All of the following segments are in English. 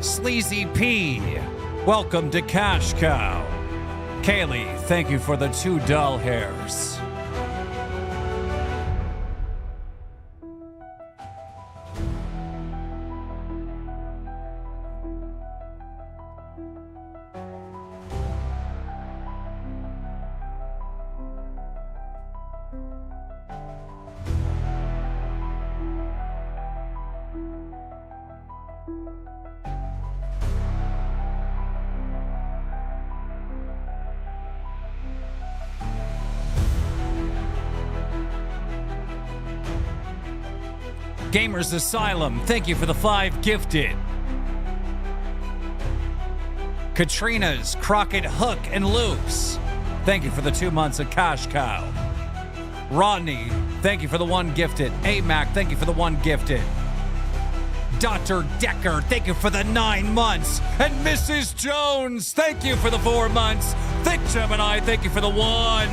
Sleazy P, welcome to Cash Cow. Kaylee, thank you for the 2 doll hairs. Gamers Asylum, thank you for the 5 gifted. Katrina's Crockett Hook and Loops, thank you for the 2 months of Cash Cow. Rodney, thank you for the 1 gifted. AMAC, thank you for the 1 gifted. Dr. Decker, thank you for the 9 months. And Mrs. Jones, thank you for the 4 months. Thick Gemini, thank you for the 1.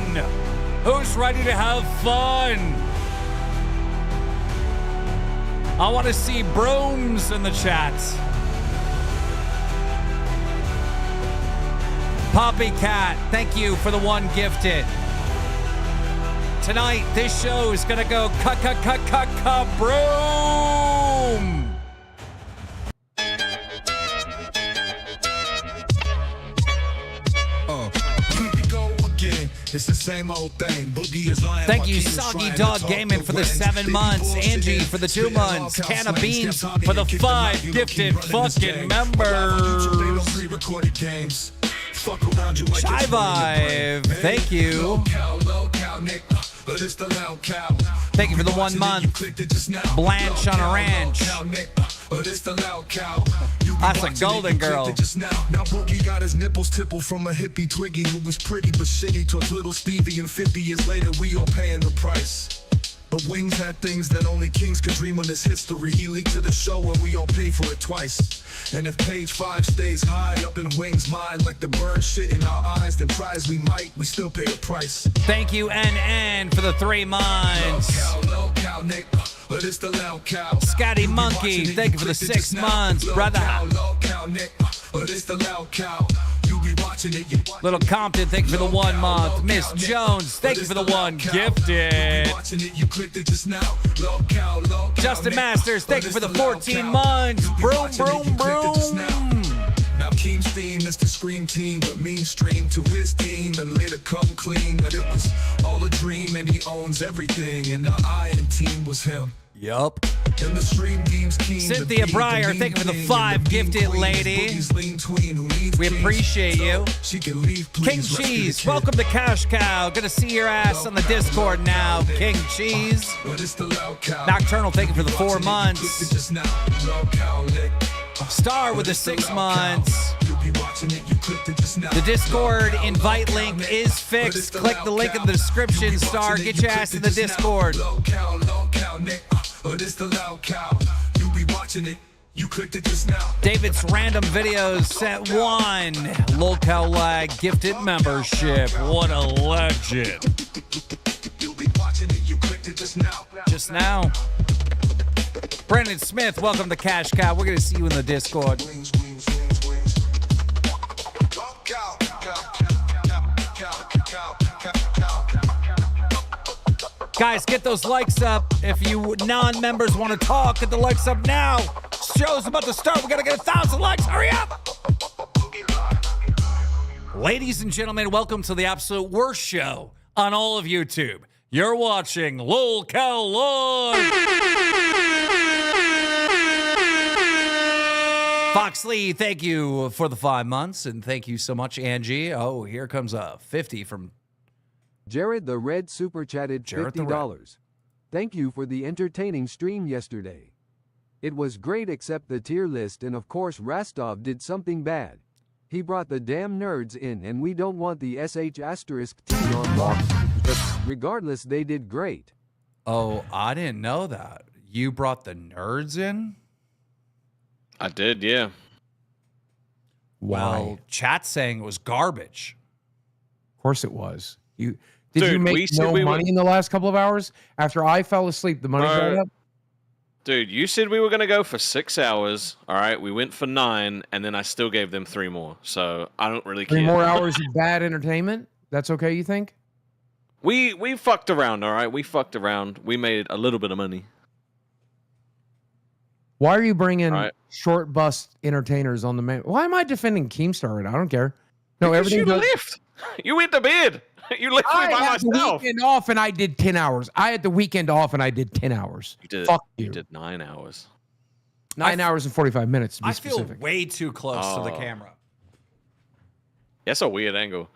Who's ready to have fun? I want to see Brooms in the chat. Poppy Cat, thank you for the 1 gifted. Tonight, this show is going to go Broom. It's the same old thing. Boogie is lying. Thank you, Soggy Dog Gaming, for the 7 months. Angie for the 2 months. Can of Beans for the 5 gifted fucking members. Shy Vibe, thank you. Thank you for the 1 month. Blanche on a ranch. That's a golden girl. Now Boogie got his nipples tippled from a hippie Twiggy who was pretty but shitty towards little Stevie, and 50 years later we all paying the price. But Wings had things that only kings could dream on this history. He leaked to the show and we all pay for it twice. And if page 5 stays high up in Wings' mind like the bird shit in our eyes, then try as we might, we still pay a price. Thank you, NN, for the 3 months. Scotty Monkey, thank you for the 6 months, brother. Little Compton, thank you for the 1 month. Miss Jones, thank you for the 1 gifted. Justin Masters, thank you for the 14 months. Broom. Now Keem's theme is the Scream Team, but mainstream to his team and later come clean. But it was all a dream and he owns everything, and the Iron Team was him. Yup. And the stream team's keen. Cynthia Breyer, thank you for the 5 gifted, lady. We appreciate you. King Cheese, welcome to Cash Cow. Good to see your ass on the Discord now, King Cheese. Nocturnal, thank you for the 4 months. Star with the 6 months. The Discord invite link is fixed. Click the link in the description, Star. Get your ass in the Discord. David's random videos set 1. Lolcow Lag gifted membership. What a legend. Just now. Brandon Smith, welcome to Cash Cow. We're going to see you in the Discord. Guys, get those likes up. If you non-members want to talk, get the likes up now. Show's about to start. We got to get 1,000 likes. Hurry up. Ladies and gentlemen, welcome to the absolute worst show on all of YouTube. You're watching Lolcow Live. Fox Lee, thank you for the 5 months, and thank you so much, Angie. Oh, here comes a 50 from Jared the Red super chatted $50. Thank you for the entertaining stream yesterday. It was great except the tier list, and of course Rastov did something bad. He brought the damn nerds in and we don't want the SH*T on lock. Regardless, they did great. Oh, I didn't know that. You brought the nerds in? I did, yeah. Well, chat's saying it was garbage. Of course it was. Did you make no money in the last couple of hours? After I fell asleep, the money got up? Dude, you said we were going to go for 6 hours. All right, we went for 9, and then I still gave them 3 more. So I don't really care. 3 more hours of bad entertainment? That's okay, you think? We fucked around, all right? We fucked around. We made a little bit of money. Why are you bringing Right. short bus entertainers on the main? Why am I defending Keemstar? I don't care. No, Because everything you goes. left. You went to bed. You left me I by had the myself. weekend off and I did 10 hours. I had the weekend off and I did 10 hours. You did. Fuck you. You did 9 hours. 9 hours and 45 minutes to be I feel specific. way too close to the Oh. camera. That's a weird angle.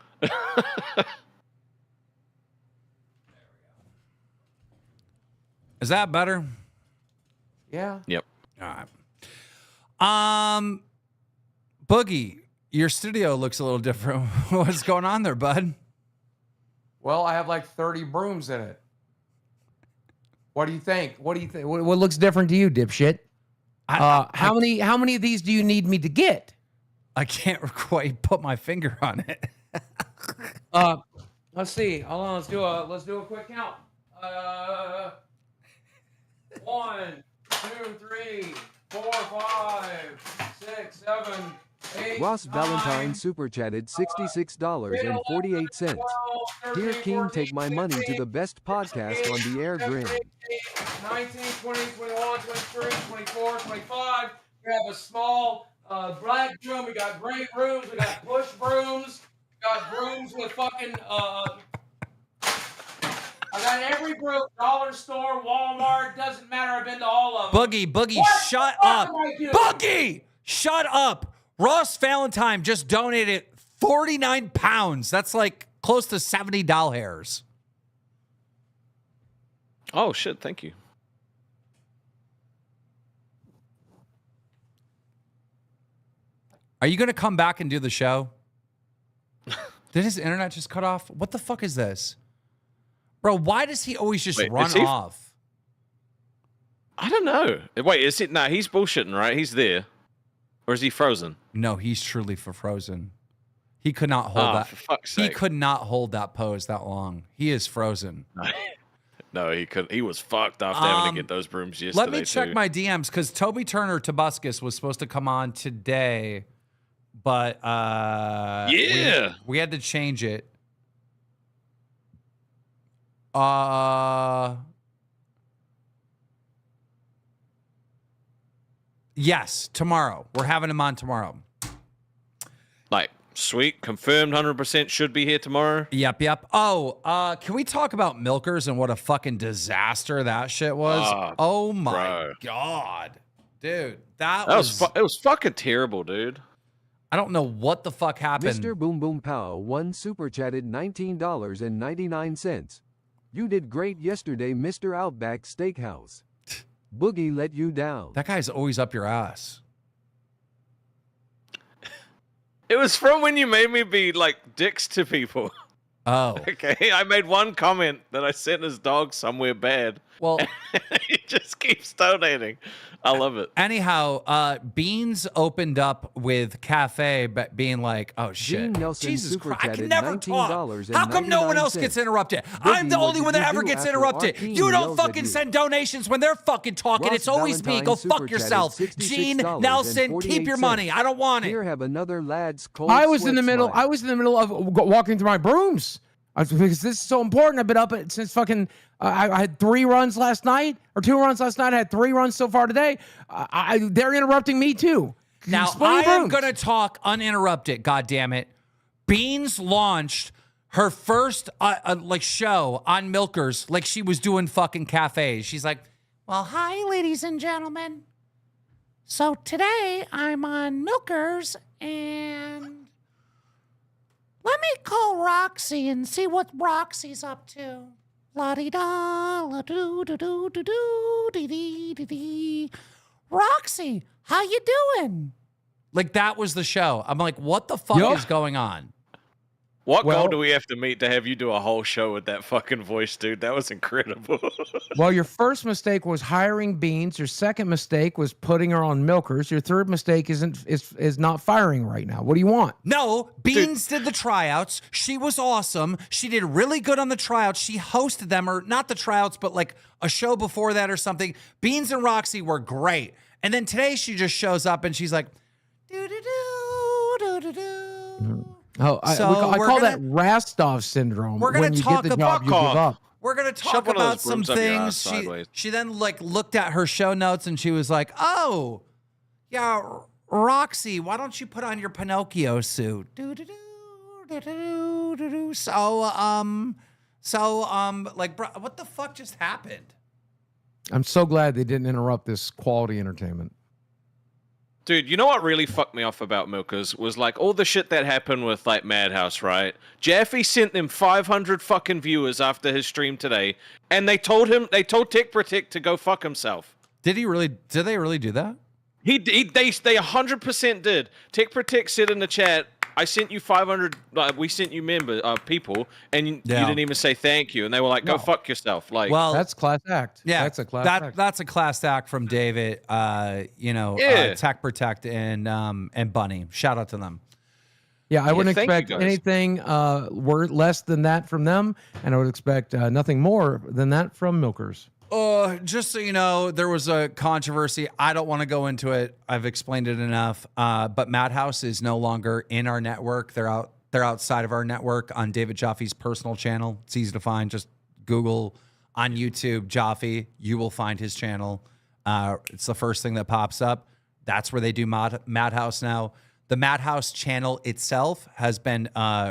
Is that better? Yeah. Yep. All right. Boogie, your studio looks a little different. What's going on there, bud? Well, I have like 30 brooms in it. What do you think? What do you think? What looks different to you, dipshit? How many of these do you need me to get? I can't quite put my finger on it. Let's see. Hold on. Let's do a quick count. 1, 2, 3, 4, 5, 6, 7, 8. Ross 9, Valentine super chatted $66.48. Here, King, take my money to the best podcast on the air. Grin. 19, 20, 21, 23, 24, 25. We have a small black broom. We got gray brooms. We got push brooms. We got brooms with fucking. I got every broom. Dollar store, Walmart. Doesn't matter. I've been to all of them. Boogie, What shut the fuck up. am I doing? Boogie, shut up. Ross Valentine just donated 49 pounds. That's like close to 70 doll hairs. Oh, shit. Thank you. Are you going to come back and do the show? Did his internet just cut off? What the fuck is this? Bro, why does he always just Wait, run is he- off? I don't know. Wait, is it? Nah, he's bullshitting, right? He's there. Or is he frozen? No, he's truly for frozen. He could not hold that. For fuck's He sake. could not hold that pose that long. He is frozen. No, he couldn't. He was fucked after having to get those brooms yesterday. Let me check too. my DMs because Toby Turner Tobuscus was supposed to come on today, but Yeah. we had to change it. Yes, tomorrow. We're having him on tomorrow. Like, sweet, confirmed 100% should be here tomorrow. Yep. Oh, can we talk about Milkers and what a fucking disaster that shit was? Oh my bro. God. Dude, that That was it was fucking terrible, dude. I don't know what the fuck happened. Mr. Boom Boom Pow one super chatted $19.99. You did great yesterday, Mr. Outback Steakhouse. Boogie let you down. That guy's always up your ass. It was from when you made me be like dicks to people. Oh. Okay, I made one comment that I sent his dog somewhere bad. Well, He just keeps donating. I love it. anyhow, Beans opened up with Cafe being like, oh shit. Gene Nelson Jesus super Christ, I can chatted never talk. $19.99. How come no one else gets interrupted? I'm the Boogie, what only did one that you ever do gets after interrupted. our team You don't yelled at fucking you? send donations when they're fucking talking. Ross It's always me. Valentine Go super fuck chatted yourself. Gene $66.48. Nelson, keep your money. I don't want it. Here, have another lad's cold I was in the sweat middle. smile. I was in the middle of walking through my brooms because this is so important. I've been up since fucking. I had 3 runs last night or 2 runs last night. I had 3 runs so far today. They're interrupting me too. Now Explain I am brooms. gonna talk uninterrupted. God damn it! Beans launched her first like show on Milkers, like she was doing fucking cafes. She's like, "Well, hi, ladies and gentlemen. So today I'm on Milkers, and let me call Roxy and see what Roxy's up to." La di da, la do do do do do dee dee dee dee. Roxy, how you doing? Like that was the show. I'm like, what the fuck Yup. is going on? What Well- goal do we have to meet to have you do a whole show with that fucking voice, dude? That was incredible. Well, your first mistake was hiring Beans. Your second mistake was putting her on milkers. Your third mistake is not firing right now. What do you want? No, Beans did the tryouts. She was awesome. She did really good on the tryouts. She hosted them, or not the tryouts, but like a show before that or something. Beans and Roxy were great. And then today she just shows up and she's like, do-do-do, do-do-do. Oh, So I we're call gonna- that Rastov syndrome. We're gonna when you talk get the about- job, you give up. We're going to talk Shove one of those about some brooms up your things. ass sideways. She then like looked at her show notes and she was like, oh, yeah, Roxy, why don't you put on your Pinocchio suit? Do-do-do, do-do-do, so, like, bro, what the fuck just happened? I'm so glad they didn't interrupt this quality entertainment. Dude, you know what really fucked me off about Milkers was like all the shit that happened with like Madhouse, right? Jeffy sent them 500 fucking viewers after his stream today, and they told Tech Protect to go fuck himself. Did they really do that? They 100% did. Tech Protect said in the chat, I sent you 500, we sent you people, and you didn't even say thank you. And they were like, go fuck yourself. Like, Well, That's class act. yeah, That's a class act. That's a class act from David, Yeah. Tech Protect and Bunny. Shout out to them. Yeah, I wouldn't thank you, expect guys. anything less than that from them, and I would expect nothing more than that from Milkers. Just so you know, there was a controversy. I don't want to go into it. I've explained it enough. But Madhouse is no longer in our network. They're outside of our network on David Joffe's personal channel. It's easy to find. Just Google on YouTube Joffe. You will find his channel. It's the first thing that pops up. That's where they do Madhouse now. The Madhouse channel itself has been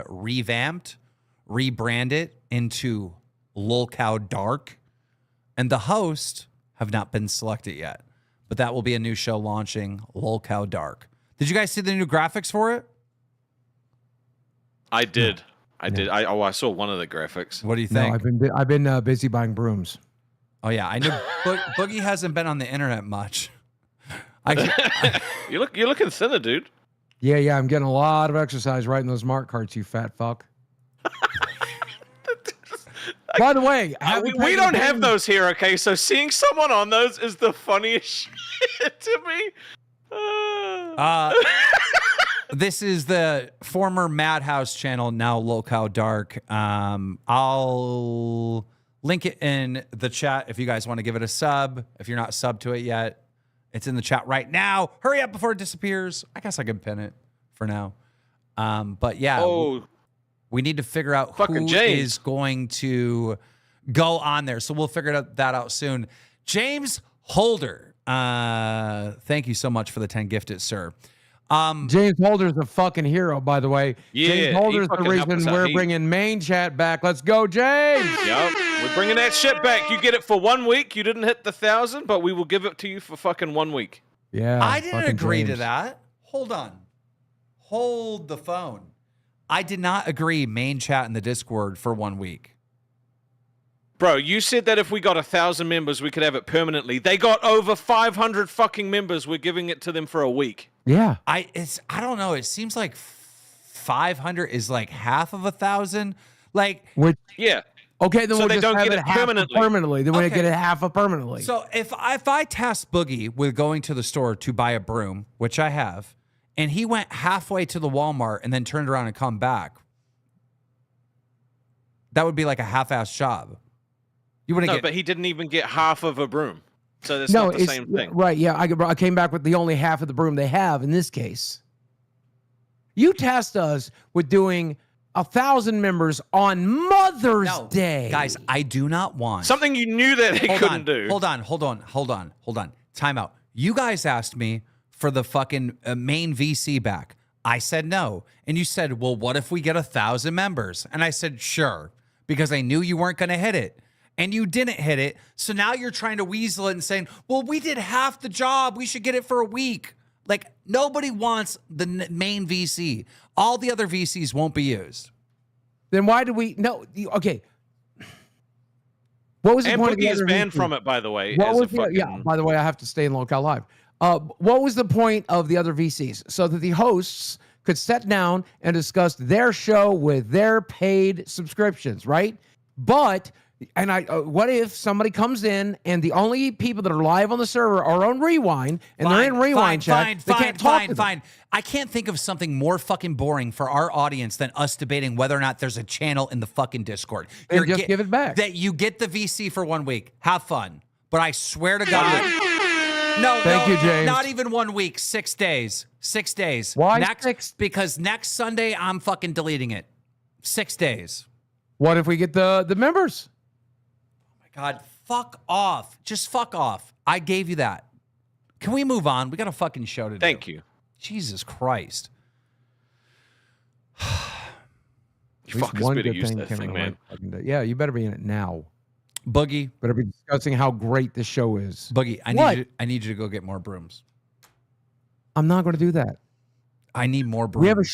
revamped, rebranded into Lolcow Dark. And the host have not been selected yet. But that will be a new show launching, Lolcow Dark. Did you guys see the new graphics for it? I did. I did. I saw one of the graphics. What do you No, think? I've been busy buying brooms. Oh, yeah. I knew Boogie hasn't been on the internet much. You're looking thinner, dude. Yeah, I'm getting a lot of exercise writing those mark cards, you fat fuck. By the way, We don't have those here, okay? So seeing someone on those is the funniest shit to me. This is the former Madhouse channel, now Lolcow Dark. I'll link it in the chat if you guys want to give it a sub. If you're not subbed to it yet, it's in the chat right now. Hurry up before it disappears. I guess I can pin it for now. But yeah, we need to figure out who is going to go on there. So we'll figure that out soon. James Holder, thank you so much for the 10 gifted, sir. James Holder's a fucking hero, by the way. Yeah, James Holder's the reason we're bringing main chat back. Let's go, James. Yep, we're bringing that shit back. You get it for 1 week. You didn't hit the 1,000, but we will give it to you for fucking 1 week. Yeah, I didn't agree to James. that. Hold on. Hold the phone. I did not agree main chat in the Discord for 1 week. Bro, you said that if we got 1,000 members, we could have it permanently. They got over 500 fucking members. We're giving it to them for a week. Yeah. I don't know. It seems like 500 is like half of 1,000. Like, Yeah. Okay, then So we'll they just don't have get it it half permanently. permanently. Then we Okay. get it half of permanently. so if I tasked Boogie with going to the store to buy a broom, which I have, and he went halfway to the Walmart and then turned around and come back, that would be like a half-assed job. You wouldn't No, get. but he didn't even get half of a broom. So that's no, not the it's same thing. right. Yeah, I came back with the only half of the broom they have in this case. You tasked us with doing 1,000 members on Mother's No, Day, guys, I do not want Something you knew that they couldn't do. Hold on. Time out. You guys asked me for the fucking main VC back. I said no. And you said, well, what if we get 1,000 members? And I said, sure, because I knew you weren't going to hit it. And you didn't hit it. So now you're trying to weasel it and saying, well, we did half the job. We should get it for a week. Like, nobody wants the main VC. All the other VCs won't be used. Then why do we? No, okay. What was the And point of the Boogie is other banned VC? from it, by the way. What as a was the, fucking, yeah, by the way, I have to stay in Lolcow Live. What was the point of the other VCs? So that the hosts could sit down and discuss their show with their paid subscriptions, right? But what if somebody comes in and the only people that are live on the server are on Rewind and they're in Rewind chat? They can't talk to them. I can't think of something more fucking boring for our audience than us debating whether or not there's a channel in the fucking Discord. And just give it back. That you get the VC for 1 week. Have fun. But I swear to God. Thank you, James. Not even 1 week. 6 days. 6 days. Why 6? Because next Sunday, I'm fucking deleting it. 6 days. What if we get the members? God, fuck off. Just fuck off. I gave you that. Can we move on? We got a fucking show to do. Thank you. Jesus Christ. You fuckers better use that thing, man. Yeah, you better be in it now. Boogie. Better be discussing how great this show is. Boogie, I need you to go get more brooms. I'm not going to do that. I need more brooms. We have a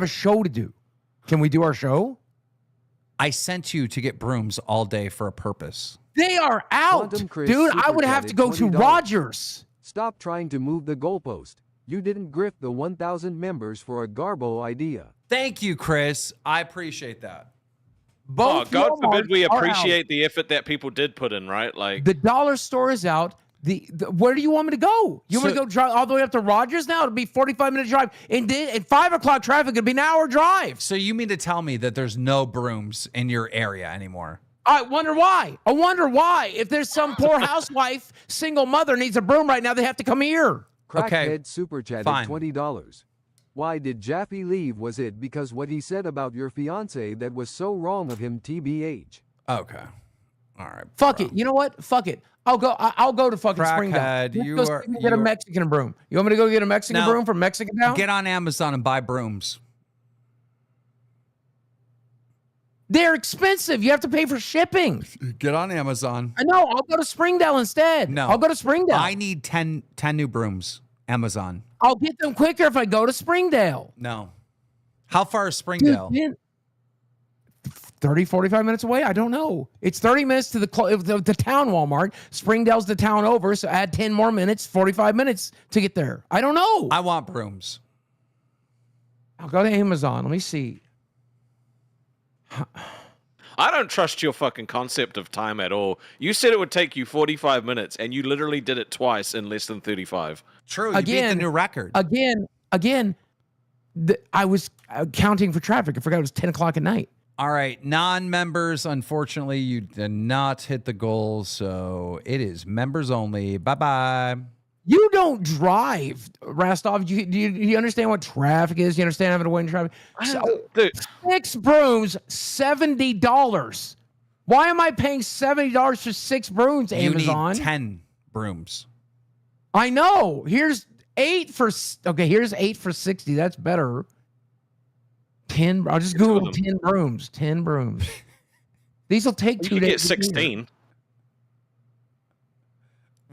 show to do. Can we do our show? I sent you to get brooms all day for a purpose. They are out. Dude, I would have to go to Rogers. Stop trying to move the goalpost. You didn't grift the 1,000 members for a Garbo idea. Thank you, Chris. I appreciate that. God forbid we appreciate the effort that people did put in, right? Like the dollar store is out. Where do you want me to go? You want to go drive all the way up to Rogers now? It'll be 45-minute drive. And at 5 o'clock traffic, it'll be an hour drive. So you mean to tell me that there's no brooms in your area anymore? I wonder why. If there's some poor housewife, single mother needs a broom right now, they have to come here. Crackhead super chatted $20. Why did Jaffe leave? Was it because what he said about your fiance that was so wrong of him, TBH? Okay. All right. Fuck it. You know what? Fuck it. I'll go to fucking Springdale. Get a Mexican broom. You want me to go get a Mexican broom from Mexican Town? Get on Amazon and buy brooms. They're expensive. You have to pay for shipping. Get on Amazon. I know. I'll go to Springdale instead. No. I'll go to Springdale. I need 10 new brooms. Amazon. I'll get them quicker if I go to Springdale. No. How far is Springdale? Dude, 30, 45 minutes away? I don't know. It's 30 minutes to the town Walmart. Springdale's the town over, so add 10 more minutes, 45 minutes to get there. I don't know. I want brooms. I'll go to Amazon. Let me see. I don't trust your fucking concept of time at all. You said it would take you 45 minutes, and you literally did it twice in less than 35. True. You beat the new record. Again, I was counting for traffic. I forgot it was 10 o'clock at night. All right, non-members, unfortunately, you did not hit the goal, so it is members only. Bye-bye. You don't drive, Rastov. Do you understand what traffic is? You understand having to wait in traffic? Dude. 6 brooms, $70. Why am I paying $70 for 6 brooms, Amazon? You need 10 brooms. I know. Here's 8 for 60. That's better. 10. I'll just Google 10 brooms. 10 brooms. These will take 2 days. Get 16.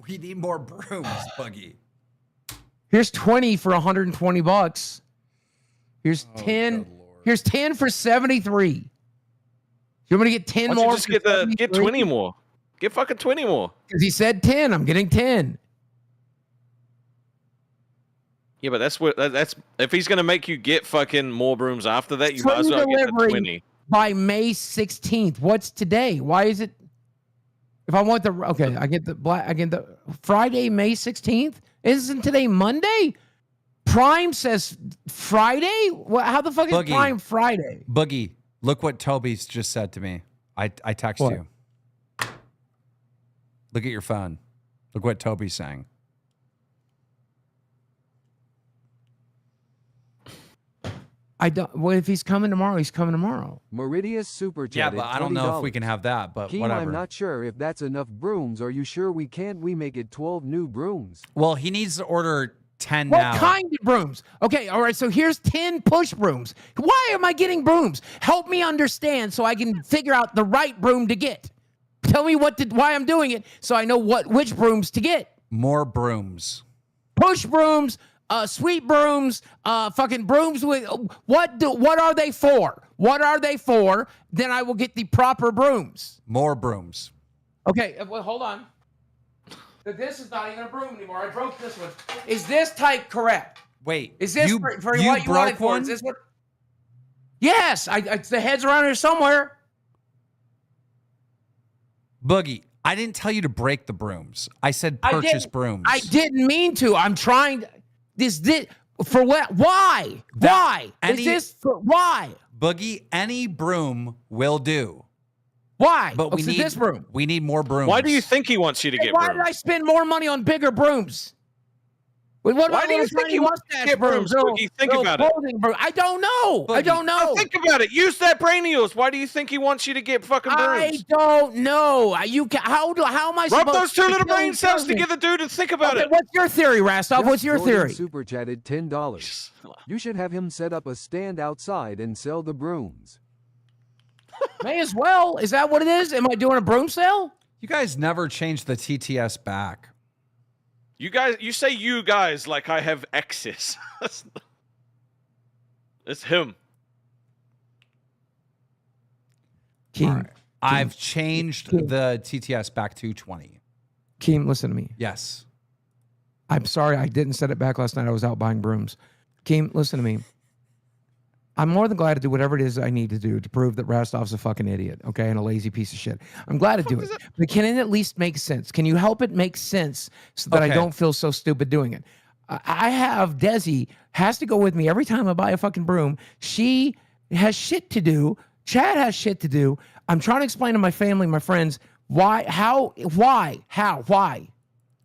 We need more brooms, Buggy. Here's 20 for $120. Here's 10. Here's 10 for 73. You want me to get 10 more? Just get 20 more. Get fucking 20 more. Because he said 10. I'm getting 10. Yeah, but that's if he's gonna make you get fucking more brooms after that, you might as well get the 20 by May 16th. What's today? Why is it? If I want I get the Friday, May 16th. Isn't today Monday? Prime says Friday. How the fuck is Prime Friday? Boogie, look what Toby's just said to me. I text you. Look at your phone. Look what Toby's saying. Well, if he's coming tomorrow, he's coming tomorrow. Meridius super chatted. Yeah, but I don't know if we can have that, but Keem, whatever. I'm not sure if that's enough brooms. Are you sure we can't make it 12 new brooms? Well, he needs to order 10 now. What kind of brooms? Okay, all right, so here's 10 push brooms. Why am I getting brooms? Help me understand so I can figure out the right broom to get. Tell me why I'm doing it so I know which brooms to get. More brooms. Push brooms. Sweet brooms, fucking brooms with what are they for? What are they for? Then I will get the proper brooms. More brooms. Okay, well, hold on. This is not even a broom anymore. I broke this one. Is this type correct? Wait, Is this you, for you what you wanted broke for? one? Is this what? Yes, the head's around here somewhere. Boogie, I didn't tell you to break the brooms. I said purchase brooms. I didn't mean to. I'm trying. This for what? Why? Why? Is this for why? Boogie, any broom will do. Why? But we need this broom. We need more brooms. Why do you think he wants you to get Why brooms? did I spend more money on bigger brooms? Why do you think he wants to get brooms? Boogie, think about it. I don't know. Boogie, I don't know. Think about it. Use that brain of yours. Why do you think he wants you to get fucking brooms? I don't know. You can, how am I supposed Rub those two to little know brain he cells doesn't? together, dude, and think about Okay, it. what's your theory, Rastov? What's your Jordan theory? Super chatted $10. You should have him set up a stand outside and sell the brooms. May as well. Is that what it is? Am I doing a broom sale? You guys never changed the TTS back. You say you guys like I have exes. It's him. Keem, Right. I've changed the TTS back to 20. Keem, listen to me. Yes. I'm sorry I didn't set it back last night. I was out buying brooms. Keem, listen to me. I'm more than glad to do whatever it is I need to do to prove that Rastov's a fucking idiot, okay, and a lazy piece of shit. I'm glad to do it. But can it at least make sense? Can you help it make sense so that I don't feel so stupid doing it? I have Desi has to go with me every time I buy a fucking broom. She has shit to do. Chad has shit to do. I'm trying to explain to my family, my friends, why.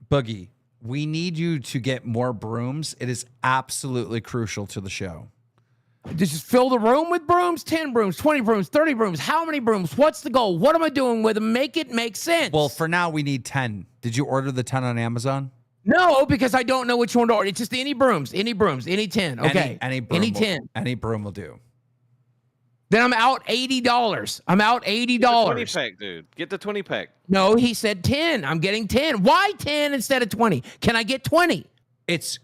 Boogie, we need you to get more brooms. It is absolutely crucial to the show. Just fill the room with brooms, 10 brooms, 20 brooms, 30 brooms. How many brooms? What's the goal? What am I doing with them? Make it make sense. Well, for now, we need 10. Did you order the 10 on Amazon? No, because I don't know which one to order. It's just any brooms, any 10. Okay. Any broom any will, 10. Any broom will do. Then I'm out $80. I'm out $80. 20 pack, dude. Get the 20 pack. No, he said 10. I'm getting 10. Why 10 instead of 20? Can I get 20?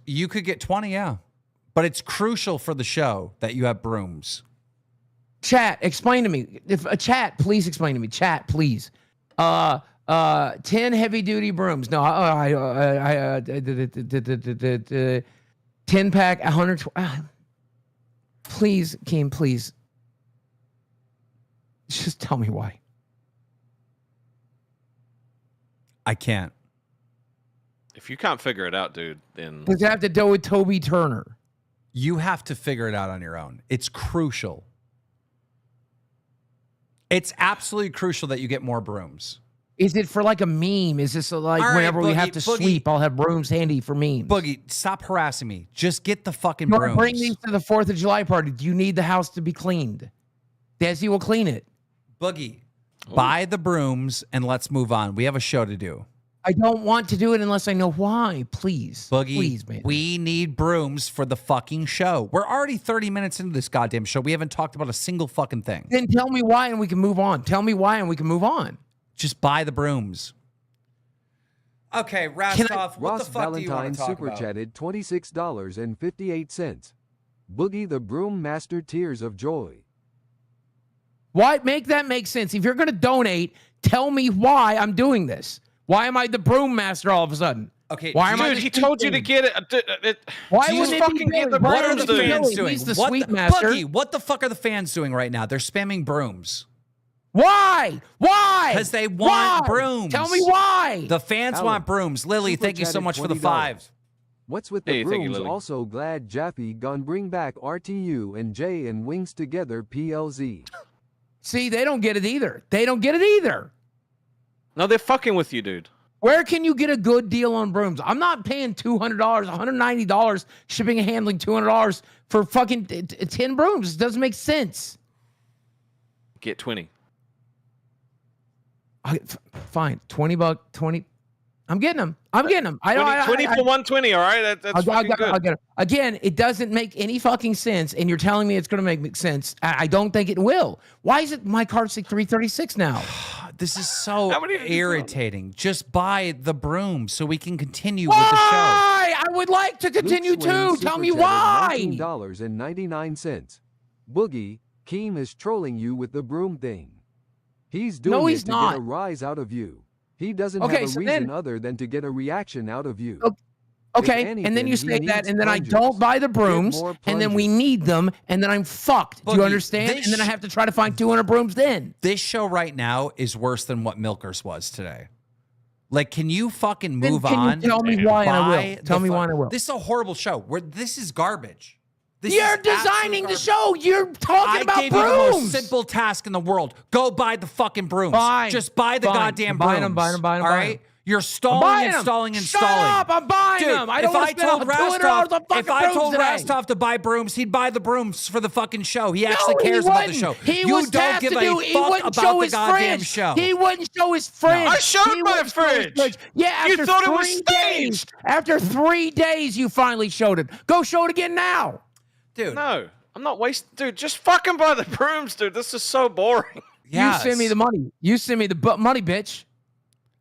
You could get 20, yeah. But it's crucial for the show that you have brooms. Chat, explain to me. Chat, please explain to me. Chat, please. 10 heavy duty brooms. No, 10 pack, 120. Please, Keem, please. Just tell me why. I can't. If you can't figure it out, dude, then Does it have to do with Toby Turner? You have to figure it out on your own. It's crucial. It's absolutely crucial that you get more brooms. Is it for like a meme? Is this like All right, whenever we Boogie, have to Boogie. sweep, I'll have brooms handy for memes? Boogie, stop harassing me. Just get the fucking You want to brooms. bring these to the 4th of July party? Do you need the house to be cleaned? Desi will clean it. Boogie, buy the brooms and let's move on. We have a show to do. I don't want to do it unless I know why. Please. Boogie, Please, man. we need brooms for the fucking show. We're already 30 minutes into this goddamn show. We haven't talked about a single fucking thing. Then tell me why and we can move on. Tell me why and we can move on. Just buy the brooms. Okay, Rastov, what Ross the fuck do you want Valentine to talk super about? chatted $26.58. Boogie the Broom Master Tears of Joy. Why make that make sense? If you're going to donate, tell me why I'm doing this. Why am I the broom master all of a sudden? Okay, Why am I dude, the he told you to sweep get it. Why just wouldn't it fucking be get the Billy? What are brooms, the dude. fans Billy, doing? he's the What sweep master. Boogie, what the fuck are the fans doing right now? They're spamming brooms. Why? Why? Because they want Why? brooms. Tell me why. The fans Alan, want brooms. Lily, super thank you so chatted much for the $20. 5. What's with the Hey, thank you, Brooms? Lily. Also glad Jaffe gone bring back RTU and Jay and Wings together PLZ. See, they don't get it either. They don't get it either. No, they're fucking with you, dude. Where can you get a good deal on brooms? I'm not paying $200, $190 shipping and handling, $200 for fucking 10 brooms. It doesn't make sense. Get 20. Fine, $20, 20. I'm getting them. I'm getting them. 20 for 120, all right? That's fucking good. I'll get 'em. Again, it doesn't make any fucking sense, and you're telling me it's going to make sense. I don't think it will. Why is it my card's like 336 now? This is so How many did you irritating. Just buy the broom so we can continue with the show. Why? I would like to continue Luke Swain too. super Tell me chatted why. $19.99. Boogie, Keem is trolling you with the broom thing. He's doing No, it he's to not. get a rise out of you. He doesn't Okay, have a so reason then- other than to get a reaction out of you. Okay, anything, and then you he say that, needs and then I plungers. don't buy the Get brooms, more and then we plungers. need them, and then I'm fucked. Do you Boogie, understand? this And then I have to try to find 200 brooms then. This show right now is worse than what Milkers was today. Like, can you fucking move Can on? you tell me why, and I Buy will. Tell the me fu- why, and I will. This is a horrible show. This is garbage. This You're is absolute designing the garbage. show. You're talking I about gave you the most brooms. simple task in the world. Go buy the fucking brooms. Fine. Just buy the Fine. goddamn I'm brooms. buying 'em, buying 'em, buying 'em, All buying right? 'em. You're I'm stalling, buying 'em. installing, Shut installing. up! I'm buying Dude, them. I don't if want I to spend told $200 Rastov, on fucking if I brooms told today. Rastov to buy brooms, he'd buy the brooms for the fucking show. He actually No, he cares about the show. wouldn't. He You was don't tasked give to a do. He fuck wouldn't about show the his goddamn fridge. show. He wouldn't show his fridge. I showed He my wouldn't show his fridge. Yeah, You after thought it was 3 days. staged. After 3 days, you finally showed it. Go show it again now. Dude, No, I'm not wasting. Dude, just fucking buy the brooms, dude. This is so boring. yes. You send me the money. You send me the money, bitch.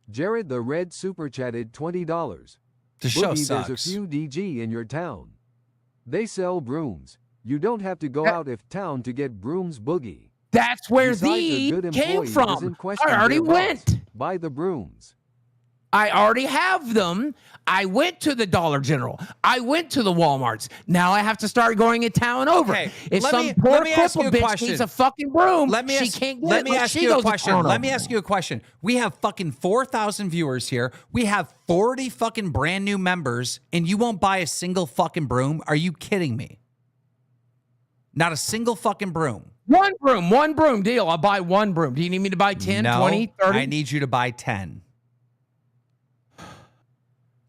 Jared the Red super chatted $20. The show Boogie, sucks. there's a few DG in your town. They sell brooms. You don't have to go out of town to get brooms, Boogie. That's where Besides, a the good came employee from. doesn't question I already their boss. went. Buy the brooms. I already have them. I went to the Dollar General. I went to the Walmarts. Now I have to start going a town over. Okay, If let some me- poor let me ask you cripple a bitch question. needs a fucking broom, Let me she ask, can't get let it. me Look, ask she you a goes to question. town Let me over ask it. you a question. We have fucking 4,000 viewers here. We have 40 fucking brand new members, and you won't buy a single fucking broom? Are you kidding me? Not a single fucking broom. One broom deal. I'll buy one broom. Do you need me to buy 10, no, 20, 30? I need you to buy 10.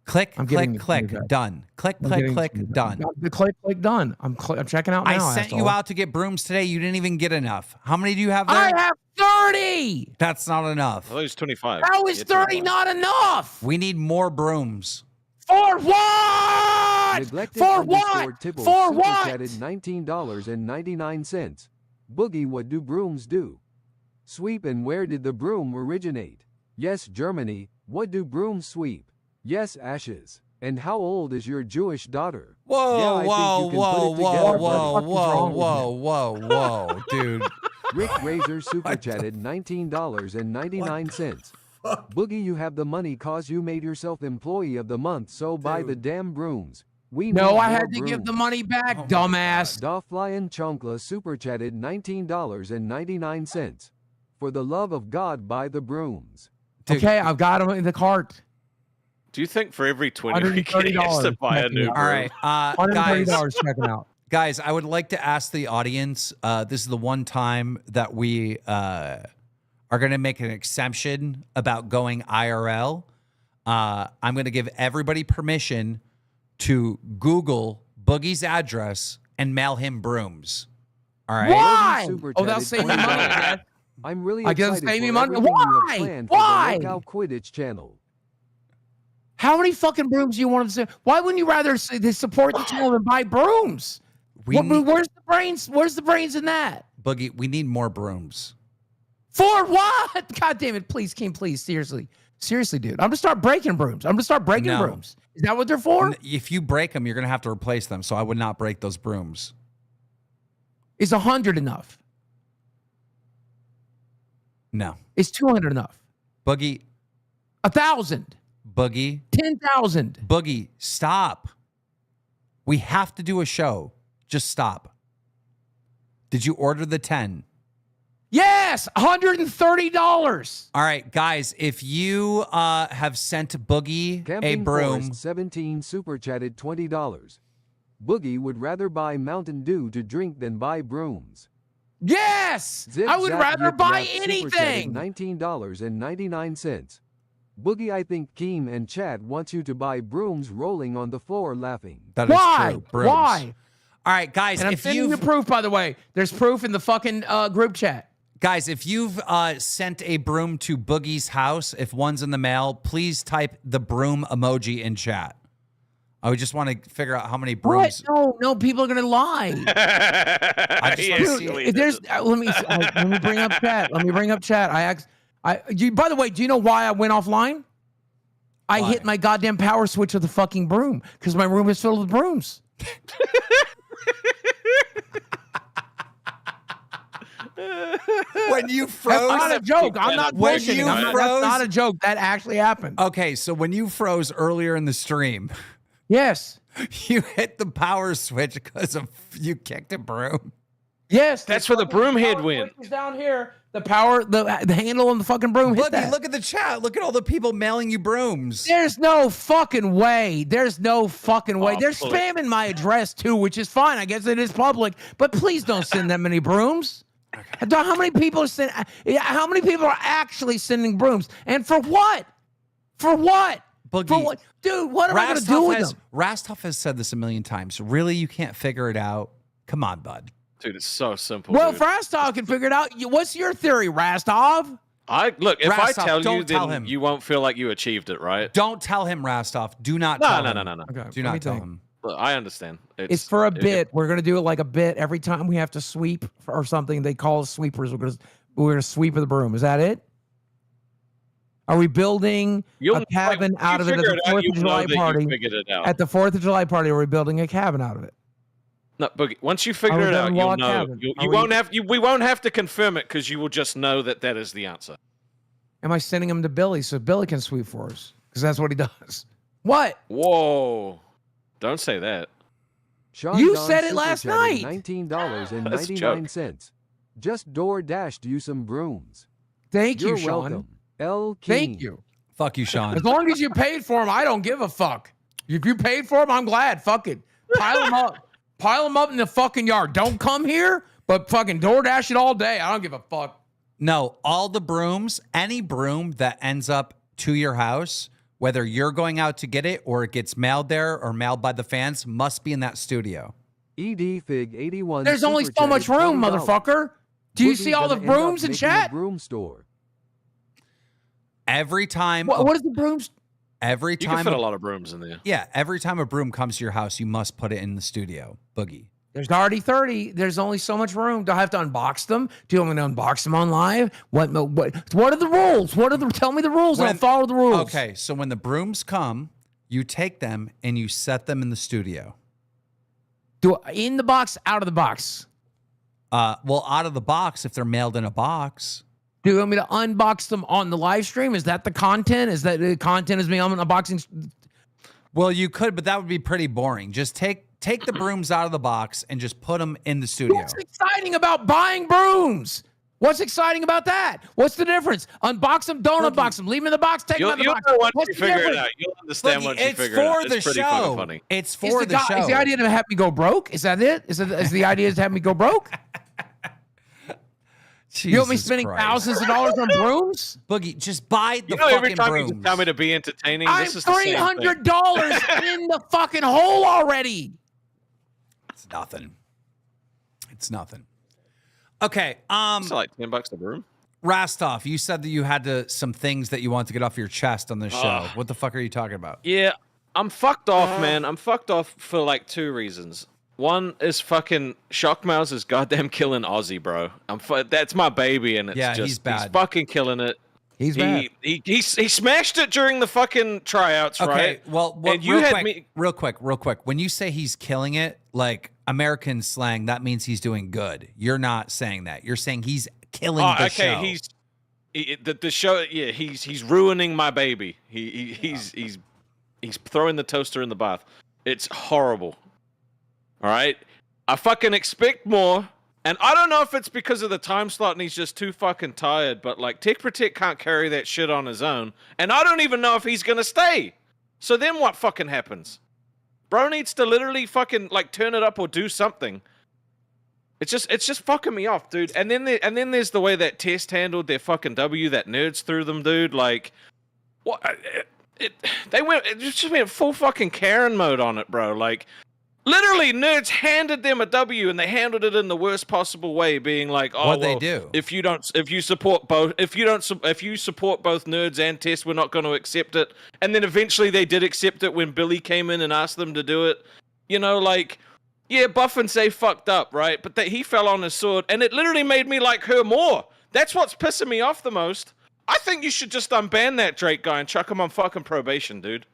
Click, I'm click, getting click, it. done. Click, I'm click, getting click, it. done. The click, done. I'm checking out now. I sent you asshole. out to get brooms today. You didn't even get enough. How many do you have there? I have 30. That's not enough. I thought it was 25. How is Yeah, 30 25. not enough? We need more brooms. For what? Neglected For underscore what? Tibble For super what? chatted $19.99. Boogie, what do brooms do? Sweep, and where did the broom originate? Yes, Germany. What do brooms sweep? Yes, ashes. And how old is your Jewish daughter? Whoa, Yeah, I think whoa, you can whoa, put it whoa, together, whoa, buddy. whoa, whoa, whoa, dude. Rick Razor super chatted $19.99. Boogie, you have the money cause you made yourself employee of the month, so buy the damn brooms. We No, need I more had to give the brooms. money back, dumbass. Doflyan Chonkla super chatted $19.99. For the love of God, buy the brooms. Dude. Okay, I've got them in the cart. Do you think for every 20 we get, he has $130 to buy a new All All broom? right, $130 guys. checking out. Guys, I would like to ask the audience. This is the one time that we are going to make an exception about going IRL. I'm going to give everybody permission to Google Boogie's address and mail him brooms. All right. Why? Super Oh, they'll chatted save me money. $20. Dad. I'm really I guess excited save me for money. everything you have Why? planned Why? for the Local Quidditch channel. How many fucking brooms do you want to say? Why wouldn't you rather support the channel than buy brooms? Where's the brains? Where's the brains in that? Boogie, we need more brooms. For what? God damn it! Please, King, please, seriously, dude. I'm gonna start breaking brooms. No. Brooms. Is that what they're for? If you break them, you're going to have to replace them. So I would not break those brooms. Is 100 enough? No. Is 200 enough? Boogie, 1,000? Boogie, 10,000? Boogie, stop. We have to do a show. Just stop. Did you order the 10? Yes, $130. All right, guys, if you have sent Boogie Camping a broom, Forest 17 super chatted $20. Boogie would rather buy Mountain Dew to drink than buy brooms. Yes, Zip I would Zap rather Yip buy Yap super chatted anything. $19.99. Boogie, I think Keem and Chad wants you to buy brooms rolling on the floor laughing. that is Why? true. Brooms. Why? All right, guys, And I'm if sending you you've proof, by the way. There's proof in the fucking group chat. sent a broom to Boogie's house, if one's in the mail, please type the broom emoji in chat. I would just want to figure out how many brooms. What? No, people are gonna lie. I just wanna see- Dude, if there's let me bring up chat. Let me bring up chat. By the way, do you know why I went offline? I Why? hit my goddamn power switch with the fucking broom because my room is filled with brooms. When you That's froze, not a joke. I'm not When bullshitting. you That's froze- not a joke. That actually happened. okay, so when you froze earlier in the stream, Yes. You hit the power switch because of you kicked a broom. Yes. That's where the broom head went. Down here. The power, the handle on the fucking broom hit Boogie, that. look at the chat. Look at all the people mailing you brooms. There's no fucking way. There's no fucking way. Oh, They're please. spamming my address too, which is fine. I guess it is public, but please don't send that many brooms. How many people are sending? How many people are actually sending brooms? And for what? For what? Boogie, For what? Dude, what am I going to do with them? Rastov has said this a million times. Really, you can't figure it out? Come on, bud. Dude, it's so simple. Well, dude. if Rastov can figure it out, what's your theory, Rastov? Look, if I Rastov, tell you, don't tell then him. you won't feel like you achieved it, right? Don't tell him, Rastov. Do not tell him. No. Okay, Do let me not tell think. him. Look, I understand. It's for a bit. We're gonna do it like a bit every time we have to sweep or something. They call us sweepers. We're gonna sweep with the broom. Is that it? Are we building a cabin out of it at the 4th of July party? At the 4th of July party, are we building a cabin out of it? No, Boogie. Once you figure it out, you'll know. We won't have to confirm it because you will just know that that is the answer. Am I sending him to Billy so Billy can sweep for us? Because that's what he does. What? Whoa! Don't say that. Sean You Don said it super last chatted night. $19.99. Just door dashed you some brooms. Thank you, You're Sean. welcome. L. King. Thank you. Fuck you, Sean. As long as you paid for them, I don't give a fuck. If you paid for them, I'm glad. Fuck it. Pile them up. Pile them up in the fucking yard. Don't come here, but fucking DoorDash it all day. I don't give a fuck. No, all the brooms, any broom that ends up to your house, whether you're going out to get it or it gets mailed there or mailed by the fans, must be in that studio. ED Fig 81. There's only so much room, motherfucker. Do you see all the brooms in chat? Broom store. Every time. What is the brooms? Every You time. can fit a lot of brooms in there. Yeah, every time a broom comes to your house, you must put it in the studio. Boogie. There's already 30. There's only so much room. Do I have to unbox them? Do you want me to unbox them on live? What are the rules? Tell me the rules and I'll follow the rules. Okay, so when the brooms come, you take them and you set them in the studio. In the box, out of the box? Well, out of the box if they're mailed in a box. Do you want me to unbox them on the live stream? Is that the content? Is that the content is me unboxing? Well, you could, but that would be pretty boring. Just take the brooms out of the box and just put them in the studio. What's exciting about buying brooms? What's exciting about that? What's the difference? Unbox them, don't unbox them. Leave them in the box, take them out of the box. You'll know once What's you the figure difference? it out. You'll understand once you It's figure it out. for the It's pretty show. fucking funny. It's for the show. Is the idea to have me go broke? Is that it? Is the idea to have me go broke? You want me spending thousands of dollars on brooms? Boogie, just buy the every fucking time brooms. you just tell me to be entertaining, I'm this is the same thing. $300 in the fucking hole already. It's nothing. It's nothing. Okay. It's like $10 a broom. Rastov, you said that you had some things that you want to get off your chest on this show. What the fuck are you talking about? Yeah, I'm fucked off, man. I'm fucked off for like 2 reasons. One is fucking Shockmouse is goddamn killing Aussie, bro. That's my baby, and it's just he's bad. He's fucking killing it. He's bad. He smashed it during the fucking tryouts, Okay, right? well, and you had me real quick. When you say he's killing it, like American slang, that means he's doing good. You're not saying that. You're saying he's killing the show. The show. Yeah, he's ruining my baby. He's throwing the toaster in the bath. It's horrible. All right, I fucking expect more, and I don't know if it's because of the time slot and he's just too fucking tired, but like Tech Protect can't carry that shit on his own, and I don't even know if he's gonna stay. So then what fucking happens? Bro needs to literally fucking like turn it up or do something. It's just fucking me off, dude. And then there's the way that Test handled their fucking W, that nerds threw them, dude. Like, what? It just went full fucking Karen mode on it, bro. Like. Literally, nerds handed them a W, and they handled it in the worst possible way, being like, "Oh, What'd well, they do? if you support both nerds and Test, we're not going to accept it." And then eventually, they did accept it when Billy came in and asked them to do it. You know, like, yeah, Buff and Say fucked up, right? But he fell on his sword, and it literally made me like her more. That's what's pissing me off the most. I think you should just unban that Drake guy and chuck him on fucking probation, dude.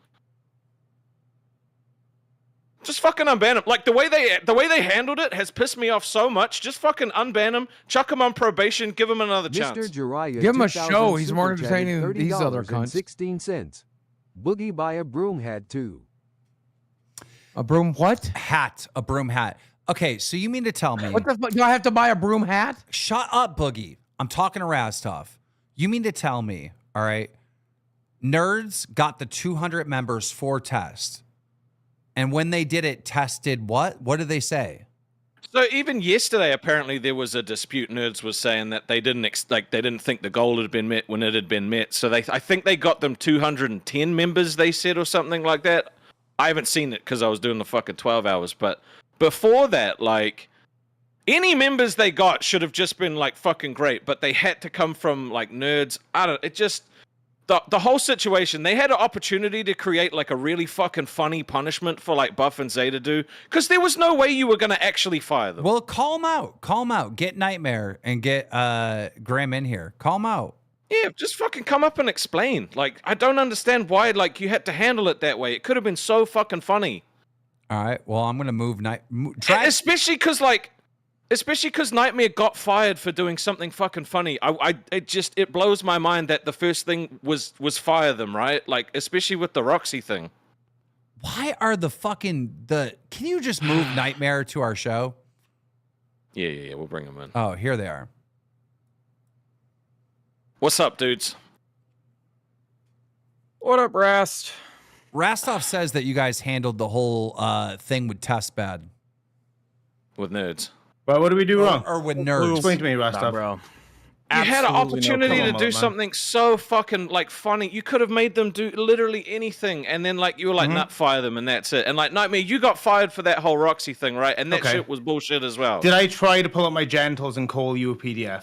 Just fucking unban him. Like the way they handled it has pissed me off so much. Just fucking unban him, chuck him on probation, give him another chance. Mr. Jiraiya, Give him a show. He's more entertaining than these other $30.16. cunts. Boogie buy a broom hat too. A broom what? Hat. A broom hat. Okay, so you mean to tell me... What the fuck? Do I have to buy a broom hat? Shut up, Boogie. I'm talking to Rastov. You mean to tell me, all right, Nerds got the 200 members for test. And when they did it, tested what? What did they say? So even yesterday, apparently there was a dispute. Nerds was saying that they didn't think the goal had been met when it had been met. So I think they got them 210 members. They said or something like that. I haven't seen it because I was doing the fucking 12 hours. But before that, like any members they got should have just been like fucking great. But they had to come from like Nerds. It just. The whole situation, they had an opportunity to create like a really fucking funny punishment for like Buff and Zay to do, because there was no way you were going to actually fire them. Well, call them out. Call them out. Get Nightmare and get Graham in here. Call them out. Yeah, just fucking come up and explain. Like, I don't understand why like you had to handle it that way. It could have been so fucking funny. All right. Well, I'm going to move Especially because Nightmare got fired for doing something fucking funny. It blows my mind that the first thing was fire them, right? Like, especially with the Roxy thing. Why are can you just move Nightmare to our show? Yeah, we'll bring them in. Oh, here they are. What's up, dudes? What up, Rast? Rastov says that you guys handled the whole thing with Test bad. With Nerds. Well, what do we do wrong? Or with Nerds. Explain to me, Rastov. Bro. You had an opportunity to do man. something so fucking like funny. You could have made them do literally anything, and then like you were like, "Not fire them," and that's it. And like Nightmare, you got fired for that whole Roxy thing, right? And that shit was bullshit as well. Did I try to pull up my genitals and call you a PDF?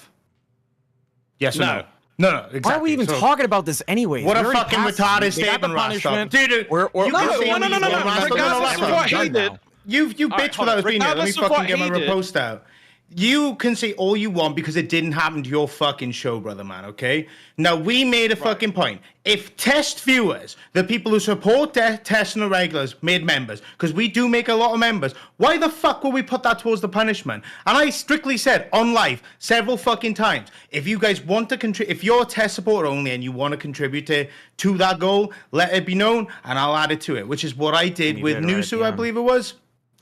Yes or no? No, exactly. Why are we even talking about this anyway? What a fucking retarded statement, Rastov. Dude, no. Regardless of what he did. You bitch without us being here. Let me fucking get my repost out. You can say all you want because it didn't happen to your fucking show, brother man, okay? Now, we made a fucking point. If test viewers, the people who support test and the regulars, made members, because we do make a lot of members, why the fuck will we put that towards the punishment? And I strictly said on live several fucking times, if you guys want to contribute, if you're a test supporter only and you want to contribute to that goal, let it be known and I'll add it to it, which is what I did with Nusu, I believe it was.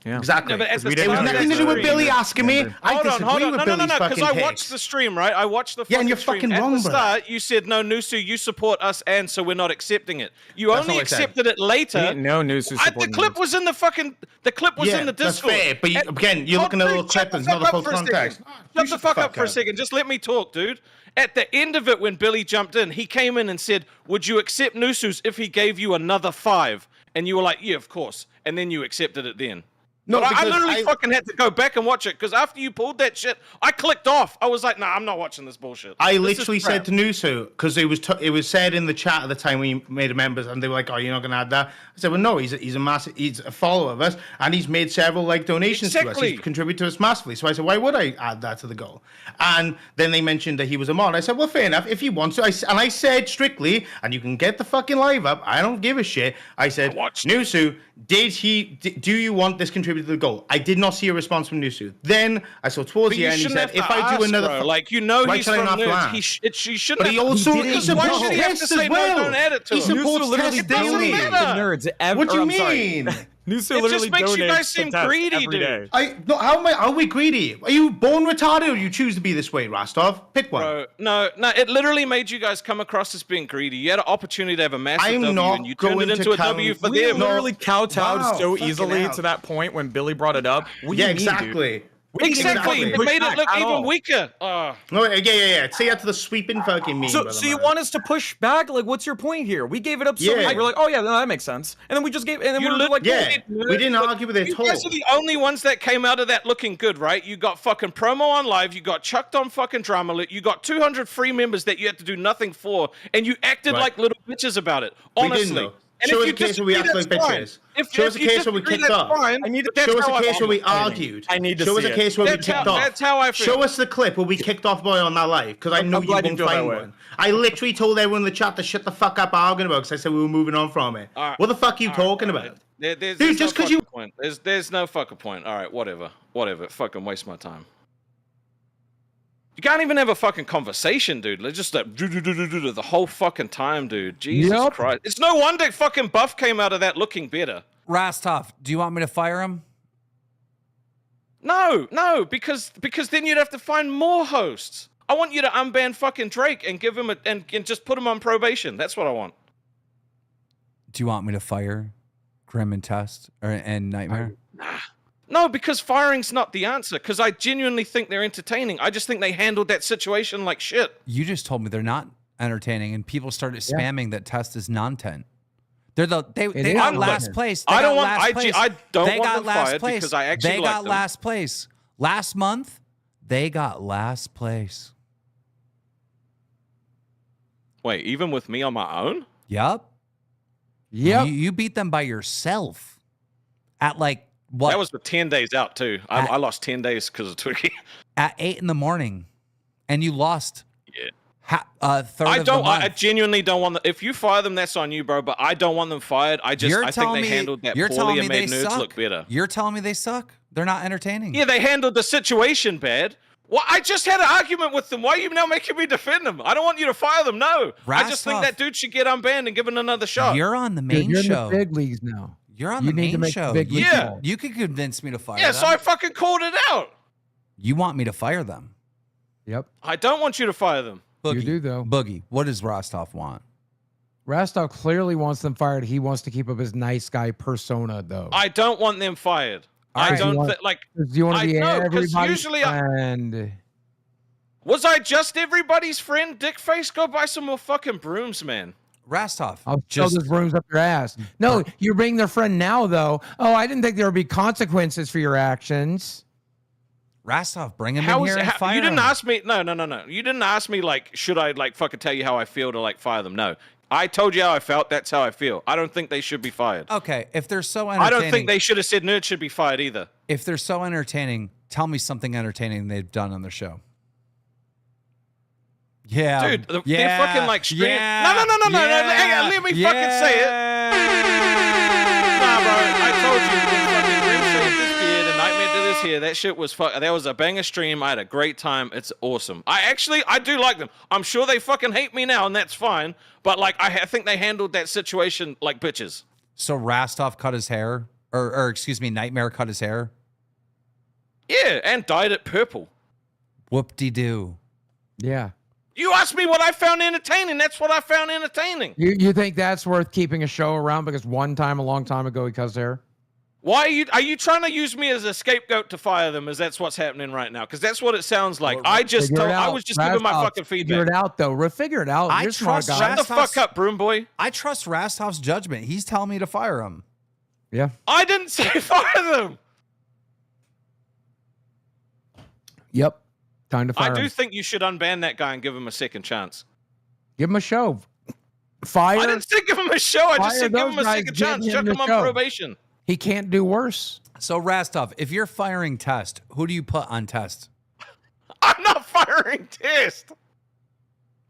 Yeah. Exactly. No, it was nothing to do with Billy asking me. I disagree with Billy's fucking because I watched the stream, right? I watched the fucking and you're stream. fucking wrong, At the bro. start, you said, no, Nusu, you support us, and so we're not accepting it. You only accepted it later. No, Nusu supported the clip was in the fucking... The clip was in the Discord. That's fair, but again, you're looking at a little clip and it's not the full context. Shut the fuck up for a second. Just let me talk, dude. At the end of it, when Billy jumped in, he came in and said, would you accept Nusu's if he gave you another 5? And you were like, yeah, of course. And then you accepted it then. No, but I literally fucking had to go back and watch it because after you pulled that shit, I clicked off. I was like, nah, I'm not watching this bullshit. I literally said to Nusu, because it was said in the chat at the time when you made a members, and they were like, oh, you're not going to add that? I said, well, no, he's a follower of us, and he's made several like donations to us. He's contributed to us massively. So I said, why would I add that to the goal? And then they mentioned that he was a mod. I said, well, fair enough, if he wants to. And I said strictly, and you can get the fucking live up, I don't give a shit. I said, Nusu, do you want this contributed to the goal? I did not see a response from Nusu. Then I saw towards the end, he said, if I do another... Like, you know he's from Nerds. He shouldn't have... But he also... Why should he have to say, no, don't add it to him? He supports Test daily. Nerds. What do you mean? Nusu it just makes you guys seem greedy, dude. How are we greedy? Are you born retarded or you choose to be this way, Rastov? Pick one. Bro, no, it literally made you guys come across as being greedy. You had an opportunity to have a massive W and you turned it into a W for them. We literally kowtowed so easily to that point when Billy brought it up. Yeah, exactly. Exactly. It made it look even weaker. No, yeah. Say that to the sweeping fucking meme. So you want us to push back? Like, what's your point here? We gave it up so we're like, oh yeah, no, that makes sense. And then we just gave, and then we were like, yeah, we didn't argue with it at all. You guys are the only ones that came out of that looking good, right? You got fucking promo on live, you got chucked on fucking Drama Lit, you got 200 free members that you had to do nothing for, and you acted like little bitches about it. Honestly. And show us a case where we act like bitches. Show us a case where we kicked off. Show us a case where we argued. I need to show us a case where we kicked off. That's how I feel. Show us the clip where we kicked off Boy on that live, because I know you won't find one. I literally told everyone in the chat to shut the fuck up arguing about, because I said we were moving on from it. What the fuck are you talking about? Dude, just because you... There's no fucking point. All right, whatever. Fucking waste my time. You can't even have a fucking conversation, dude. Let's just like the whole fucking time, dude. Jesus Christ. It's no wonder fucking Buff came out of that looking better. Rastov, do you want me to fire him? No, because then you'd have to find more hosts. I want you to unban fucking Drake and give him and just put him on probation. That's what I want. Do you want me to fire Grim and Test and Nightmare? No, because firing's not the answer. Because I genuinely think they're entertaining. I just think they handled that situation like shit. You just told me they're not entertaining, and people started spamming that Test is non-tent. They got last place. I don't want them fired because I actually they like got them. last place. Last month, they got last place. Wait, even with me on my own? Yep. You beat them by yourself at like what? That was for 10 days out too. I lost 10 days because of Twiggy. At 8 a.m, and you lost. Yeah. A third of the month. I genuinely don't want them. If you fire them, that's on you, bro. But I don't want them fired. I think they handled that poorly and made nerds look better. You're telling me they suck? They're not entertaining. Yeah, they handled the situation bad. Well, I just had an argument with them. Why are you now making me defend them? I don't want you to fire them. No, I just think that dude should get unbanned and given another shot. You're on the main you're show. In the big leagues now. You're on the main show. Yeah, you could convince me to fire them. Yeah, so I fucking called it out. You want me to fire them? Yep. I don't want you to fire them. Boogie, you do though. Boogie, what does Rostov want? Rostov clearly wants them fired. He wants to keep up his nice guy persona, though. I don't want them fired. I don't like. Do you want to be everybody's friend? Was I just everybody's friend? Dickface, go buy some more fucking brooms, man. Rostov, I'll shove those brooms up your ass. No, you're being their friend now, though. Oh, I didn't think there would be consequences for your actions. Rastov, bring him in here and fire You didn't him. ask me. No. You didn't ask me, like, should I, like, fucking tell you how I feel to, like, fire them? No. I told you how I felt. That's how I feel. I don't think they should be fired. Okay, if they're so entertaining. I don't think they should have said nerd should be fired either. If they're so entertaining, tell me something entertaining they've done on their show. Yeah. Dude, they're fucking, like, stream. Yeah, No. Hang on, let me fucking say it. Nah, bro. I told you. Fucking Grim shaved this beard and Nightmare did this here. That shit was that was a banger stream. I had a great time. It's awesome. I do like them. I'm sure they fucking hate me now, and that's fine. But, like, I think they handled that situation like bitches. So Rastov cut his hair, or excuse me, Nightmare cut his hair. Yeah, and dyed it purple. Whoop-de-doo. Yeah. You asked me what I found entertaining. That's what I found entertaining. You think that's worth keeping a show around because one time, a long time ago, he cut his hair? Why are you trying to use me as a scapegoat to fire them? As that's what's happening right now? Because that's what it sounds like. I was just giving my fucking feedback. Figure it out, though. Figure it out. You're smart guy. Shut the fuck up, Broom boy. I trust Rastov's judgment. He's telling me to fire him. Yeah. I didn't say fire them. Yep. Time to fire him. I do think you should unban that guy and give him a second chance. Give him a show. Fire. I didn't say give him a show. I just said give him a second chance. Chuck him on probation. He can't do worse. So Rastov, if you're firing Test, who do you put on Test? I'm not firing Test.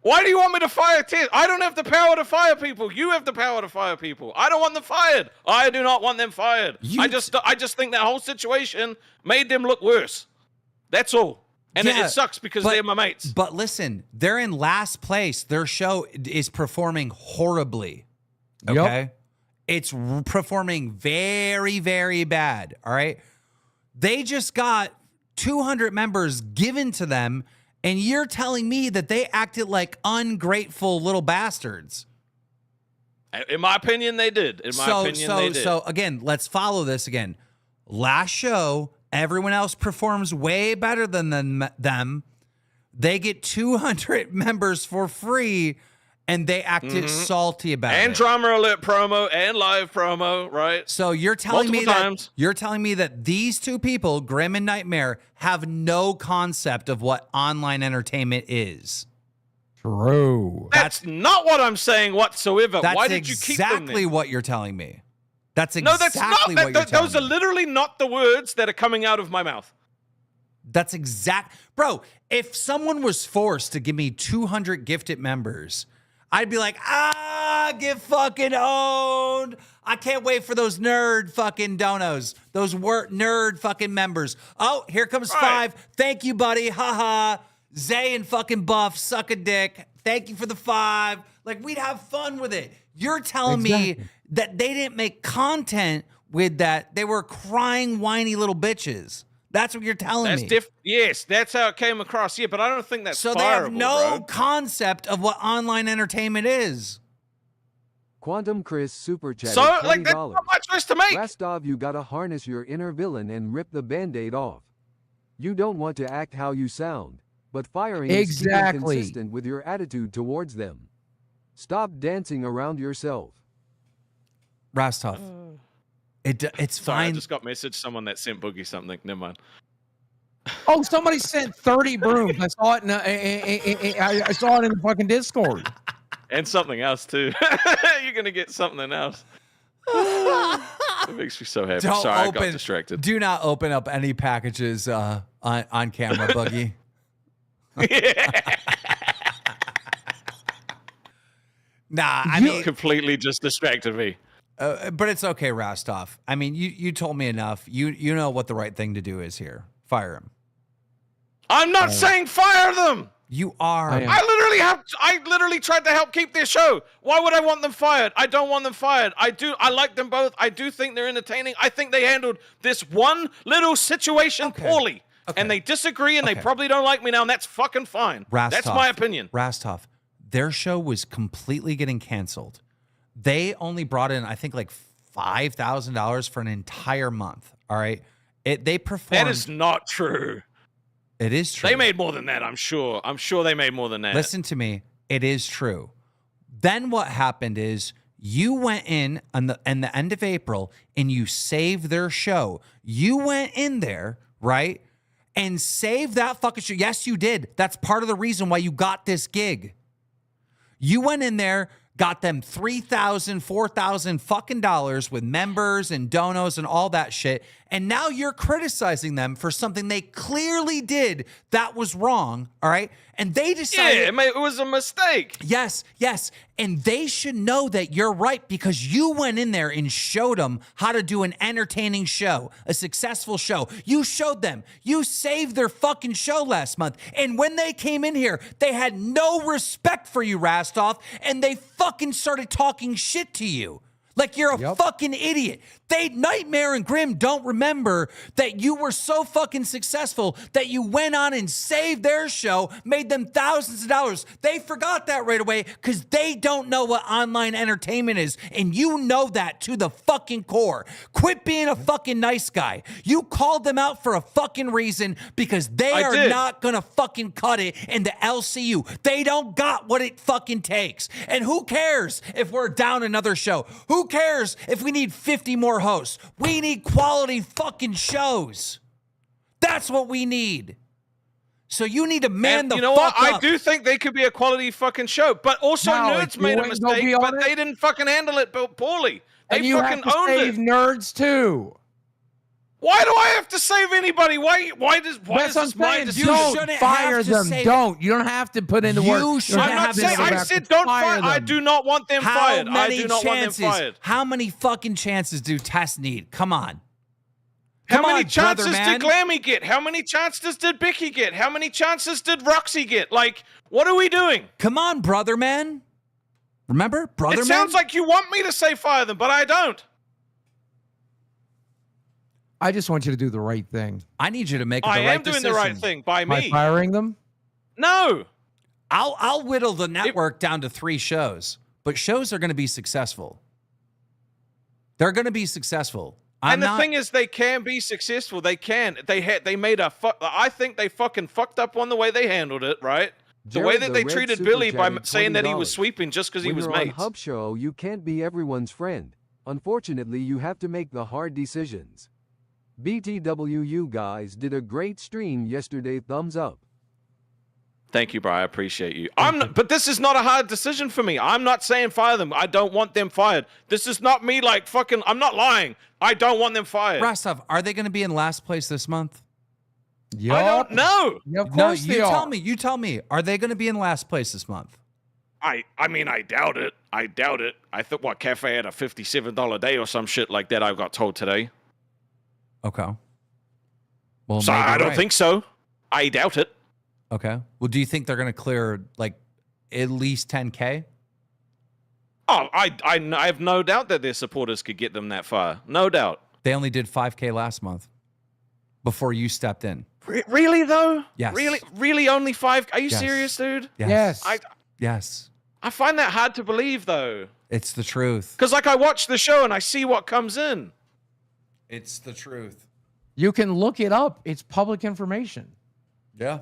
Why do you want me to fire Test? I don't have the power to fire people. You have the power to fire people. I don't want them fired. I do not want them fired. I just think that whole situation made them look worse. That's all. And it sucks because they're my mates. But listen, they're in last place. Their show is performing horribly. Okay? Yep. It's performing very, very bad. All right? They just got 200 members given to them, and you're telling me that they acted like ungrateful little bastards. In my opinion, they did. In my opinion, they did. So, again, let's follow this again. Last show, everyone else performs way better than them. They get 200 members for free, and they acted salty about it. And Drama Alert promo and live promo, right? So you're telling me that these two people, Grim and Nightmare, have no concept of what online entertainment is. True. That's not what I'm saying whatsoever. Why did you keep them there? Exactly what you're telling me. That's exactly what you're telling me. Those are literally not the words that are coming out of my mouth. That's bro, if someone was forced to give me 200 gifted members, I'd be like, get fucking owned. I can't wait for those nerd fucking donos, those nerd fucking members. Oh, here comes 5. Thank you, buddy. Haha. Zay and fucking Buff, suck a dick. Thank you for the 5. Like, we'd have fun with it. You're telling me that they didn't make content with that. They were crying, whiny little bitches. That's what you're telling me. Yes, that's how it came across. Yeah, but I don't think that's so fireable, they have no bro. concept of what online entertainment is. Quantum Chris super chat. So, $20. like, that's not my choice to make. Rastov, you gotta harness your inner villain and rip the band-aid off. You don't want to act how you sound, but firing is keeping consistent with your attitude towards them. Stop dancing around yourself. Rastov. It's Sorry, I fine. just got messaged someone that sent Boogie something. Never mind. Oh, somebody sent 30 brooms. I saw it in I saw it in the fucking Discord. And something else too. You're gonna get something else. It makes me so happy. Sorry, I got distracted. Do not open up any packages on camera, Boogie. Nah, I mean, completely just distracted me. But it's okay, Rastov. I mean, you told me enough. You know what the right thing to do is here. Fire him. I'm not saying fire them. You are. I literally tried to help keep their show. Why would I want them fired? I don't want them fired. I like them both. I do think they're entertaining. I think they handled this one little situation poorly. Okay. And they disagree and they probably don't like me now, and that's fucking fine. Rastov, that's my opinion. Rastov, their show was completely getting canceled. They only brought in, I think, like $5,000 for an entire month. All right. They performed. That is not true. It is true. They made more than that, I'm sure. I'm sure they made more than that. Listen to me. It is true. Then what happened is you went in the end of April and you saved their show. You went in there, right, and saved that fucking show. Yes, you did. That's part of the reason why you got this gig. You went in there, got them $3,000, $4,000 fucking dollars with members and donos and all that shit. And now you're criticizing them for something they clearly did that was wrong. All right. And they decided. Yeah, it was a mistake. Yes. And they should know that you're right because you went in there and showed them how to do an entertaining show, a successful show. You showed them. You saved their fucking show last month. And when they came in here, they had no respect for you, Rastov, and they fucking started talking shit to you. Like you're a fucking idiot. Nightmare and Grim don't remember that you were so fucking successful that you went on and saved their show, made them thousands of dollars. They forgot that right away because they don't know what online entertainment is. And you know that to the fucking core. Quit being a fucking nice guy. You called them out for a fucking reason because they are not gonna fucking cut it in the LCU. They don't got what it fucking takes. And who cares if we're down another show? Who cares if we need 50 more hosts? We need quality fucking shows. That's what we need. So you need to man the fuck up. You know what? I do think they could be a quality fucking show, but also Nerds made a mistake, but they didn't fucking handle it poorly. They fucking owned it. And you have to save Nerds too. Why do I have to save anybody? Why does this my decision? Don't fire them. Don't. You don't have to put in the work. I'm not saying. I said don't fire them. I do not want them fired. I do not want them fired. How many fucking chances do Tess need? Come on. How many chances did Glammy get? How many chances did Becky get? How many chances did Roxy get? Like, what are we doing? Come on, brother man. Remember, brother man? It sounds like you want me to say fire them, but I don't. I just want you to do the right thing. I need you to make the right decision. I am doing the right thing by me. By firing them? No. I'll whittle the network down to 3 shows, but shows are going to be successful. They're going to be successful. And the thing is, they can be successful. They can. They made a I think they fucking fucked up on the way they handled it, right? The way that they treated Billy by saying that he was sweeping just because he was mates. When you're on Hub Show, you can't be everyone's friend. Unfortunately, you have to make the hard decisions. BTW, you guys did a great stream yesterday. Thumbs up. Thank you, bro. I appreciate you. But this is not a hard decision for me. I'm not saying fire them. I don't want them fired. This is not me like fucking. I'm not lying. I don't want them fired. Rastov, are they going to be in last place this month? I don't know. Yeah, of course you tell me. You tell me. Are they going to be in last place this month? I mean, I doubt it. I thought Cafe had a $57 day or some shit like that. I got told today. Okay. Well, so I don't think so. I doubt it. Okay. Well, do you think they're going to clear like at least 10K? Oh, I have no doubt that their supporters could get them that far. No doubt. They only did 5K last month before you stepped in. Really though? Yes. Really only 5? Are you Yes. serious, dude? Yes. Yes. I find that hard to believe though. It's the truth. Because like I watch the show and I see what comes in. It's the truth. You can look it up. It's public information. Yeah.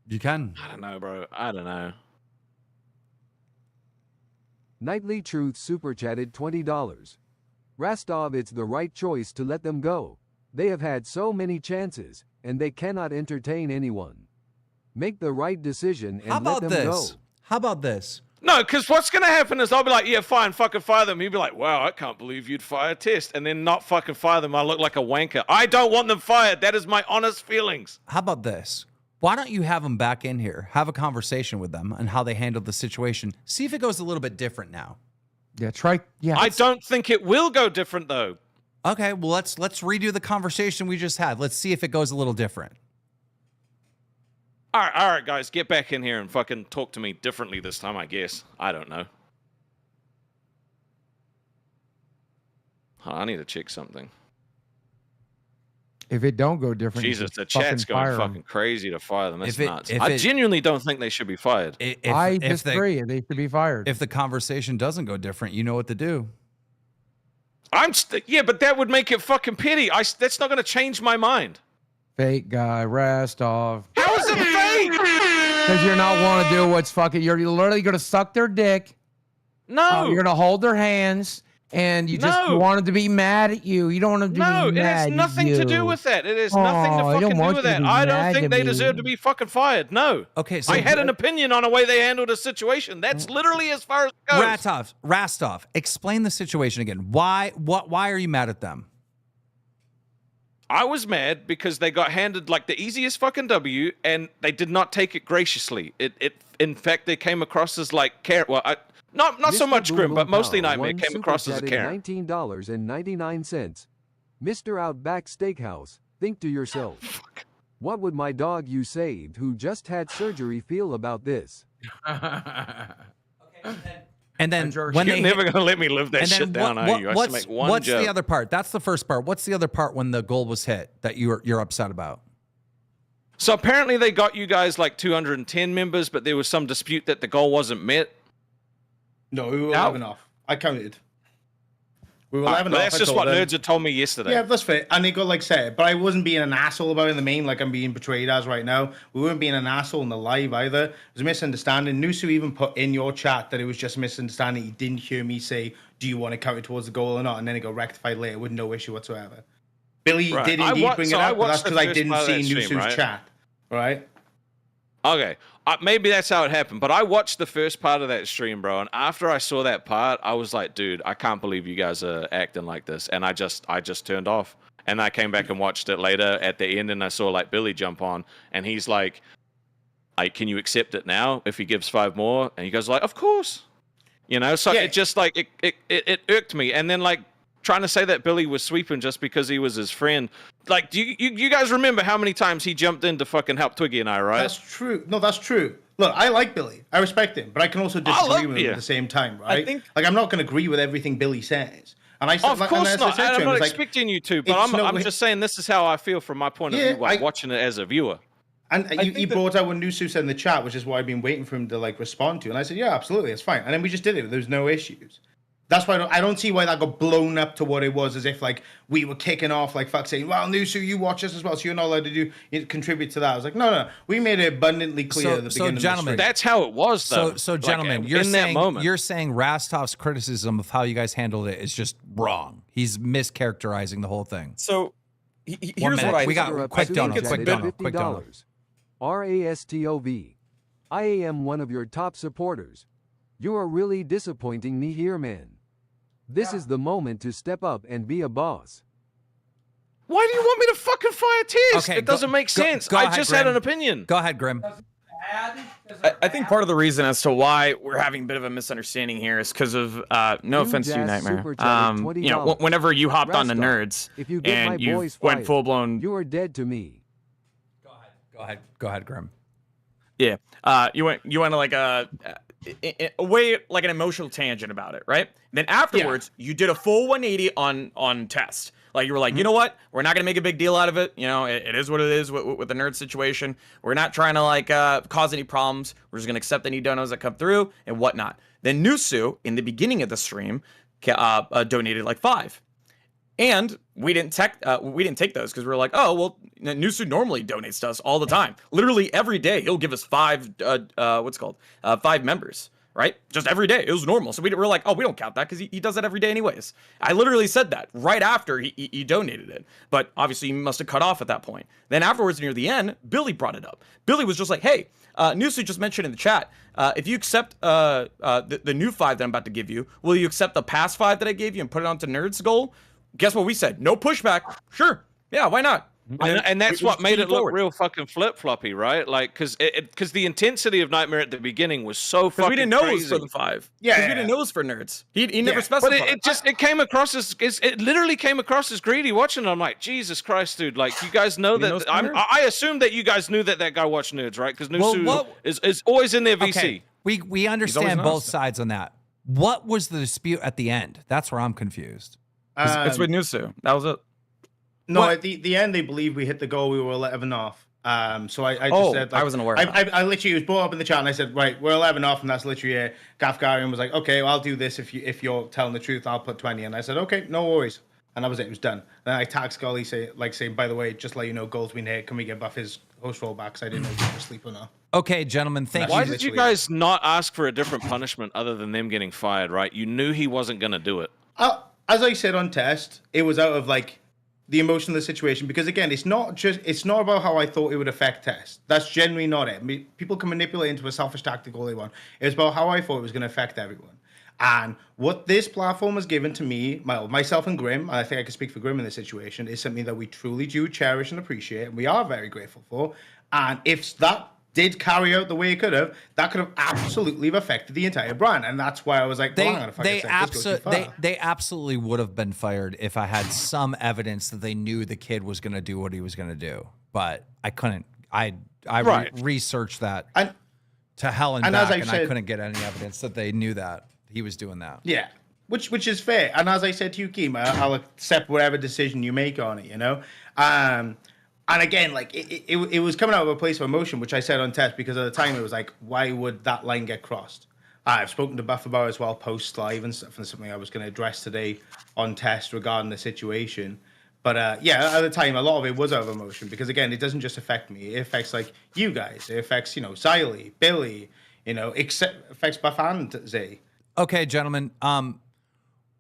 You can. I don't know, bro. I don't know. Nightly Truth super chatted $20. Rastov, it's the right choice to let them go. They have had so many chances, and they cannot entertain anyone. Make the right decision and let them go. How about this? No, because what's going to happen is I'll be like, yeah, fine, fucking fire them. He'll be like, wow, I can't believe you'd fire Test. And then not fucking fire them. I look like a wanker. I don't want them fired. That is my honest feelings. How about this? Why don't you have them back in here, have a conversation with them and how they handled the situation. See if it goes a little bit different now. Yeah, try. Yeah, I don't think it will go different, though. Okay, well, let's redo the conversation we just had. Let's see if it goes a little different. All right, guys, get back in here and fucking talk to me differently this time, I guess. I don't know. I need to check something. If it don't go different, Jesus, the chat's going fucking crazy to fire them. That's nuts. I genuinely don't think they should be fired. I disagree. They should be fired. If the conversation doesn't go different, you know what to do. Yeah, but that would make it fucking petty. That's not going to change my mind. Fake guy, Rastov. How is it fake? Because you're not want to do what's fucking. You're literally going to suck their dick. No. You're going to hold their hands, and you just want them to be mad at you. You don't want them to be mad at you. No, it has nothing to do with that. It has nothing to fucking do with that. I don't think they deserve to be fucking fired. No. Okay, so I had an opinion on the way they handled a situation. That's literally as far as it goes. Rastov, explain the situation again. Why are you mad at them? I was mad because they got handed like the easiest fucking W, and they did not take it graciously. In fact, they came across as like Karen. Well, not so much Grim, but mostly Nightmare came across as a Karen. $19.99. Mr. Outback Steakhouse, think to yourself, what would my dog you saved who just had surgery feel about this? And then when you're never gonna let me live that shit down, are you? What's the other part? That's the first part. What's the other part when the goal was hit that you're upset about? So apparently they got you guys like 210 members, but there was some dispute that the goal wasn't met. No, we were 11 off. I counted. We were 11 off. That's just what nerds had told me yesterday. Yeah, that's fair. And they got like said, but I wasn't being an asshole about it in the main, like I'm being portrayed as right now. We weren't being an asshole in the live either. It was a misunderstanding. Nusu even put in your chat that it was just a misunderstanding. He didn't hear me say, do you want to count it towards the goal or not? And then it got rectified later with no issue whatsoever. Billy did indeed bring it up, but that's because I didn't see Nusu's chat. Right? Okay. Maybe that's how it happened, but I watched the first part of that stream, bro, and after I saw that part, I was like, dude, I can't believe you guys are acting like this, and I just turned off, and I came back and watched it later at the end, and I saw like Billy jump on, and he's like, can you accept it now if he gives 5 more? And he goes like, of course. You know, so it just like, it irked me, and then like, trying to say that Billy was sweeping just because he was his friend. Like, do you guys remember how many times he jumped in to fucking help Twiggy and I, right? That's true. No, that's true. Look, I like Billy. I respect him, but I can also disagree with him at the same time, right? Like, I'm not going to agree with everything Billy says. And I said, of course not. I'm not expecting you to, but I'm just saying this is how I feel from my point of view, like watching it as a viewer. And he brought out what Nusu said in the chat, which is what I've been waiting for him to like respond to. And I said, yeah, absolutely, it's fine. And then we just did it. There was no issues. That's why I don't see why that got blown up to what it was, as if like we were kicking off, like fuck saying, well, Nusu, you watch us as well, so you're not allowed to contribute to that. I was like, no, we made it abundantly clear at the beginning. So, gentlemen, of the that's how it was, though. So gentlemen, like, you're saying Rastov's criticism of how you guys handled it is just wrong. He's mischaracterizing the whole thing. So here's what we got. Quick donut. RASTOV. I am one of your top supporters. You are really disappointing me here, man. This is the moment to step up and be a boss. Why do you want me to fucking fire Tears? It doesn't make sense. I just had an opinion. Go ahead, Grim. I think part of the reason as to why we're having a bit of a misunderstanding here is because of no offense to you, Nightmare. You know, whenever you hopped on the nerds and you went full blown, you are dead to me. Go ahead, Grim. Yeah, you went to like a way like an emotional tangent about it, right? Then afterwards, you did a full 180 on Test. Like you were like, you know what? We're not gonna make a big deal out of it. You know, it is what it is with the nerd situation. We're not trying to like cause any problems. We're just gonna accept any donos that come through and whatnot. Then Nusu in the beginning of the stream donated like 5. And we didn't take those because we were like, oh well, Nusu normally donates to us all the time. Literally every day he'll give us 5 5 members, right? Just every day. It was normal. So we were like, oh, we don't count that because he does that every day anyways. I literally said that right after he donated it. But obviously he must have cut off at that point. Then afterwards, near the end, Billy brought it up. Billy was just like, hey, Nusu just mentioned in the chat, if you accept the new 5 that I'm about to give you, will you accept the past 5 that I gave you and put it onto Nerd's goal? Guess what we said? No pushback. Sure. Yeah, why not? And that's what made it look real fucking flip-floppy, right? Like, because the intensity of Nightmare at the beginning was so fucking we didn't know crazy. It was for the 5. Yeah, we didn't know it was for nerds. He never specified. But it came across as it literally came across as greedy watching it. I'm like, Jesus Christ, dude! Like, you guys know that. I assume that you guys knew that guy watched nerds, right? Because Nusu is always in their VC. Okay. We understand both sides on that. What was the dispute at the end? That's where I'm confused. It's with Nusu. That was it. No, at the end, they believe we hit the goal. We were 11 off. So I just said, like, I wasn't aware. I literally was brought up in the chat, and I said, right, we're 11 off, and that's literally it. Gafgarian was like, okay, well, I'll do this if you're telling the truth. I'll put 20, and I said, okay, no worries, and that was it. It was done. Then I tagged Scully, saying, by the way, just let you know, Gold's been hit. Can we get Buff his host roll back? Because I didn't know if he was asleep or not. Okay, gentlemen, thank you. Why did you guys not ask for a different punishment other than them getting fired? Right? You knew he wasn't gonna do it. As I said on test, it was out of like the emotion of the situation, because again, it's not about how I thought it would affect test. That's generally not it. I mean, people can manipulate into a selfish tactic all they want. It's about how I thought it was going to affect everyone. And what this platform has given to me, myself and Grim, and I think I can speak for Grim in this situation, is something that we truly do cherish and appreciate, and we are very grateful for. And if that did carry out the way it could have, that could have absolutely affected the entire brand. And that's why I was like, they absolutely would have been fired if I had some evidence that they knew the kid was going to do what he was going to do. But I couldn't. I researched that to hell and back, and I couldn't get any evidence that they knew that he was doing that. Yeah, which is fair. And as I said to you, Keem, I'll accept whatever decision you make on it, you know? And again, like it was coming out of a place of emotion, which I said on test, because at the time it was like, why would that line get crossed? I've spoken to Buff about it as well post live and stuff, and something I was going to address today on test regarding the situation. But yeah, at the time, a lot of it was out of emotion, because again, it doesn't just affect me; it affects like you guys. It affects Xylee, Billy, affects Buff and Zay. Okay, gentlemen.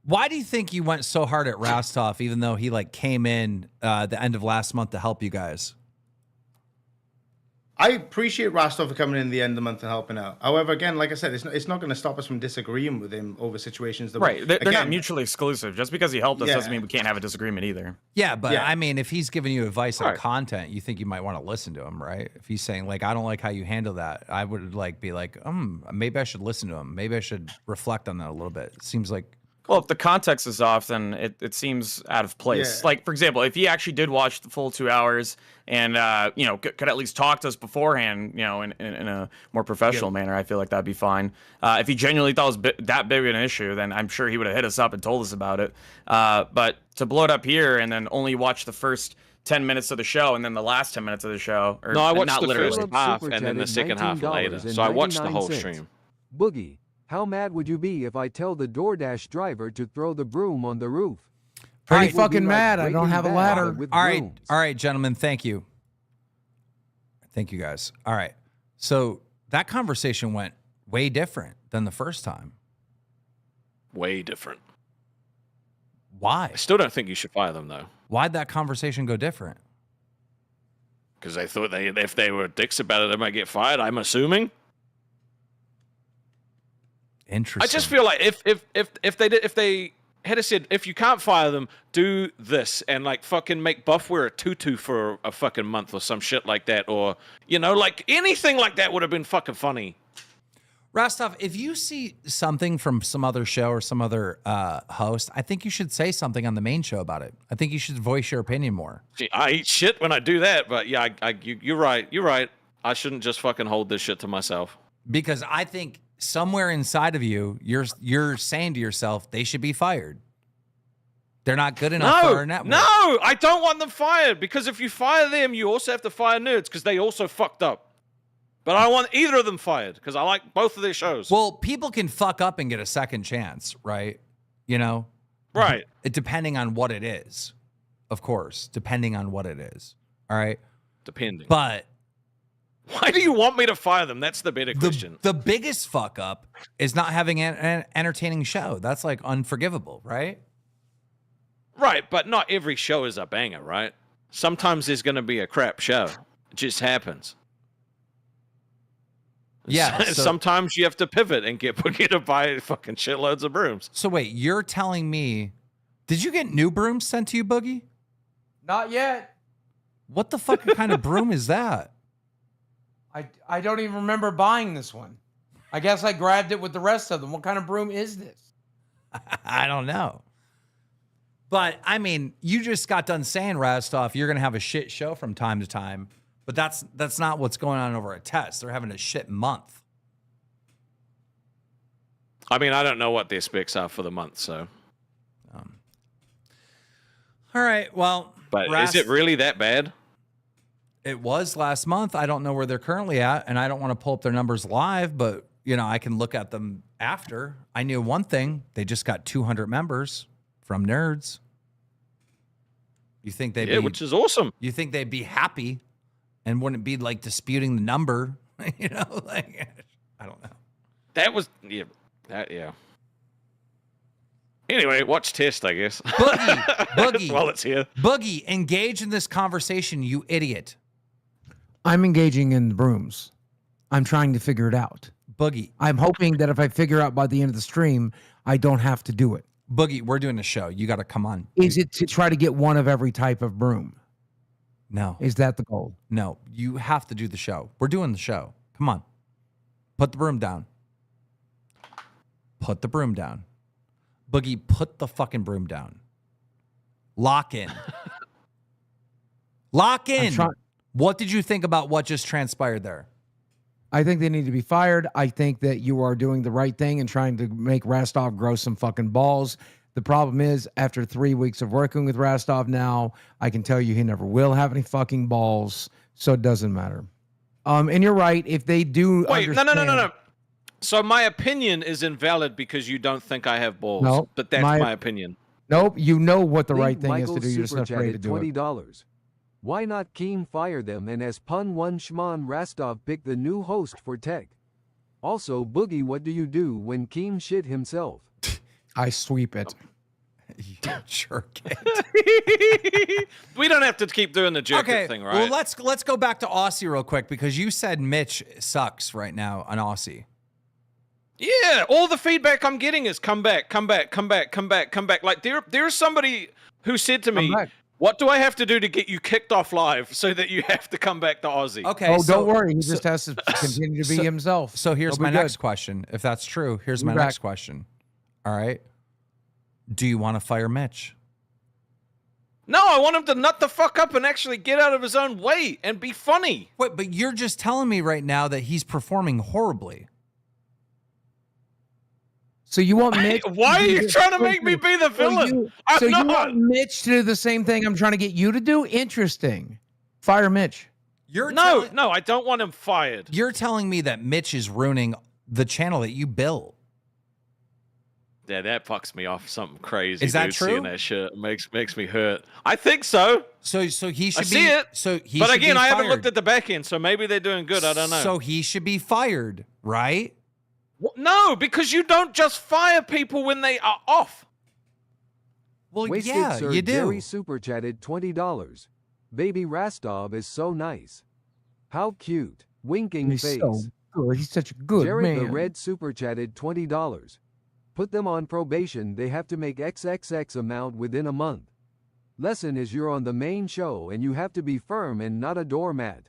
Why do you think you went so hard at Rostov, even though he like came in the end of last month to help you guys? I appreciate Rostov for coming in the end of the month and helping out. However, again, like I said, it's not going to stop us from disagreeing with him over situations. They're not mutually exclusive. Just because he helped us doesn't mean we can't have a disagreement either. Yeah, but I mean, if he's giving you advice on content, you think you might want to listen to him, right? If he's saying like, I don't like how you handle that, I would be like, maybe I should listen to him. Maybe I should reflect on that a little bit. It seems like. Well, if the context is off, then it seems out of place. Yeah. Like, for example, if he actually did watch the full 2 hours and, could at least talk to us beforehand, in a more professional manner, I feel like that'd be fine. If he genuinely thought it was that big of an issue, then I'm sure he would have hit us up and told us about it. But to blow it up here and then only watch the first 10 minutes of the show and then the last 10 minutes of the show. No, I watched the first half and then the second half later. So I watched the whole stream. Boogie. How mad would you be if I tell the DoorDash driver to throw the broom on the roof? Pretty fucking mad. I don't have a ladder. All right, gentlemen. Thank you. Thank you, guys. All right. So that conversation went way different than the first time. Way different. Why? I still don't think you should fire them, though. Why'd that conversation go different? Because they thought if they were dicks about it, they might get fired, I'm assuming. Interesting. I just feel like if they had said, if you can't fire them, do this and like fucking make Buff wear a tutu for a fucking month or some shit like that, or like anything like that would have been fucking funny. Rostov, if you see something from some other show or some other host, I think you should say something on the main show about it. I think you should voice your opinion more. Gee, I eat shit when I do that, but yeah, you're right. You're right. I shouldn't just fucking hold this shit to myself. Because I think somewhere inside of you, you're saying to yourself, they should be fired. They're not good enough for our network. No, I don't want them fired because if you fire them, you also have to fire Nerds because they also fucked up. But I don't want either of them fired because I like both of their shows. Well, people can fuck up and get a second chance, right? You know? Right. Depending on what it is. Of course. Depending on what it is. All right? Depending. But why do you want me to fire them? That's the better question. The biggest fuck up is not having an entertaining show. That's like unforgivable, right? Right, but not every show is a banger, right? Sometimes there's going to be a crap show. It just happens. Yeah. Sometimes you have to pivot and get Boogie to buy fucking shitloads of brooms. So wait, you're telling me, did you get new brooms sent to you, Boogie? Not yet. What the fuck kind of broom is that? I don't even remember buying this one. I guess I grabbed it with the rest of them. What kind of broom is this? I don't know. But, I mean, you just got done saying, Rastov, you're going to have a shit show from time to time. But that's not what's going on over at Test. They're having a shit month. I mean, I don't know what the specs are for the month, so. All right, well. But is it really that bad? It was last month. I don't know where they're currently at, and I don't want to pull up their numbers live, but, you know, I can look at them after. I knew one thing. They just got 200 members from Nerds. You think they'd be, which is awesome. You think they'd be happy and wouldn't be like disputing the number, you know? Like, I don't know. That was yeah. Anyway, watch Test, I guess. Boogie, while it's here. Boogie, engage in this conversation, you idiot. I'm engaging in the brooms. I'm trying to figure it out. Boogie, I'm hoping that if I figure out by the end of the stream, I don't have to do it. Boogie, we're doing a show. You got to come on. Is it to try to get one of every type of broom? No. Is that the goal? No, you have to do the show. We're doing the show. Come on. Put the broom down. Put the broom down. Boogie, put the fucking broom down. Lock in. Lock in. What did you think about what just transpired there? I think they need to be fired. I think that you are doing the right thing and trying to make Rastov grow some fucking balls. The problem is, after 3 weeks of working with Rastov now, I can tell you he never will have any fucking balls, so it doesn't matter. And you're right. If they do No. So my opinion is invalid because you don't think I have balls. No, but that's my opinion. Nope. You know what the right thing Michael's is to do. You're just not afraid to do it. $20. Why not Keem fire them and as pun one Shman Rastov pick the new host for tech? Also, Boogie, what do you do when Keem shit himself? I sweep it. You jerk it. We don't have to keep doing the jerk it thing, right? Well, let's go back to Aussie real quick because you said Mitch sucks right now on Aussie. Yeah, all the feedback I'm getting is come back. Like there's somebody who said to me, what do I have to do to get you kicked off live so that you have to come back to Aussie? Okay. Oh, don't worry. He just has to continue to be himself. So here's my next question. If that's true, here's my next question. All right. Do you want to fire Mitch? No, I want him to nut the fuck up and actually get out of his own way and be funny. Wait, but you're just telling me right now that he's performing horribly. So you want Mitch? Why are you trying to make me be the villain? So you want Mitch to do the same thing I'm trying to get you to do? Interesting. Fire Mitch. No, I don't want him fired. You're telling me that Mitch is ruining the channel that you built. Yeah, that fucks me off something crazy. Is that true? Seeing that shit makes me hurt. I think so. So he should see it. But again, I haven't looked at the back end, so maybe they're doing good. I don't know. So he should be fired, right? No, because you don't just fire people when they are off. Well, Wasted yeah, Sir you do. Jerry super chatted $20. Baby Rastov is so nice. How cute. Winking He's face. so good. He's such a good Jared man. the Red super chatted $20. Put them on probation. They have to make XXX amount within a month. Lesson is you're on the main show and you have to be firm and not a doormat.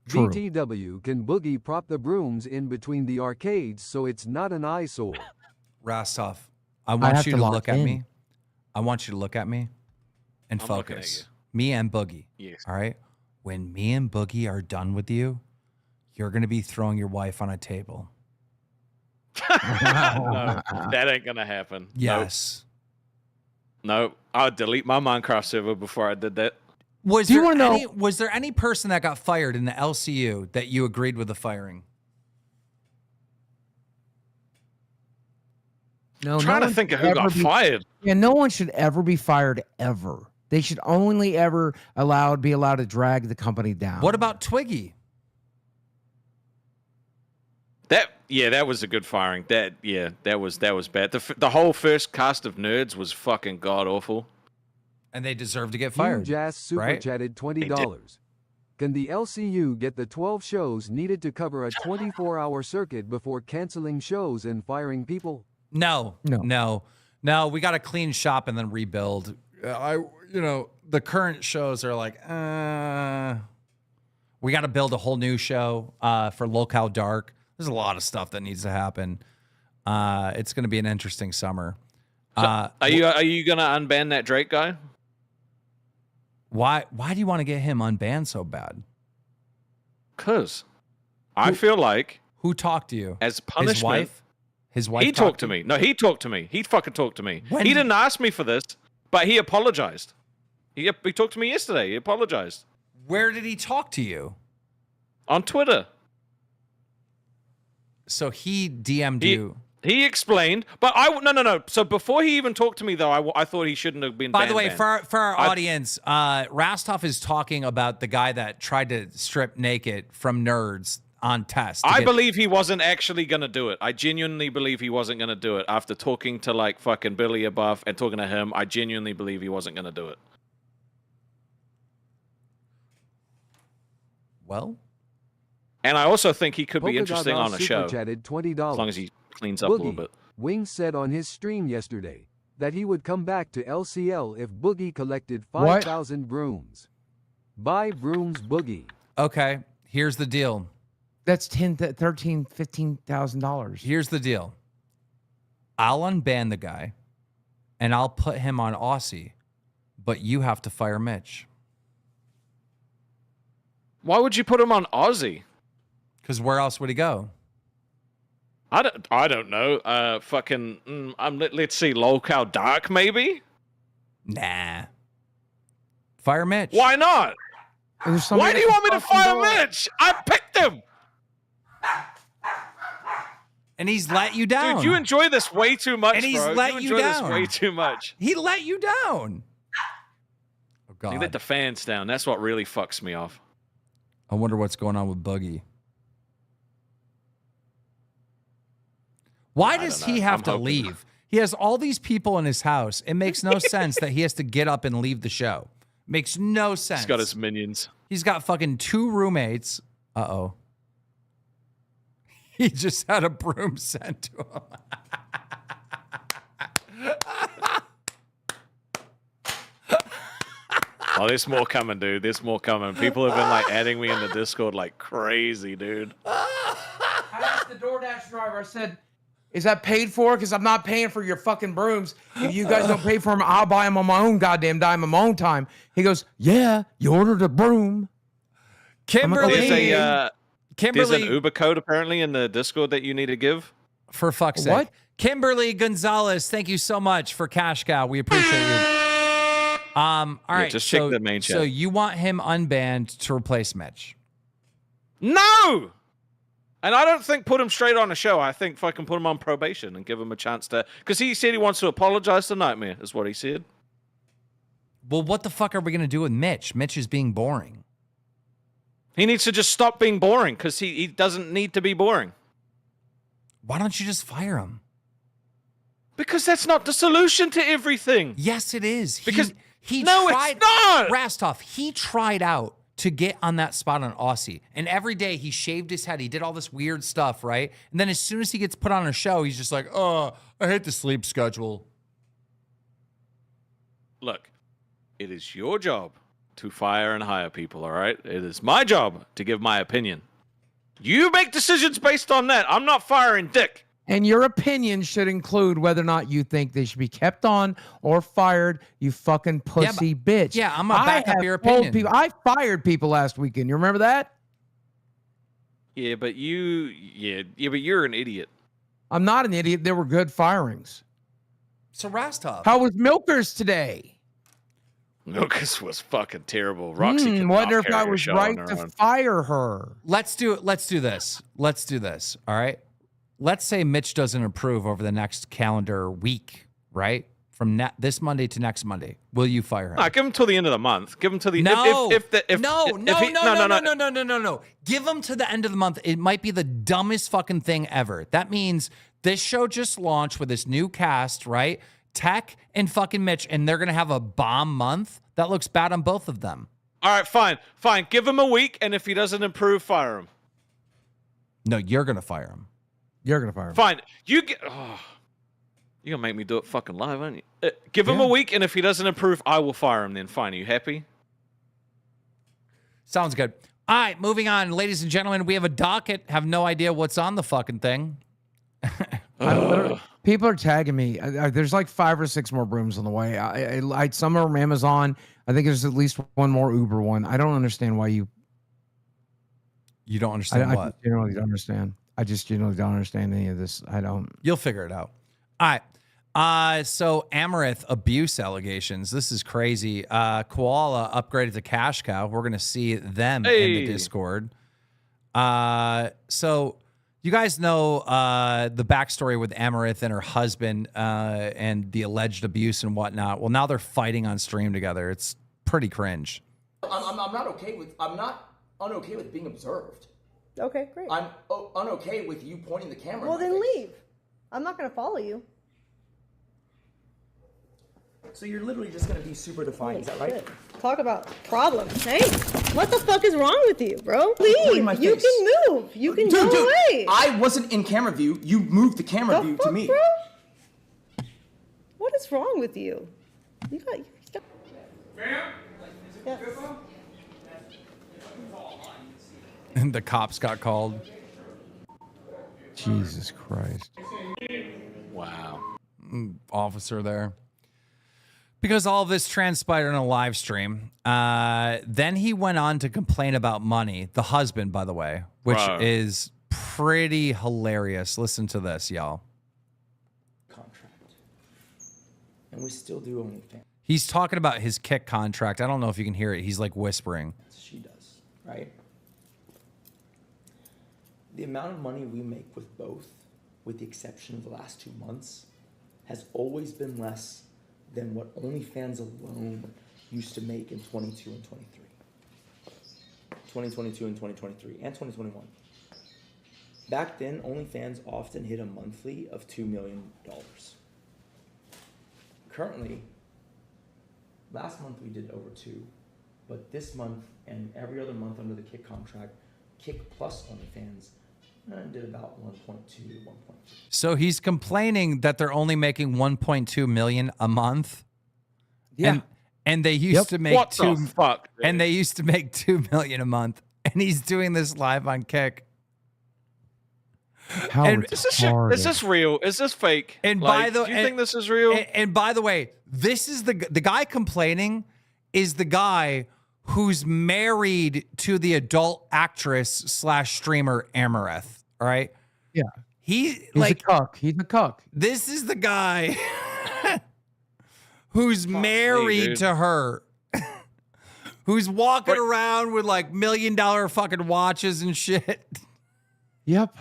True. BTW can Boogie prop the brooms in between the arcades so it's not an eyesore. Rastov, I want you to look at in. me. I want you to look at me and I'm looking at focus. you. Me and Boogie. Yes. All right? When me and Boogie are done with you, you're going to be throwing your wife on a table. No, that ain't gonna happen. Yes. No, I'd delete my Minecraft server before I did that. Was there any person that got fired in the LCU that you agreed with the firing? No, I'm trying to think of who got fired. Yeah, no one should ever be fired ever. They should only ever be allowed to drag the company down. What about Twiggy? That was a good firing. That was bad. The whole first cast of nerds was fucking god awful. And they deserve to get fired. Jazz super chatted $20. Can the LCU get the 12 shows needed to cover a 24-hour circuit before canceling shows and firing people? No. We got to clean shop and then rebuild. The current shows are like, we got to build a whole new show for Lolcow Dark. There's a lot of stuff that needs to happen. It's going to be an interesting summer. So are you going to unban that Drake guy? Why do you want to get him unbanned so bad? Because I feel like... Who talked to you? As punishment... His wife he talked to me. No, he talked to me. He fucking talked to me. He didn't ask me for this, but he apologized. He talked to me yesterday. He apologized. Where did he talk to you? On Twitter. So he DM'd you. He explained, but no. So before he even talked to me, though, I thought he shouldn't have been. By the way, for our audience, Rastov is talking about the guy that tried to strip naked from nerds on test. I believe he wasn't actually going to do it. I genuinely believe he wasn't going to do it. After talking to like fucking Billy above and talking to him, I genuinely believe he wasn't going to do it. Well, and I also think he could be interesting on a show. $20. As long as he cleans up a little bit. Wings said on his stream yesterday that he would come back to LCL if Boogie collected 5,000 brooms. Buy brooms, Boogie. Okay, here's the deal. That's $13,000, $15,000. Here's the deal. I'll unban the guy, and I'll put him on Aussie, but you have to fire Mitch. Why would you put him on Aussie? Because where else would he go? I don't know. Let's see, Lolcow Dark maybe? Nah. Fire Mitch. Why not? Why do you want me to fire Mitch? I picked him. And he's let you down. Dude, you enjoy this way too much, and he's bro. let you down. This way too much. He let you down. Oh, God. He let the fans down. That's what really fucks me off. I wonder what's going on with Boogie. Why does he have to leave? He has all these people in his house. It makes no sense that he has to get up and leave the show. Makes no sense. He's got his minions. He's got fucking 2 roommates. Uh-oh. He just had a broom sent to him. Oh, there's more coming, dude. There's more coming. People have been like adding me in the Discord like crazy, dude. I asked the DoorDash driver, I said, is that paid for? Because I'm not paying for your fucking brooms. If you guys don't pay for them, I'll buy them on my own goddamn dime, on my own time. He goes, yeah, you ordered a broom. Kimberly. There's an Uber code apparently in the Discord that you need to give. For fuck's sake. What? Kimberly Gonzalez, thank you so much for Cash Cow. We appreciate you. All right. Just check the main chat. So you want him unbanned to replace Mitch? No! And I don't think put him straight on a show. I think fucking put him on probation and give him a chance to... Because he said he wants to apologize to Nightmare, is what he said. Well, what the fuck are we going to do with Mitch? Mitch is being boring. He needs to just stop being boring because he doesn't need to be boring. Why don't you just fire him? Because that's not the solution to everything. Yes, it is. Because he no, tried, it's not. Rastov, he tried out to get on that spot on Aussie. And every day he shaved his head. He did all this weird stuff, right? And then as soon as he gets put on a show, he's just like, oh, I hate the sleep schedule. Look, it is your job to fire and hire people, all right? It is my job to give my opinion. You make decisions based on that. I'm not firing Dick. And your opinion should include whether or not you think they should be kept on or fired, you fucking pussy bitch. Yeah, I'm going to back up your opinion. I fired people last weekend. You remember that? Yeah, but you're an idiot. I'm not an idiot. There were good firings. So Rastov. How was Milkers today? Milkers was fucking terrible. Roxy wonder if I was right to fire her. Let's do it. Let's do this. Let's do this. All right. Let's say Mitch doesn't approve over the next calendar week, right? From this Monday to next Monday. Will you fire him? No, give him till the end of the month. Give him till the no. No. Give him to the end of the month. It might be the dumbest fucking thing ever. That means this show just launched with this new cast, right? Tech and fucking Mitch, and they're gonna have a bomb month. That looks bad on both of them. All right, fine. Give him a week, and if he doesn't improve, fire him. No, you're gonna fire him. You're gonna fire him. Fine. You're gonna make me do it fucking live, aren't you? Give him a week, and if he doesn't improve, I will fire him then. Fine. Are you happy? Sounds good. All right, moving on. Ladies and gentlemen, we have a docket. Have no idea what's on the fucking thing. People are tagging me. There's like 5 or 6 more brooms on the way. Some are from Amazon. I think there's at least one more Uber one. I don't understand why you don't understand what? I generally don't understand. I just generally don't understand any of this. I don't. You'll figure it out. All right. So Amouranth abuse allegations. This is crazy. Koala upgraded to Cash Cow. We're going to see them in the Discord. So you guys know the backstory with Amouranth and her husband and the alleged abuse and whatnot. Well, now they're fighting on stream together. It's pretty cringe. I'm not unokay with being observed. Okay, great. I'm unokay with you pointing the camera. Well, then leave. I'm not going to follow you. So you're literally just going to be super defiant, is that right? Shit. Talk about problems. Hey, what the fuck is wrong with you, bro? Leave. You can move. You can go away. I wasn't in camera view. You moved the camera view to me. Bro? What is wrong with you? You got. Yeah. And the cops got called. Jesus Christ. Wow. Officer there. Because all of this transpired on a live stream. Then he went on to complain about money. The husband, by the way, which is pretty hilarious. Listen to this, y'all. Contract. And we still do OnlyFans. He's talking about his kick contract. I don't know if you can hear it. He's like whispering. She does, right? The amount of money we make with both, with the exception of the last 2 months, has always been less than what OnlyFans alone used to make in 22 and 23. 2022 and 2023 and 2021. Back then, OnlyFans often hit a monthly of $2 million. Currently, last month we did over 2, but this month and every other month under the Kick contract, Kick plus OnlyFans, did about 1.2 to 1.3. So he's complaining that they're only making 1.2 million a month. Yeah. And they used to make what the fuck, dude? And they used to make 2 million a month. And he's doing this live on Kick. How is this real? Is this fake? And do you think this is real? And by the way, this is the guy complaining is the guy who's married to the adult actress / streamer Amouranth. All right. Yeah. He's like a cuck. He's a cuck. This is the guy who's married to her, who's walking around with like $1 million fucking watches and shit. Yep.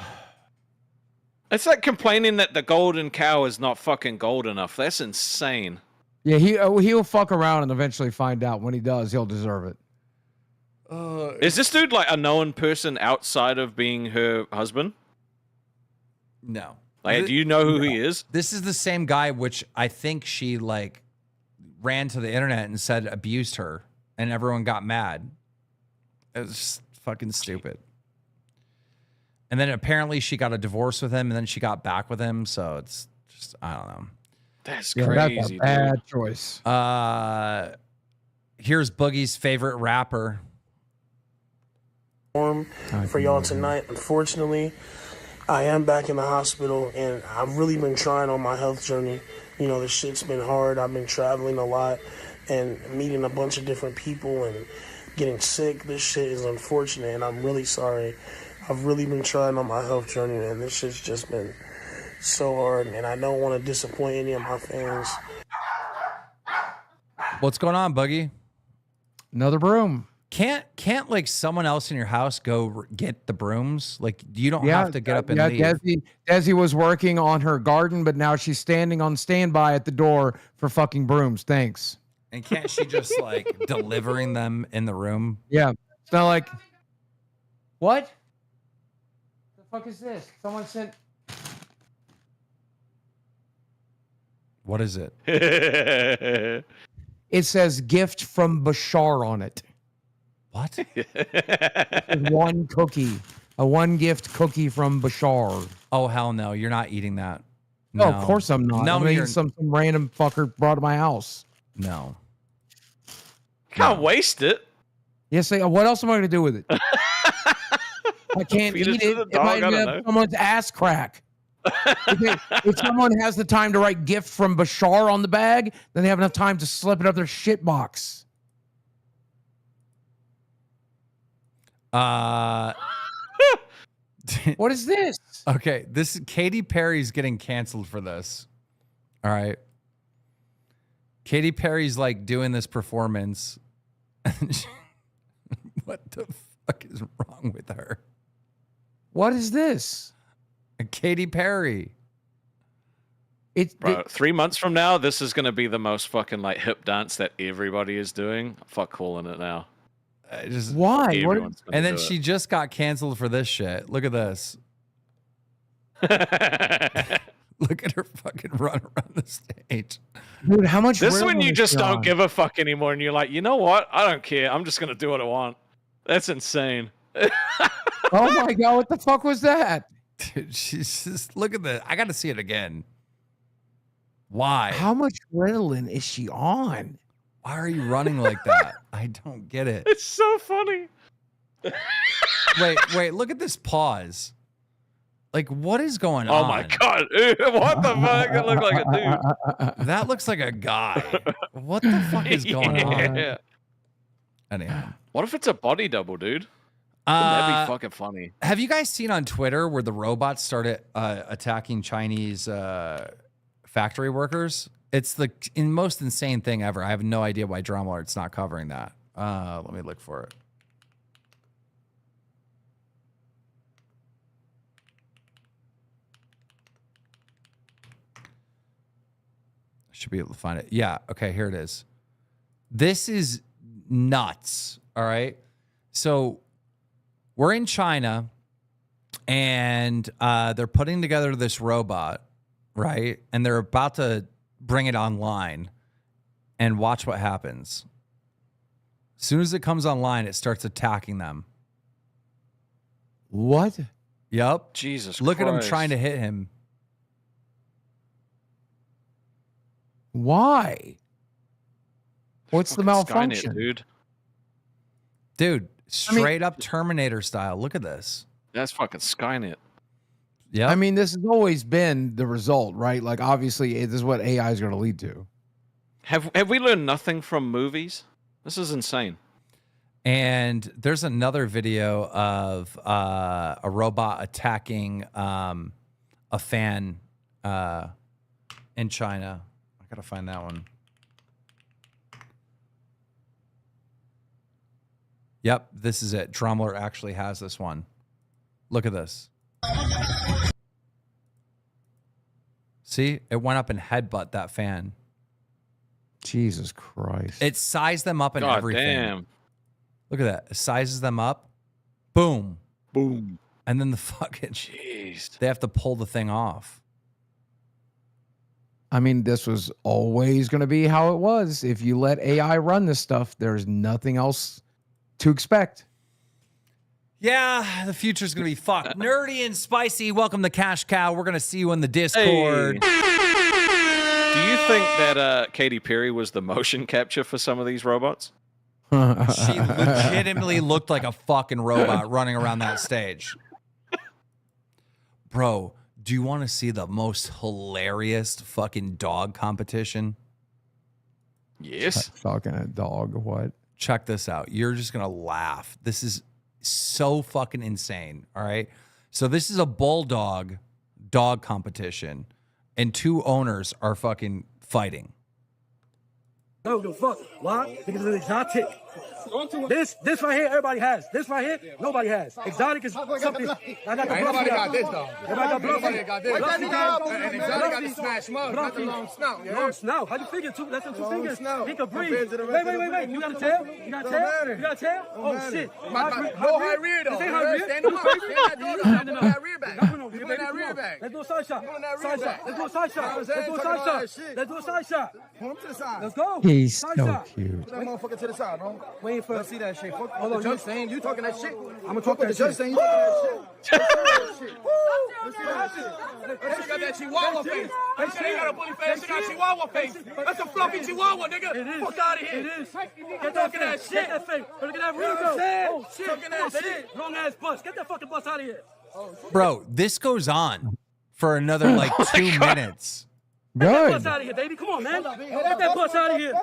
It's like complaining that the golden cow is not fucking gold enough. That's insane. Yeah, he'll fuck around and eventually find out. When he does, he'll deserve it. Is this dude like a known person outside of being her husband? No. Like, do you know who he is? This is the same guy, which I think she like ran to the internet and said abused her, and everyone got mad. It was just fucking stupid. And then apparently she got a divorce with him, and then she got back with him. So it's just, I don't know. That's crazy. That's a bad choice. Here's Boogie's favorite rapper. For y'all tonight. Unfortunately, I am back in the hospital, and I've really been trying on my health journey. You know, this shit's been hard. I've been traveling a lot and meeting a bunch of different people and getting sick. This shit is unfortunate, and I'm really sorry. I've really been trying on my health journey, and this shit's just been so hard, and I don't want to disappoint any of my fans. What's going on, Boogie? Another broom. Can't like someone else in your house go get the brooms? Like you don't have to get up and leave. Desi was working on her garden, but now she's standing on standby at the door for fucking brooms. Thanks. And can't she just like delivering them in the room? Yeah. It's not like what? The fuck is this? Someone sent. What is it? It says gift from Bashar on it. What? One cookie. A one gift cookie from Bashar. Oh, hell no. You're not eating that. No, of course I'm not. No, I'm eating some random fucker brought to my house. No. Can't waste it. Yes, what else am I going to do with it? I can't eat it. It might have someone's ass crack. If someone has the time to write gift from Bashar on the bag, then they have enough time to slip it up their shit box. What is this? Okay, this is Katy Perry's getting canceled for this. All right. Katy Perry's like doing this performance. What the fuck is wrong with her? What is this? Katy Perry. Bro, 3 months from now, this is going to be the most fucking like hip dance that everybody is doing. Fuck calling it now. Why? And then she just got canceled for this shit. Look at this. Look at her fucking run around the stage. Dude, how much? This is when you just don't give a fuck anymore, and you're like, you know what? I don't care. I'm just going to do what I want. That's insane. Oh my God, what the fuck was that? Dude, she's just, look at this. I got to see it again. Why? How much Ritalin is she on? Why are you running like that? I don't get it. It's so funny. Wait, look at this pause. Like, what is going on? Oh my God. What the fuck? It looked like a dude. That looks like a guy. What the fuck is going on? Anyhow. What if it's a body double, dude? That'd be fucking funny. Have you guys seen on Twitter where the robots started attacking Chinese factory workers? It's the most insane thing ever. I have no idea why Drama Art's not covering that. Let me look for it. Should be able to find it. Yeah. Okay. Here it is. This is nuts. All right. So we're in China and they're putting together this robot, right? And they're about to bring it online and watch what happens. As soon as it comes online, it starts attacking them. What? Yep. Jesus Look Christ. at him trying to hit him. Why? What's the malfunction? Skynet, dude, straight up Terminator style. Look at this. That's fucking Skynet. Yeah. I mean, this has always been the result, right? Like, obviously, this is what AI is going to lead to. Have we learned nothing from movies? This is insane. And there's another video of a robot attacking a fan in China. I gotta find that one. Yep, this is it. Drumler actually has this one. Look at this. See, it went up and headbutt that fan. Jesus Christ. It sized them up and everything. Damn. Look at that. It sizes them up. Boom. Boom. And then the fucking... Jeez. They have to pull the thing off. I mean, this was always going to be how it was. If you let AI run this stuff, there's nothing else to expect. Yeah, the future's going to be fucked. Nerdy and spicy. Welcome to Cash Cow. We're going to see you in the Discord. Hey. Do you think that Katy Perry was the motion capture for some of these robots? She legitimately looked like a fucking robot running around that stage. Bro, do you want to see the most hilarious fucking dog competition? Yes. Fucking a dog, what? Check this out. You're just going to laugh. This is so fucking insane, all right? So this is a bulldog, dog competition, and 2 owners are fucking fighting. I don't give a fuck. Why? Because it's exotic. This right here, everybody has. This right here, nobody has. Exotic is something. I got the Nobody got this, though. Everybody got this. Nobody got this. And exotic got the smash mug, not the long snout. Long snout. How you figure too? That's what you figure. Snout. He can breathe. Wait. You got a tail? You got a tail? You got a tail? Oh shit. No high rear though. This ain't high rear. Stand up. Stand that rear back. No. You put that rear back. Let's do a side shot. Side shot. Let's do a side shot. Let's do a side shot. Let's do a side shot. Pull him to the side. Let's go. He's Side so shot. cute. Put that motherfucker to the side, bro. Waiting for. Let's see that shit. Fuck Hold the on, judge saying you talking that shit. I'm gonna talk Fuck that the judge shit. saying you talking that shit. Let's see that shit. That shit got that chihuahua face. That shit ain't got a bully face. That shit got chihuahua face. That's a fluffy chihuahua, nigga. It is. Fuck out of here. It is. Get talking that shit. Get that face. Look at that You know what I'm Rico. saying? Oh shit. Talking that shit. Long ass bus. Get that fucking bus out of here. Bro, this goes on for another like 2 minutes. Get that Good. bus out of here, baby. Come on, man. Get that bus out of here.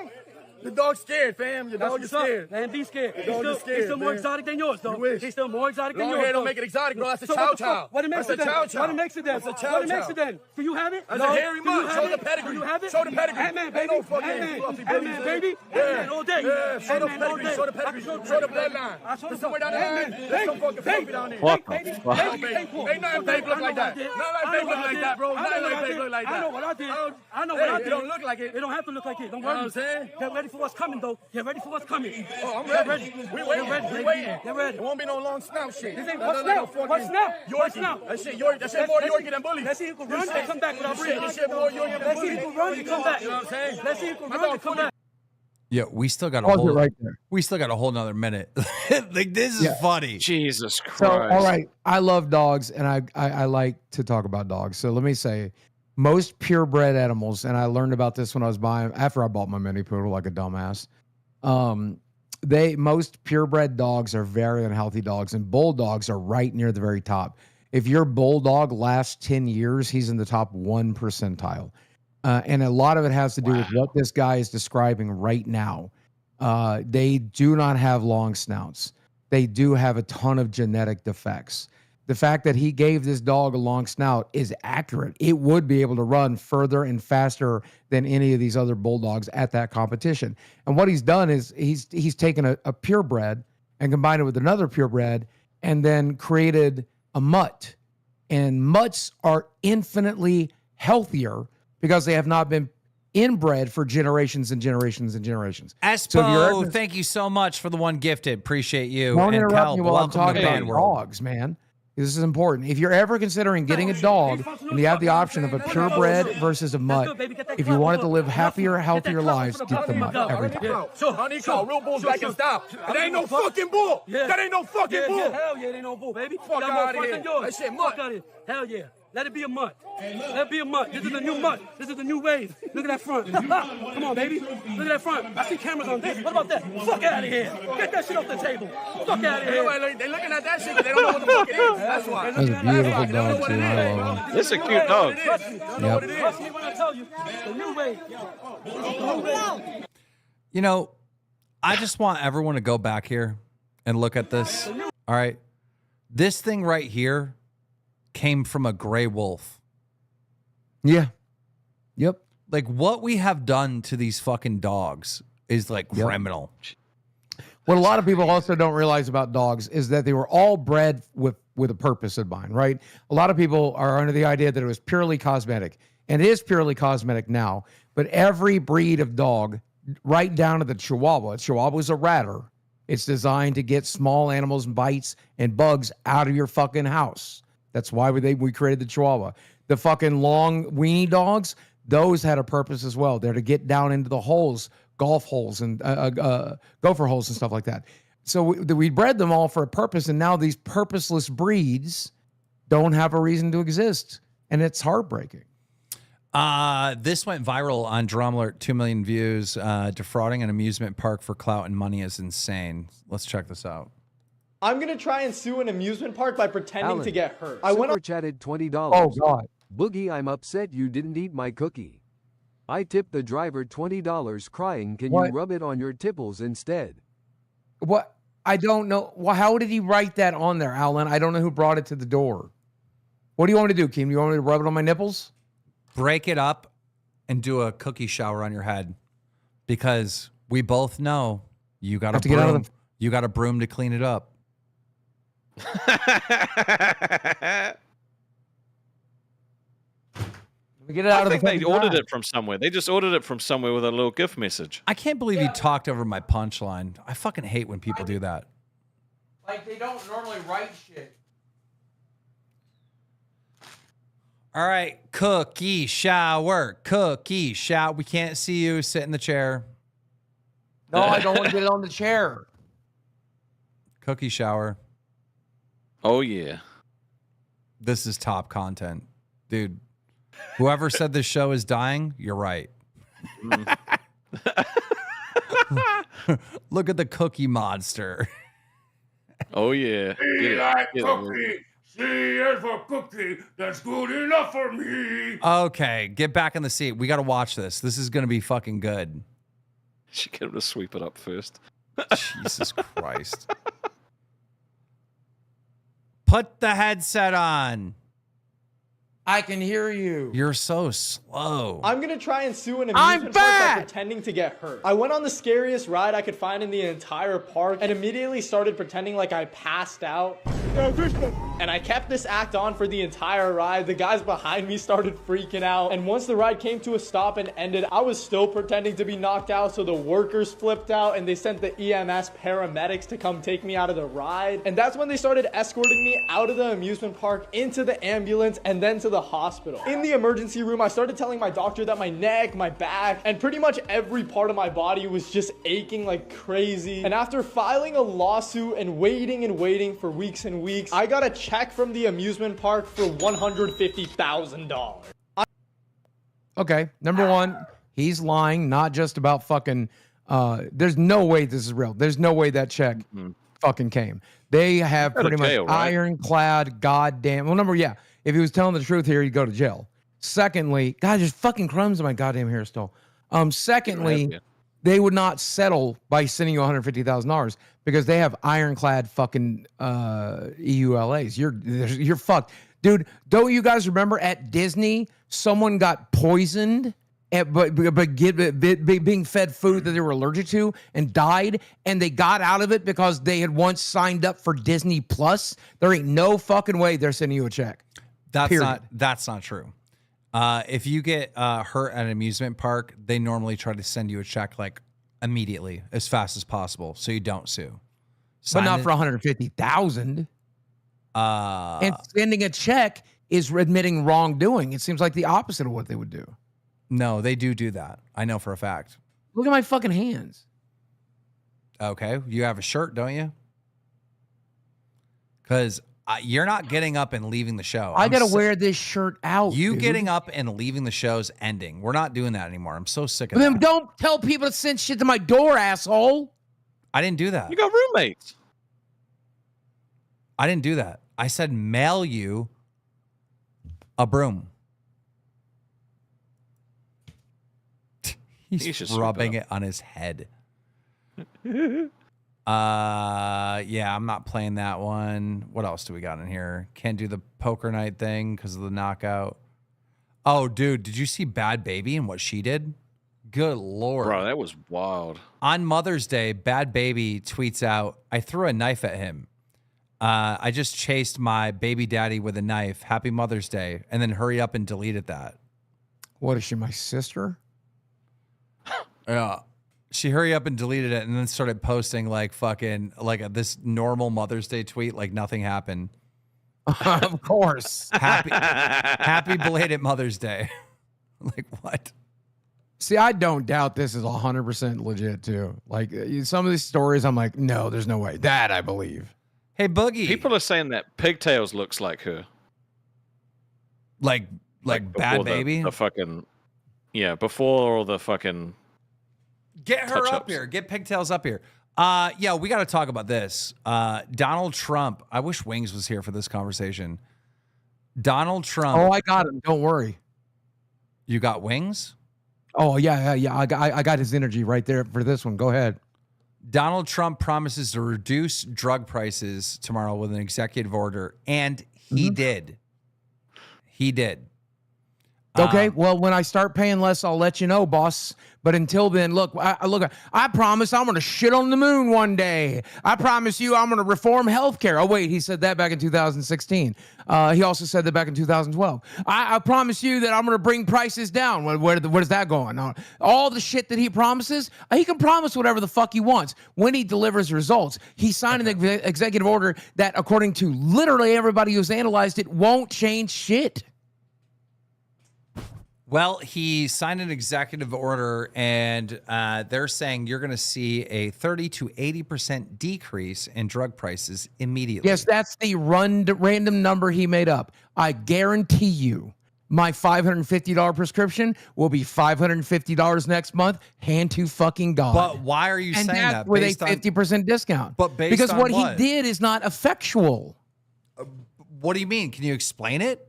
The dog's scared, fam. Your dog is scared. Man, be scared. dog is scared, He's still more man. exotic than yours, though. You wish. He's still more exotic than Long yours. hair don't though. make it exotic, bro. That's a So chow what the fuck? chow. What it makes That's it a then? chow chow. What it makes it then? That's a chow What it makes chow. it then? Do you have it? That's No. a hairy Do you mug. have Show it? the pedigree. Do you have it? Show the pedigree. Ant-Man, Ain't baby. no fucking Ant-Man. fluffy Ant-Man, babies, baby. yeah. Ant-Man all day. Yeah, show the Ant-Man all pedigree. day. Show the pedigree. I can Show the pedigree. bloodline. I show the Somewhere down the Ant-Man. line. There's some fucking fluffy down here. What Baby, the fuck? Ain't nothing fake look like that. Nothing like fake look like that, bro. Nothing like fake look like that. I know what I did. I know what I did. It don't look like it. It don't have to look like it. Don't You know worry. what I'm saying? Get ready for what's coming, though. Get ready for what's coming. Oh, I'm Get ready. ready. We waiting. Get ready, We baby. waiting. Get ready. It won't be no long snout shit. This ain't That what look like snout? a fucking What snout? What Yorkie. snout? That shit Yorkie. That shit more Yorkie than bully. Let's see who can run and come back without breathing. That shit more Yorkie than Let's see bully. who can run and come back. You know what I'm saying? Let's see who can My run dog and come fully- back. Yeah, we still got a Pause it whole right there. we still got a whole nother minute. Like this is Yeah. funny. Jesus Christ. So, all right, I love dogs, and I like to talk about dogs. So let me say, most purebred animals, and I learned about this when I was buying after I bought my mini poodle like a dumbass. Most purebred dogs are very unhealthy dogs, and bulldogs are right near the very top. If your bulldog lasts 10 years, he's in the top 1 percentile. And a lot of it has to do with what this guy is describing right now. They do not have long snouts. They do have a ton of genetic defects. The fact that he gave this dog a long snout is accurate. It would be able to run further and faster than any of these other bulldogs at that competition. And what he's done is he's taken a purebred and combined it with another purebred and then created a mutt. And mutts are infinitely healthier because they have not been inbred for generations and generations and generations. Espo, thank you so much for the one gifted. Appreciate you. Don't And interrupt Cal, me while I'm welcome to talking the about band world. dogs, man. This is important. If you're ever considering getting a dog and you have the option of a purebred versus a mutt, if you want it to live happier, healthier lives, get the mutt every time. Honey, call real bulls back and stop. That ain't no fucking bull. That ain't no fucking bull. Hell yeah, it ain't no bull, baby. Fuck Got out more of front here. than yours. That shit Fuck mutt. out of here. Hell yeah. Let it be a mutt. Let it be a mutt. This is a new mutt. This is a new wave. Look at that front. Come on, baby. Look at that front. I see cameras on this. What about that? Fuck out of here. Get that shit off the table. Fuck out of here. They looking at that shit, but they don't know what the fuck it is. That's why. That's a beautiful dog, too. I love him. This is a cute dog. Trust me. Don't know what it is. Trust me when I tell you. The new wave. You know, I just want everyone to go back here and look at this. All right. This thing right here came from a gray wolf. Yeah. Yep. Like what we have done to these fucking dogs is like criminal. What a lot of people also don't realize about dogs is that they were all bred with a purpose in mind, right? A lot of people are under the idea that it was purely cosmetic, and it is purely cosmetic now, but every breed of dog, right down to the Chihuahua, Chihuahua is a ratter. It's designed to get small animals and bites and bugs out of your fucking house. That's why we created the Chihuahua. The fucking long weenie dogs, those had a purpose as well. They're to get down into the holes, golf holes and gopher holes and stuff like that. So we bred them all for a purpose, and now these purposeless breeds don't have a reason to exist, and it's heartbreaking. This went viral on Drum Alert, 2 million views. Defrauding an amusement park for clout and money is insane. Let's check this out. I'm gonna try and sue an amusement park by pretending Alan, to get hurt. Super chatted $20. Oh, God. Boogie, I'm upset you didn't eat my cookie. I tipped the driver $20 crying, can What? you rub it on your tipples instead? What? I don't know. Well, how did he write that on there, Alan? I don't know who brought it to the door. What do you want me to do, Keem? You want me to rub it on my nipples? Break it up and do a cookie shower on your head, because we both know you got a broom. You got a broom to clean it up. Get it out I of think the they ordered it from somewhere. They just ordered it from somewhere with a little gift message. I can't believe you talked over my punchline. I fucking hate when people do that. Like, they don't normally write shit. All right, cookie shower, cookie shower. We can't see you. Sit in the chair. No, I don't want to get it on the chair. Cookie shower. Oh, yeah. This is top content. Dude, whoever said this show is dying, you're right. Look at the cookie monster. Oh, yeah. Cookie. See, here's a cookie that's good enough for me. Okay, get back in the seat. We got to watch this. This is going to be fucking good. She get him to sweep it up first. Jesus Christ. Put the headset on. I can hear you. You're so slow. I'm gonna try and sue an amusement park by pretending to get hurt. I went on the scariest ride I could find in the entire park and immediately started pretending like I passed out. And I kept this act on for the entire ride. The guys behind me started freaking out. And once the ride came to a stop and ended, I was still pretending to be knocked out. So the workers flipped out and they sent the EMS paramedics to come take me out of the ride. And that's when they started escorting me out of the amusement park into the ambulance and then to the hospital. In the emergency room, I started telling my doctor that my neck, my back, and pretty much every part of my body was just aching like crazy. And after filing a lawsuit and waiting for weeks and weeks, I got a check from the amusement park for $150,000. Okay, number one, he's lying, not just about fucking, there's no way this is real. There's no way that check fucking came. They have pretty much ironclad goddamn, well, yeah, if he was telling the truth here, he'd go to jail. Secondly, God, there's fucking crumbs in my goddamn hair still. Secondly, they would not settle by sending you $150,000 because they have ironclad fucking EULAs. You're fucked. Dude, don't you guys remember at Disney, someone got poisoned being fed food that they were allergic to and died, and they got out of it because they had once signed up for Disney Plus? There ain't no fucking way they're sending you a check. That's not true. If you get hurt at an amusement park, they normally try to send you a check like immediately, as fast as possible, so you don't sue. But not for $150,000. And sending a check is admitting wrongdoing. It seems like the opposite of what they would do. No, they do that. I know for a fact. Look at my fucking hands. Okay, you have a shirt, don't you? Because you're not getting up and leaving the show. I gotta wear this shirt out. You getting up and leaving the show's ending. We're not doing that anymore. I'm so sick of that. Then don't tell people to send shit to my door, asshole. I didn't do that. You got roommates. I didn't do that. I said mail you a broom. He's rubbing it on his head. Yeah, I'm not playing that one. What else do we got in here? Can't do the poker night thing because of the knockout. Oh, dude, did you see Bad Baby and what she did? Good Lord. Bro, that was wild. On Mother's Day, Bad Baby tweets out, I threw a knife at him. I just chased my baby daddy with a knife. Happy Mother's Day. And then hurry up and deleted that. What is she, my sister? Yeah. She hurry up and deleted it and then started posting like fucking like this normal Mother's Day tweet like nothing happened. Of course. Happy belated Mother's Day. Like what? See, I don't doubt this is 100% legit too. Like some of these stories, I'm like, no, there's no way. That I believe. Hey, Boogie. People are saying that Pigtails looks like her. Like Bad Baby? The fucking, yeah, before all the fucking... Get her up here. Get Pigtails up here. Yeah, we got to talk about this. Donald Trump. I wish Wings was here for this conversation. Donald Trump. Oh, I got him. Don't worry. You got Wings? Oh, yeah. I got his energy right there for this one. Go ahead. Donald Trump promises to reduce drug prices tomorrow with an executive order, and he did. He did. Okay, well, when I start paying less, I'll let you know, boss. But until then, look, I promise I'm going to shit on the moon one day. I promise you I'm going to reform healthcare. Oh, wait, he said that back in 2016. He also said that back in 2012. I promise you that I'm going to bring prices down. Where's that going? All the shit that he promises, he can promise whatever the fuck he wants. When he delivers results, he signed an executive order that, according to literally everybody who's analyzed it, won't change shit. Well, he signed an executive order, and they're saying you're going to see a 30 to 80% decrease in drug prices immediately. Yes, that's the random number he made up. I guarantee you my $550 prescription will be $550 next month. Hand to fucking God. But why are you saying that? With a 50% discount. But based because on what what? he did is not effectual. What do you mean? Can you explain it?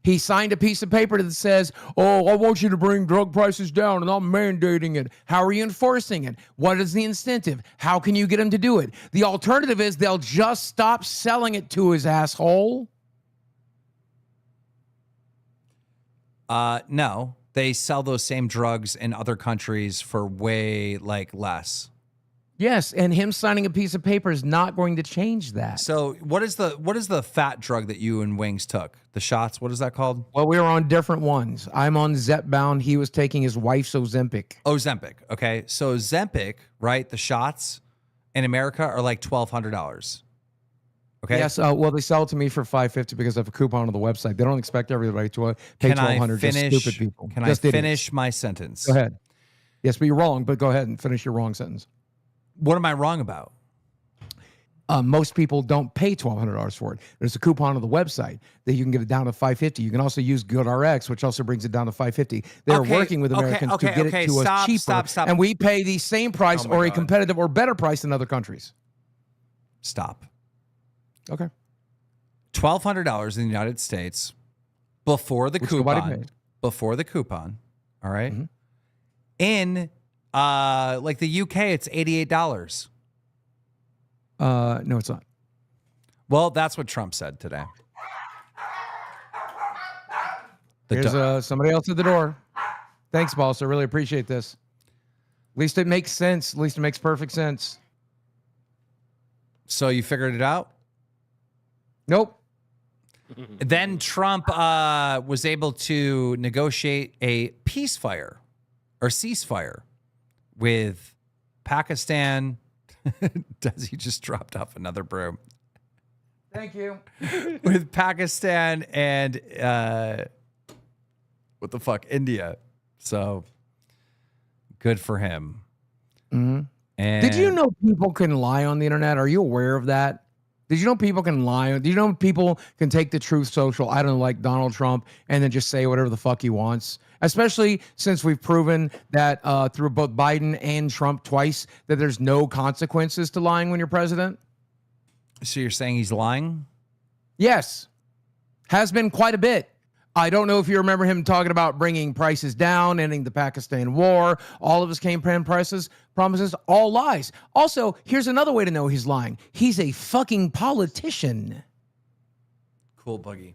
He signed a piece of paper that says, oh, I want you to bring drug prices down, and I'm mandating it. How are you enforcing it? What is the incentive? How can you get him to do it? The alternative is they'll just stop selling it to his asshole. No, they sell those same drugs in other countries for way less. Yes, and him signing a piece of paper is not going to change that. So what is the fat drug that you and Wings took? The shots, what is that called? Well, we were on different ones. I'm on Zepbound. He was taking his wife's Ozempic. Ozempic, okay. So Ozempic, right, the shots in America are like $1,200. Okay. Yes, well, they sell it to me for $550 because I have a coupon on the website. They don't expect everybody to pay $1,200, just stupid people. Can I finish my sentence? Go ahead. Yes, but you're wrong, but go ahead and finish your wrong sentence. What am I wrong about? Most people don't pay $1,200 for it. There's a coupon on the website that you can get it down to $550. You can also use GoodRx, which also brings it down to $550. They're working with Americans to get it to us cheaper, and we pay the same price or a competitive or better price in other countries. Stop. Okay. $1,200 in the United States before the coupon. Before the coupon. All right. Mm-hmm. In like the UK, it's $88. No, it's not. Well, that's what Trump said today. There's somebody else at the door. Thanks, boss. I really appreciate this. At least it makes sense. At least it makes perfect sense. So you figured it out? Nope. Then Trump was able to negotiate a ceasefire with Pakistan. He just dropped off another broom. Thank you. With Pakistan and India. So good for him. Mm-hmm. And did you know people can lie on the internet? Are you aware of that? Did you know people can lie? Did you know people can take the Truth Social, I don't know, like Donald Trump, and then just say whatever the fuck he wants? Especially since we've proven that through both Biden and Trump twice that there's no consequences to lying when you're president. So you're saying he's lying? Yes. Has been quite a bit. I don't know if you remember him talking about bringing prices down, ending the Pakistan war. All of his campaign promises, all lies. Also, here's another way to know he's lying. He's a fucking politician. Cool, Boogie.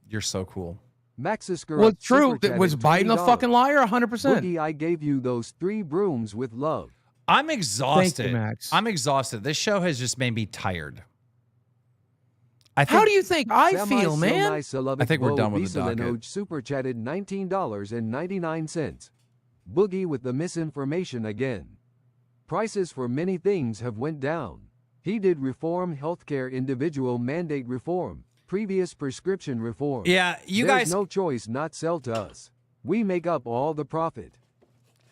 You're so cool. Maxis Girl. Well, it's true. Was Biden a fucking liar? 100%. Boogie, I gave you those 3 brooms with love. I'm exhausted. Thank you, Max. I'm exhausted. This show has just made me tired. How do you think I feel, man? I think we're done with the docket. Super chatted $19.99. Boogie with the misinformation again. Prices for many things have went down. He did reform healthcare, individual mandate reform, previous prescription reform. Yeah, you There's guys. no choice not sell to us. We make up all the profit.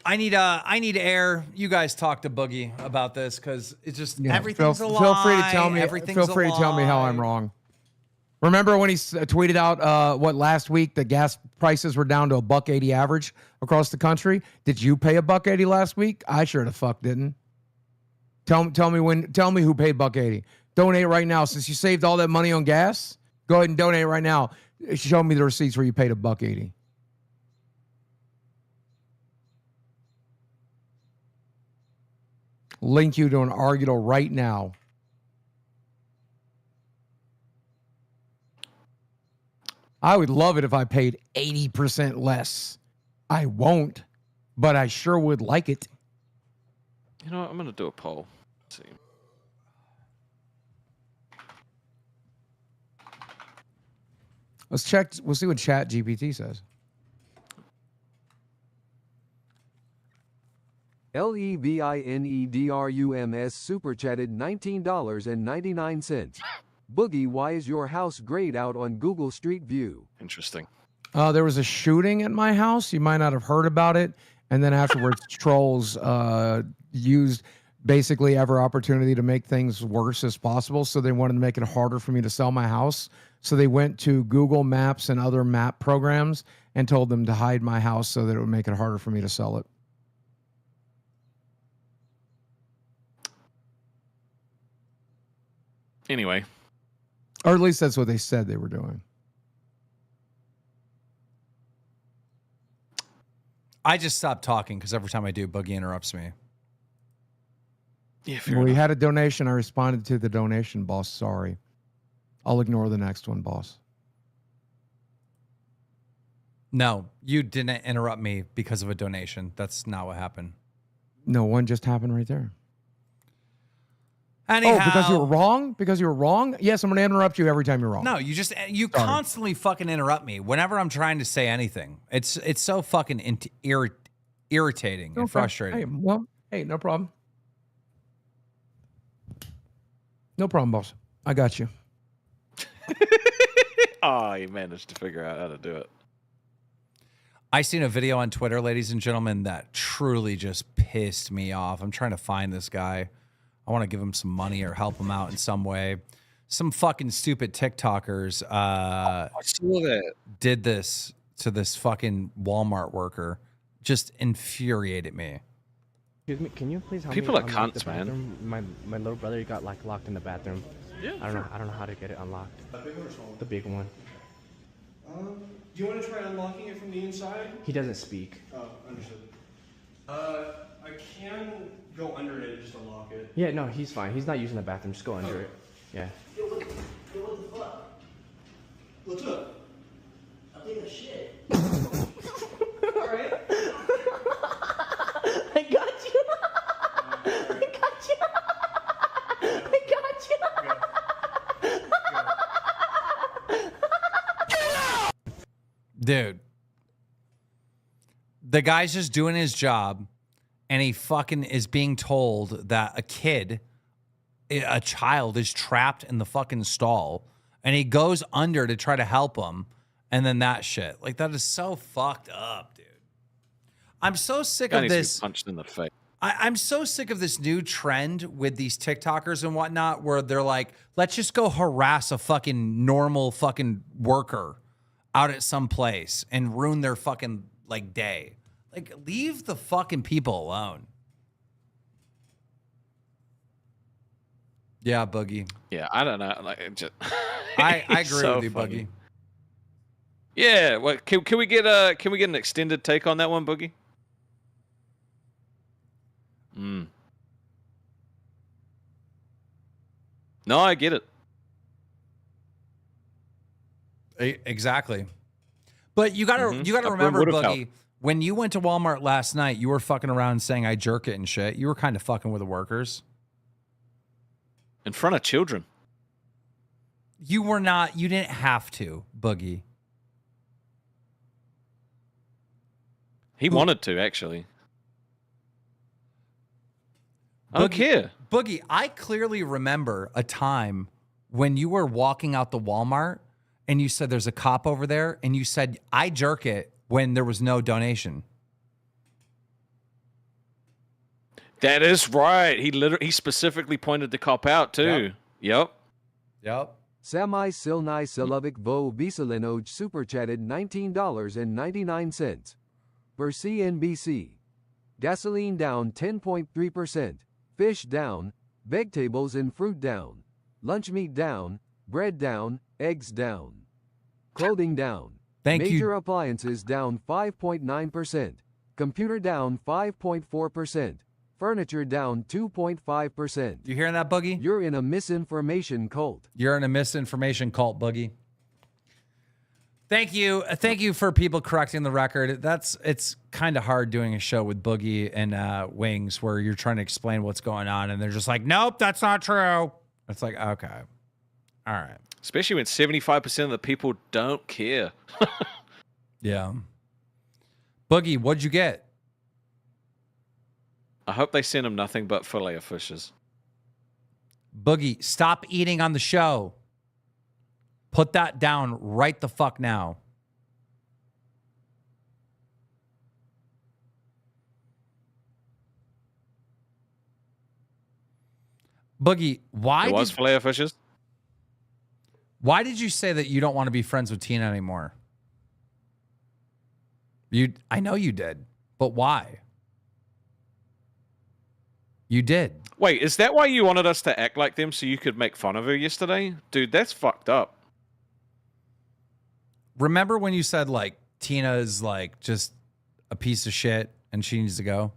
I need air. You guys talk to Boogie about this because it's just everything's a lie. Feel free to tell me. Everything's Feel free to tell me how I'm wrong. Remember when he tweeted out last week the gas prices were down to $1.80 average across the country? Did you pay $1.80 last week? I sure the fuck didn't. Tell me who paid $1.80. Donate right now. Since you saved all that money on gas, go ahead and donate right now. Show me the receipts where you paid $1.80. Link you to an Argutal right now. I would love it if I paid 80% less. I won't, but I sure would like it. You know what? I'm going to do a poll. Let's see. Let's check. We'll see what Chat GPT says. LEVINEDRUMS super chatted $19.99. Boogie, why is your house grayed out on Google Street View? Interesting. There was a shooting at my house. You might not have heard about it. And then afterwards, trolls used basically every opportunity to make things worse as possible. So they wanted to make it harder for me to sell my house. So they went to Google Maps and other map programs and told them to hide my house so that it would make it harder for me to sell it. Anyway. Or at least that's what they said they were doing. I just stopped talking because every time I do, Boogie interrupts me. Yeah, we had a donation. I responded to the donation, boss. Sorry. I'll ignore the next one, boss. No, you didn't interrupt me because of a donation. That's not what happened. No, one just happened right there. Anyhow, oh, because you were wrong? Because you were wrong? Yes, I'm going to interrupt you every time you're wrong. No, you constantly fucking interrupt me whenever I'm trying to say anything. It's so fucking irritating and frustrating. Hey, no problem. No problem, boss. I got you. Oh, you managed to figure out how to do it. I seen a video on Twitter, ladies and gentlemen, that truly just pissed me off. I'm trying to find this guy. I want to give him some money or help him out in some way. Some fucking stupid TikTokers I saw that. did this to this fucking Walmart worker. Just infuriated me. Excuse me, can you please help People me? are cunts, man. My little brother got like locked in the bathroom. Yeah, I don't know how to get it unlocked. The big one or small one? The big one. Do you want to try unlocking it from the inside? He doesn't speak. Oh, understood. I can go under it and just unlock it. Yeah, no, he's fine. He's not using the bathroom. Just go under it. Yeah. Yo, what the fuck? What's up? I'm taking a shit. Alright. I got you. I got you. I got you. Dude. The guy's just doing his job, and he fucking is being told that a child is trapped in the fucking stall, and he goes under to try to help him, and then that shit. Like, that is so fucked up, dude. I'm so sick of this. Punched in the face. I'm so sick of this new trend with these TikTokers and whatnot, where they're like, let's just go harass a fucking normal fucking worker out at some place and ruin their fucking like day. Like, leave the fucking people alone. Yeah, Boogie. Yeah, I don't know. Like, it just I agree so with you, funny. Boogie. Yeah, what can we get an extended take on that one, Boogie? No, I get it. Exactly. But you gotta remember, Boogie, when you went to Walmart last night, you were fucking around saying I jerk it and shit. You were kind of fucking with the workers. In front of children. You were not. You didn't have to, Boogie. He wanted to, actually. I don't care. Boogie, I clearly remember a time when you were walking out the Walmart and you said there's a cop over there, and you said I jerk it when there was no donation. That is right. He specifically pointed the cop out too. Yep. Sami Silnai Silovic Vo Visalinoj super chatted $19.99. Per CNBC. Gasoline down 10.3%. Fish down. Vegetables and fruit down. Lunch meat down. Bread down. Eggs down. Clothing down. Major appliances down 5.9%. Computer down 5.4%. Furniture down 2.5%. You hearing that, Boogie? You're in a misinformation cult. You're in a misinformation cult, Boogie. Thank you for people correcting the record. It's kind of hard doing a show with Boogie and Wings where you're trying to explain what's going on and they're just like, nope, that's not true. It's like, okay, all right. Especially when 75% of the people don't care. Yeah. Boogie, what'd you get? I hope they send him nothing but fillet of fishes. Boogie, stop eating on the show. Put that down right the fuck now. Boogie, why was fillet of fishes? Why did you say that you don't want to be friends with Tina anymore? I know you did, but why? You did. Wait, is that why you wanted us to act like them so you could make fun of her yesterday? Dude, that's fucked up. Remember when you said, like, Tina is, like, just a piece of shit and she needs to go?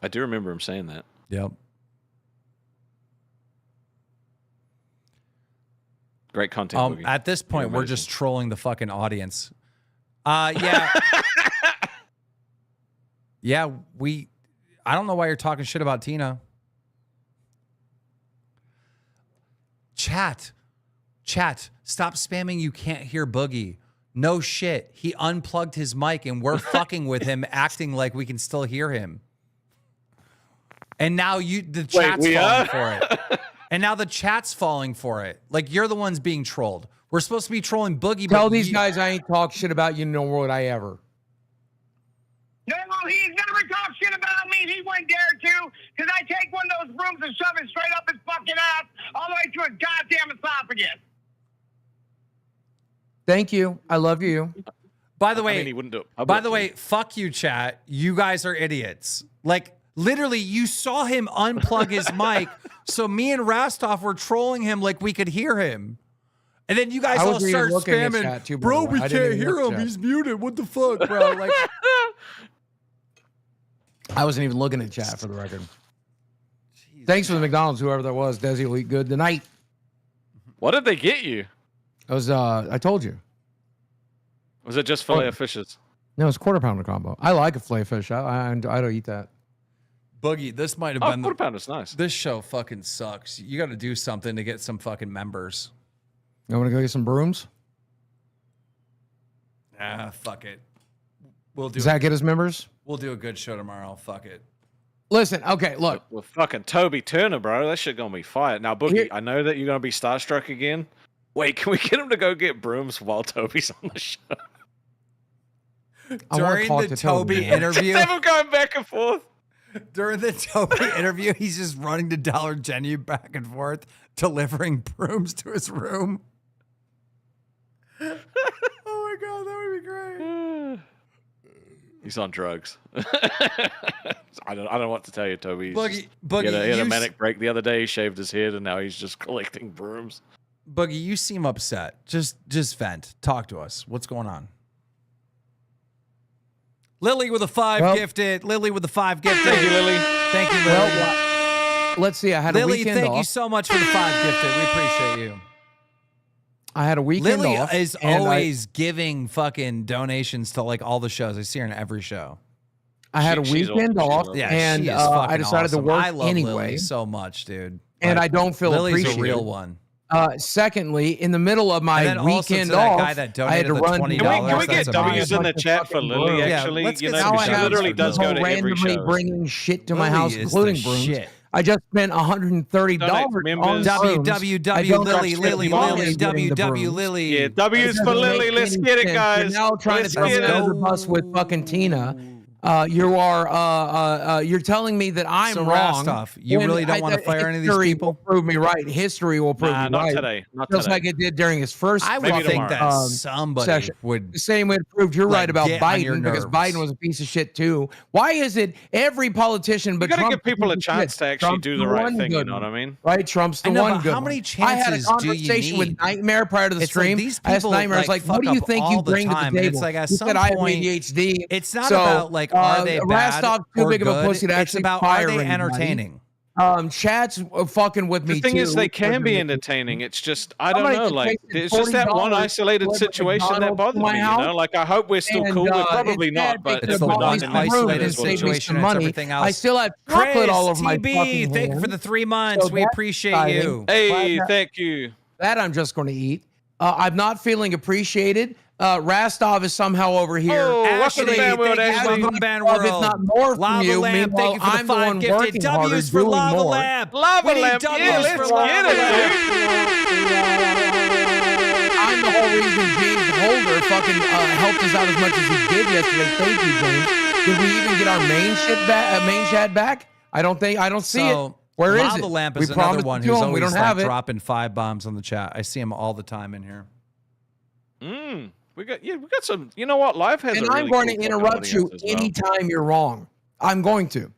I do remember him saying that. Yep. Great content. Boogie. At this point, we're just trolling the fucking audience. Yeah. Yeah, I don't know why you're talking shit about Tina. Chat, stop spamming you can't hear Boogie. No shit. He unplugged his mic and we're fucking with him, acting like we can still hear him. And now the chat's falling for it. And now the chat's falling for it. Like, you're the ones being trolled. We're supposed to be trolling Boogie. Tell these guys I ain't talk shit about you, nor would I ever. No, he's never talked shit about me. He wouldn't dare to, because I take one of those brooms and shove it straight up his fucking ass all the way to his goddamn esophagus. Thank you. I love you. By the way, he wouldn't do it. Fuck you, chat. You guys are idiots. Like, literally, you saw him unplug his mic, so me and Rastov were trolling him like we could hear him. And then you guys all start spamming, too, bro, we can't hear him. He's muted. What the fuck, bro? Like, I wasn't even looking at chat for the record. Jeez, thanks for the McDonald's, whoever that was. Desi will eat good tonight. What did they get you? It was, I told you. Was it just fillet of fishes? No, it's quarter pounder combo. I like a fillet of fish. I don't eat that. Boogie, this might have been quarter pounder's nice. This show fucking sucks. You got to do something to get some fucking members. You want to go get some brooms? Fuck it. We'll do. Does that get us members? We'll do a good show tomorrow. Fuck it. Listen, okay, look. With fucking Toby Turner, bro. That shit gonna be fire. Now, Boogie, I know that you're gonna be starstruck again. Wait, can we get him to go get brooms while Toby's on the show? During the Toby interview, just have him going back and forth. During the Toby interview, he's just running to Dollar General back and forth, delivering brooms to his room. Oh my god, that would be great. He's on drugs. I don't know what to tell you, Toby. Boogie, he had a manic break the other day. He shaved his head, and now he's just collecting brooms. Boogie, you seem upset. Just vent. Talk to us. What's going on? Lily with a 5 gifted. Lily with the 5 gifted. Thank you, Lily. Thank you, Lily. Let's see. I had a weekend thank off. you so much for the 5 gifted. We appreciate you. I had a weekend Lily off. is always giving fucking donations to like all the shows. I see her in every show. I had a weekend off, and I decided to work I love anyway. Lily so much, dude. And I don't feel Lily's appreciated. a real one. Secondly, in the middle of my weekend off, guy that I had to run. $20. Can we get W's in the chat for Lily? Actually, you know, she literally does go to every show. Bringing shit to my house, including brooms. I just spent $130 on www Lily. Yeah, W's for Lily. Let's get it, guys. You're now trying to throw me under the bus with fucking Tina. You're telling me that I'm wrong. Rastov, you really don't want to fire any of these people? Will prove me right. History will prove me right. Not today. Just like it did during his first. I would think that somebody session. would. The same way it proved you're right about Biden, because Biden was a piece of shit too. Why is it every politician but Trump? You Trump gotta give people a chance to actually do the right thing. You know what I mean? Right? Trump's the one good. How many I had a chances do you conversation need? with Nightmare prior to the stream. These I asked people Nightmare, like, what do you think you bring to the table? It's like at he some said I have point, ADHD. it's not about like are they bad Rastov too or big of a good? pussy to It's actually about fire are they anybody. entertaining? Chat's fucking with me. The thing is, they can be entertaining. It's just, I don't know. Like, it's just that one isolated situation that bothered me. You know, like I hope we're still cool. We're probably not, but it's the one isolated situation. It's everything else. I still have chocolate all over my fucking thank you for the 3 months. We appreciate you. Hey, thank you. That I'm just going to eat. I'm not feeling appreciated. Rastov is somehow over here. Oh, Ashley, thank you for the Band World. If not more from Lava you, Lamp, thank you for the I'm the 5 one gifted working W's harder, for doing Lava more. Lamp. Lava Lamp, yeah, let's get it, dude. I'm the whole reason James Holder fucking helped us out as much as he did yesterday. Thank you, James. Did we even get our main chat back? I don't see it. Where is it? Lava Lamp is another one who's always like dropping 5 bombs on the chat. I see him all the time in here. We got some. You know what? Live has. And a really I'm going cool to interrupt you anytime you're wrong. I'm going to.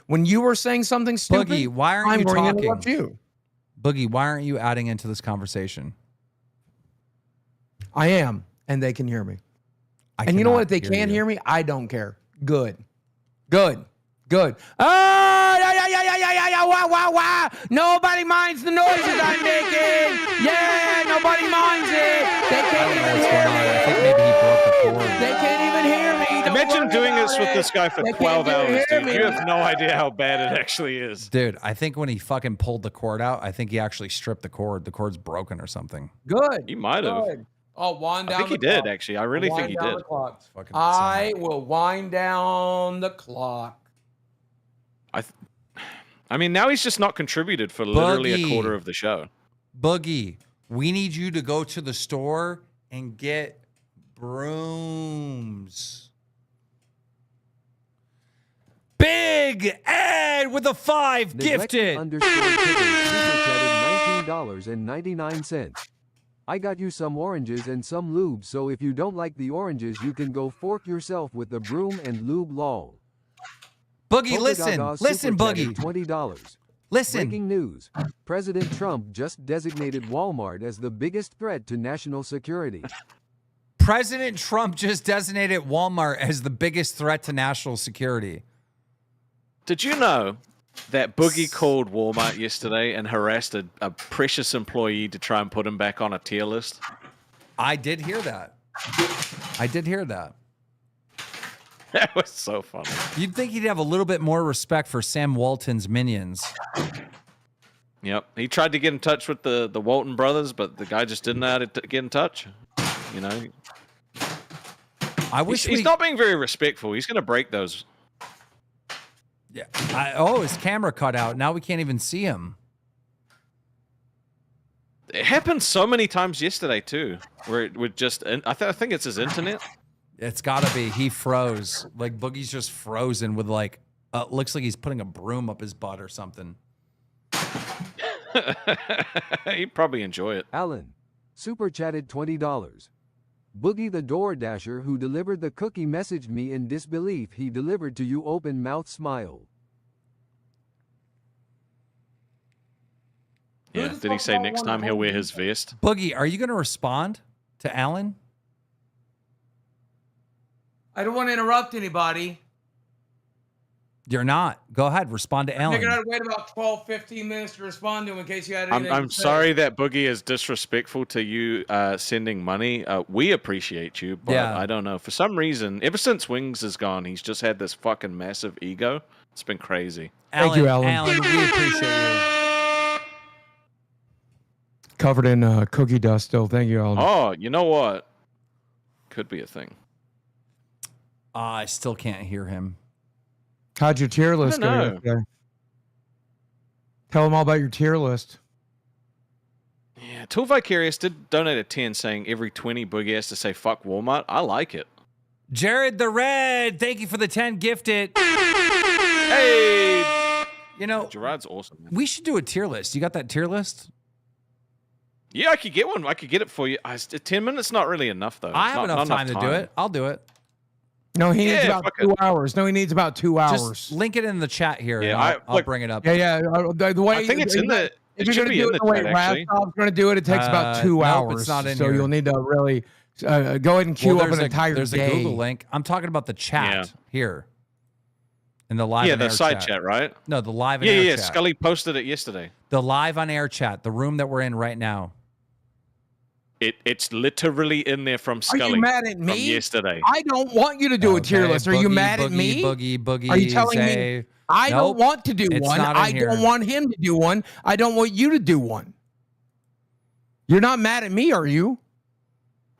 When you were saying something stupid, Boogie, why aren't I'm you going talking? to interrupt you. Boogie, why aren't you adding into this conversation? I am, and they can hear me. And you know what? If they can't hear me, I don't care. Good. Wow. Nobody minds the noises I'm making. Yeah, nobody minds it. They can't even hear me. I think maybe he broke the cord. They can't even hear me. Don't Imagine worry doing about this with it. this guy for They 12 can't hours, hear dude. me. You have no idea how bad it actually is. Dude, I think when he fucking pulled the cord out, I think he actually stripped the cord. The cord's broken or something. Good. He might have. Good. Oh, wind down I think he did, actually. I really think he did. I will wind down the clock. I mean, now he's just not contributed for literally a quarter of the show. Boogie, we need you to go to the store and get brooms. Big Ed with the 5 gifted. $19.99. I got you some oranges and some lube, so if you don't like the oranges, you can go fork yourself with the broom and lube lol. Boogie, listen, Boogie. $20. Listen. Breaking news. President Trump just designated Walmart as the biggest threat to national security. President Trump just designated Walmart as the biggest threat to national security. Did you know that Boogie called Walmart yesterday and harassed a precious employee to try and put him back on a tier list? I did hear that. That was so funny. You'd think he'd have a little bit more respect for Sam Walton's minions. Yep. He tried to get in touch with the Walton brothers, but the guy just didn't know how to get in touch. You know? I wish he's not being very respectful. He's going to break those. Yeah. His camera cut out. Now we can't even see him. It happened so many times yesterday, too, where it would just... I think it's his internet. It's got to be. He froze. Like, Boogie's just frozen with, like, looks like he's putting a broom up his butt or something. He'd probably enjoy it. Alan, super chatted $20. Boogie the DoorDasher who delivered the cookie messaged me in disbelief he delivered to you open mouth smile. Yeah, did he say next time he'll wear his vest? Boogie, are you going to respond to Alan? I don't want to interrupt anybody. You're not. Go ahead. Respond to I Alan. figured I'd wait about 12, 15 minutes to respond to him in case you had anything I'm to say. sorry that Boogie is disrespectful to you sending money. We appreciate you, but Yeah. I don't know. For some reason, ever since Wings is gone, he's just had this fucking massive ego. It's been crazy. Thank you, Alan. Alan, we appreciate you. Covered in cookie dust still. Thank you, Alan. Oh, you know what? Could be a thing. I still can't hear him. How'd your tier list go yesterday? Tell them all about your tier list. Yeah, Tool Vicarious did donate a 10 saying every 20 Boogie has to say fuck Walmart. I like it. Jared the Red, thank you for the 10 gifted. Hey! You know, Gerard's awesome. Man. We should do a tier list. You got that tier list? Yeah, I could get one. I could get it for you. 10 minutes not really enough, though. I have enough time to do it. I'll do it. No, he needs about 2 hours. No, he needs about 2 hours. Just link it in the chat here. Yeah, and I'll bring it up. Yeah. The way I think it's in the. If you're going to do it the way Rastov's going to do it, it takes about 2 hours. It's not in so here. you'll need to really go ahead and queue up an entire There's day. a Google link. I'm talking about the chat here. In the live yeah, on the air side chat, right? No, the live on air yeah. chat. Scully posted it yesterday. The live on air chat, the room that we're in right now. It's literally in there from Scully. Are you mad at me? From yesterday. I don't want you to do a tier list. Are you mad at me? Boogie. Are you telling me I don't want to do one? I don't want him to do one. I don't want you to do one. You're not mad at me, are you?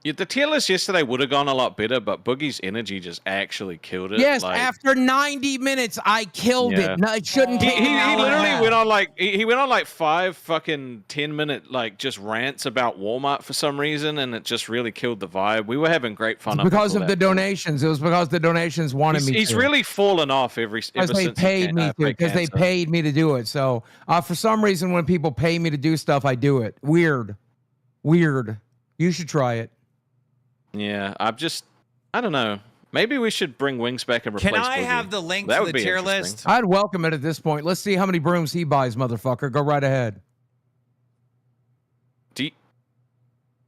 Yeah, the tier list yesterday would have gone a lot better, but Boogie's energy just actually killed it. Yes, after 90 minutes, I killed it. No, it shouldn't take He literally went on like he went on like 5 fucking 10-minute like just rants about Walmart for some reason, and it just really killed the vibe. We were having great fun because of the donations. It was because the donations wanted me to. He's really fallen off ever since they paid me to, because they paid me to do it. So for some reason, when people pay me to do stuff, I do it. Weird. You should try it. Yeah, I don't know. Maybe we should bring Wings back and replace Can I Boogie. have the link That to would the be tier interesting. list? I'd welcome it at this point. Let's see how many brooms he buys, motherfucker. Go right ahead.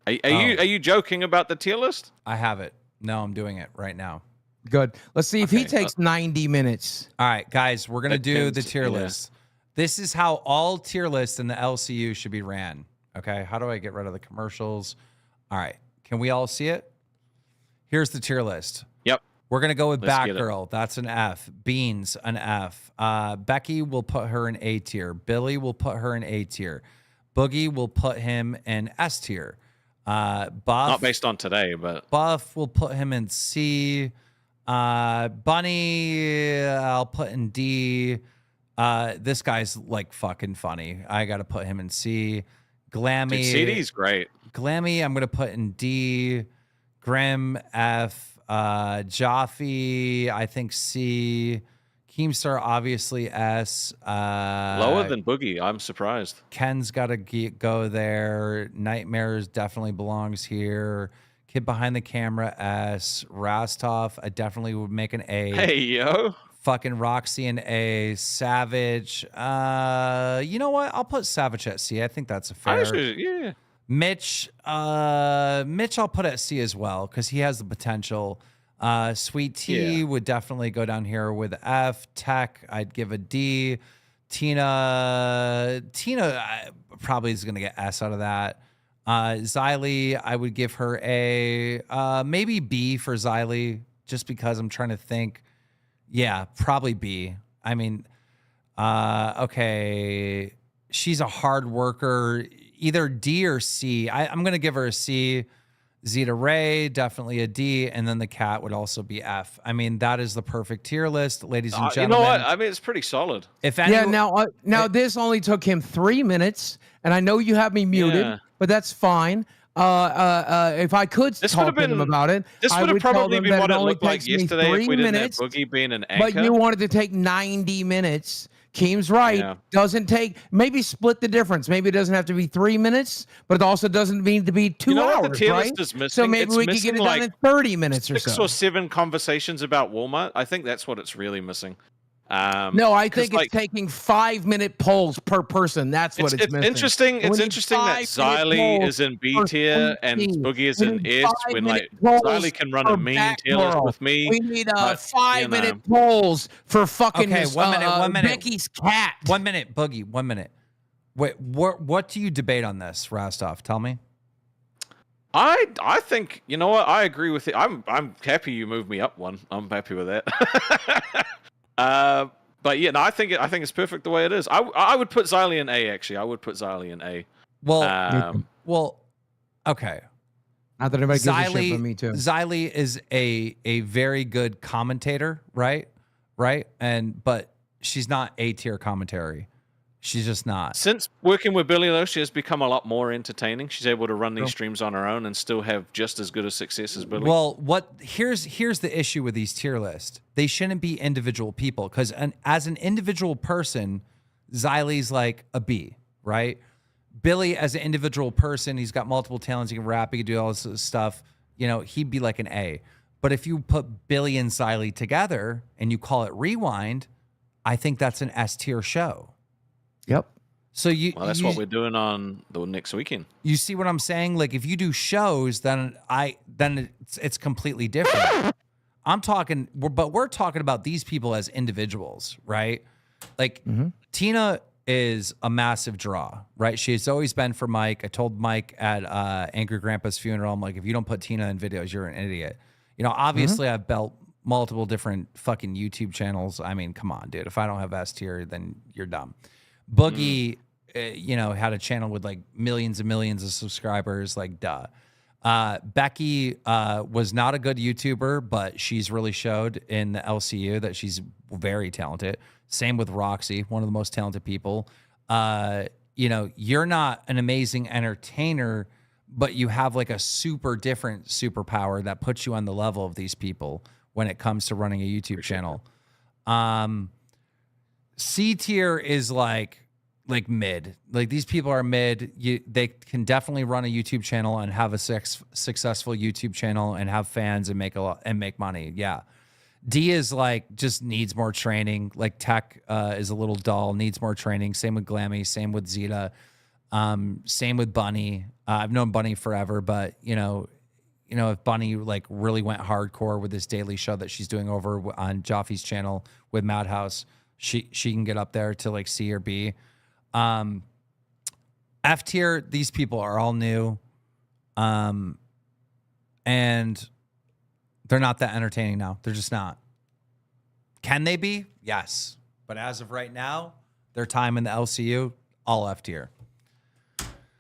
Are you joking about the tier list? I have it. No, I'm doing it right now. Good. Let's see if he takes 90 minutes. All right, guys, we're going to do the tier yeah. list. This is how all tier lists in the LCU should be ran. Okay, how do I get rid of the commercials? All right, can we all see it? Here's the tier list. Yep. We're going to go with Let's get it. Batgirl. That's an F. Beans, an F. Becky will put her in A tier. Billy will put her in A tier. Boogie will put him in S tier. Buff. Not based on today, but Buff will put him in C. Bunny, I'll put in D. This guy's like fucking funny. I got to put him in C. Glammy. dude, CD's great. Glammy, I'm going to put in D. Grim, F. Jaffe, I think C. Keemstar, obviously S. Lower than Boogie. I'm surprised. Ken's got to go there. Nightmares definitely belongs here. Kid behind the camera, S. Rastov, I definitely would make an A. Hey, yo. Fucking Roxy an A. Savage. You know what? I'll put Savage at C. I think that's a fair. Yeah. Mitch, I'll put at C as well because he has the potential. Sweet Tea would definitely go down here with F. Tech, I'd give a D. Tina probably is gonna get S out of that. Xylee, I would give her A. Maybe B for Xylee, just because I'm trying to think. Yeah, probably B. I mean, okay, she's a hard worker. Either D or C. I'm going to give her a C. Zeta Ray, definitely a D. And then the cat would also be F. I mean, that is the perfect tier list, ladies and gentlemen. You know what? I mean, it's pretty solid. If anyone, now this only took him 3 minutes, and I know you have me muted, but that's fine. If I could talk to them about it, this would have probably been what it looked like yesterday if we didn't have Boogie being an anchor. But you wanted to take 90 minutes. Keem's right. Yeah. Doesn't take, maybe split the difference. Maybe it doesn't have to be 3 minutes, but it also doesn't mean to be 2 hours, what the tier right? list is missing? So maybe It's we could get it missing, done in 30 minutes or so. 6 or 7 conversations about Walmart. I think that's what it's really missing. No, I think it's taking 5-minute polls per person. That's what it's missing. Interesting. It's interesting that Xylee is in B tier and Boogie is in S. When like Xylee can run a mean tier list with me. We need 5-minute polls for fucking 1 minute. Becky's cat. 1 minute, Boogie. 1 minute. Wait, what do you debate on this, Rastov? Tell me. I think, you know what? I agree with it. I'm happy you moved me up one. I'm happy with that. But yeah, no, I think it's perfect the way it is. I would put Xylee in A, actually. I would put Xylee in A. Well, okay. Not that anybody gives a shit, but me too. Xylee is a very good commentator, right? But she's not A tier commentary. She's just not. Since working with Billy, though, she has become a lot more entertaining. She's able to run these streams on her own and still have just as good a success as Billy. Well, here's the issue with these tier lists. They shouldn't be individual people because as an individual person, Xylee's like a B, right? Billy, as an individual person, he's got multiple talents. He can rap, he can do all this stuff. You know, he'd be like an A. But if you put Billy and Xylee together and you call it Rewind, I think that's an S tier show. Yep. So that's what we're doing on the next weekend. You see what I'm saying? Like if you do shows, then it's completely different. I'm talking, but we're talking about these people as individuals, right? Like Tina is a massive draw, right? She's always been for Mike. I told Mike at Angry Grandpa's funeral, I'm like, if you don't put Tina in videos, you're an idiot. You know, obviously I've built multiple different fucking YouTube channels. I mean, come on, dude. If I don't have S tier, then you're dumb. Boogie, you know, had a channel with like millions and millions of subscribers, like duh. Becky was not a good YouTuber, but she's really showed in the LCU that she's very talented. Same with Roxy, one of the most talented people. You know, you're not an amazing entertainer, but you have like a super different superpower that puts you on the level of these people when it comes to running a YouTube channel. C tier is like mid. Like these people are mid. They can definitely run a YouTube channel and have a successful YouTube channel and have fans and make money. Yeah. D is like just needs more training. Like Tech is a little dull, needs more training. Same with Glammy, same with Zeta, same with Bunny. I've known Bunny forever, but you know, if Bunny like really went hardcore with this daily show that she's doing over on Joffy's channel with Madhouse, she can get up there to like C or B. F tier, these people are all new, and they're not that entertaining now. They're just not. Can they be? Yes. But as of right now, their time in the LCU, all F tier.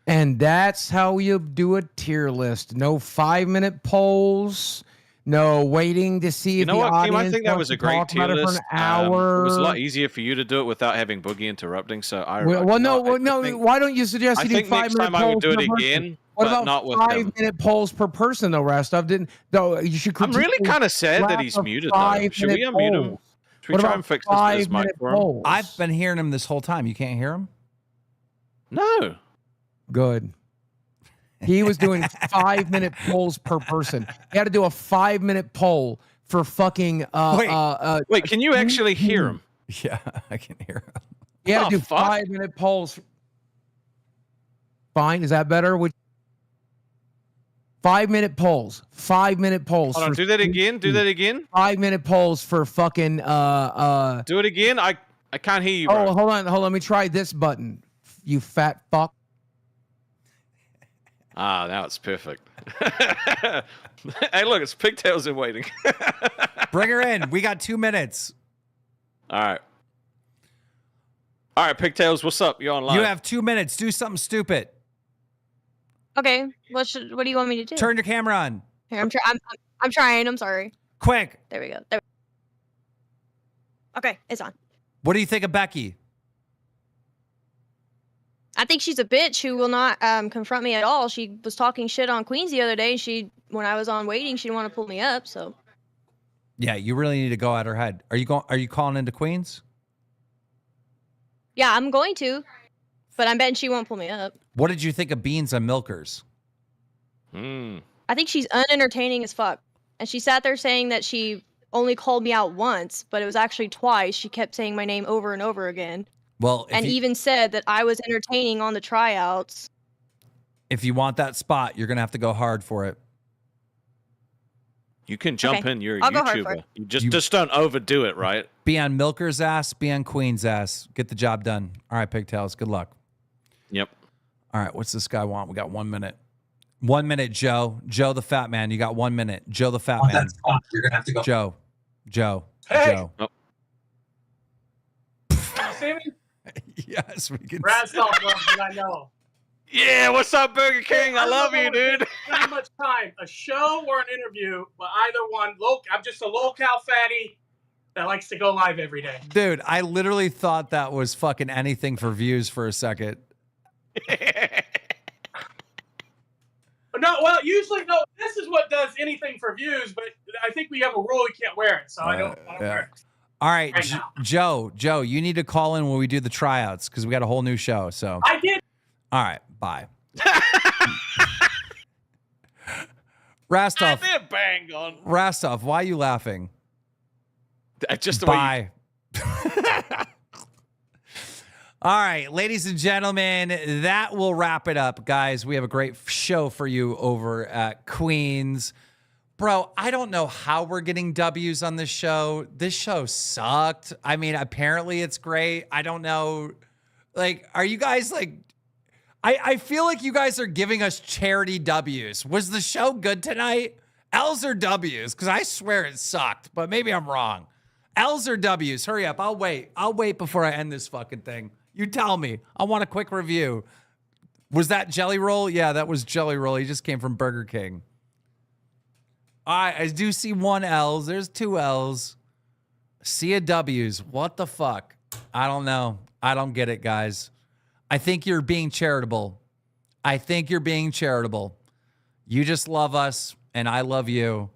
And that's how you do a tier list. No 5-minute polls. No waiting to see if the audience I think that was a great tier list. For an hour. It was a lot easier for you to do it without having Boogie interrupting. So no. Why don't you suggest you do 5-minute polls? Next time I would do it again. What about not with 5-minute polls per person though, Rastov? You should. I'm really kind of sad that he's muted though. Should we unmute him? Should we try and fix this mic for him? I've been hearing him this whole time. You can't hear him? No. Good. He was doing 5-minute polls per person. He had to do a 5-minute poll for fucking. Wait, can you actually hear him? Yeah, I can hear him. He had to do 5-minute polls. Fine, is that better? 5-minute polls. 5-minute polls. Hold on, do that again. Do that again. 5-minute polls for fucking. Do it again. I can't hear you. Bro. Oh, hold on. Let me try this button. You fat fuck. Ah, now it's perfect. Hey, look, it's Pigtails in waiting. Bring her in. We got 2 minutes. All right, Pigtails, what's up? You're on live. You have 2 minutes. Do something stupid. Okay. What do you want me to do? Turn your camera on. Here, I'm trying. I'm sorry. Quick. There we go. Okay, it's on. What do you think of Becky? I think she's a bitch who will not confront me at all. She was talking shit on Queens the other day. When I was on waiting, she didn't want to pull me up. So. Yeah, you really need to go at her head. Are you calling into Queens? Yeah, I'm going to, but I'm betting she won't pull me up. What did you think of Beans and Milkers? I think she's unentertaining as fuck. And she sat there saying that she only called me out once, but it was actually twice. She kept saying my name over and over again. Well, and even said that I was entertaining on the tryouts. If you want that spot, you're going to have to go hard for it. You can jump in. You're a YouTuber. You just don't overdo it, right? Be on Milker's ass. Be on Queen's ass. Get the job done. All right, Pigtails. Good luck. Yep. All right. What's this guy want? We got 1 minute. 1 minute, Joe. Joe the fat man. You got 1 minute. Joe the fat man. You're going to have to go. Joe. Hey. Joe. Oh. See me? Yes, we can. Rastoff loves what I know. Yeah, what's up, Burger King? I love you, dude. Not much time, a show or an interview, but either one. I'm just a local fatty that likes to go live every day. Dude, I literally thought that was fucking anything for views for a second. No, well, usually this is what does anything for views, but I think we have a rule we can't wear it, so I don't wear it. All right, Joe, you need to call in when we do the tryouts because we got a whole new show. So I did. All right, bye. Rastov. Bang on. Rastov, why are you laughing? Just the way. All right, ladies and gentlemen, that will wrap it up, guys. We have a great show for you over at Queens. Bro, I don't know how we're getting W's on this show. This show sucked. I mean, apparently it's great. I don't know. Like, are you guys like, I feel like you guys are giving us charity W's. Was the show good tonight? L's or W's? Because I swear it sucked, but maybe I'm wrong. L's or W's? Hurry up. I'll wait. I'll wait before I end this fucking thing. You tell me. I want a quick review. Was that Jelly Roll? Yeah, that was Jelly Roll. He just came from Burger King. I do see 1 L's. There's 2 L's. See a W's. What the fuck? I don't know. I don't get it, guys. I think you're being charitable. I think you're being charitable. You just love us, and I love you.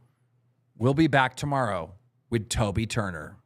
We'll be back tomorrow with Toby Turner.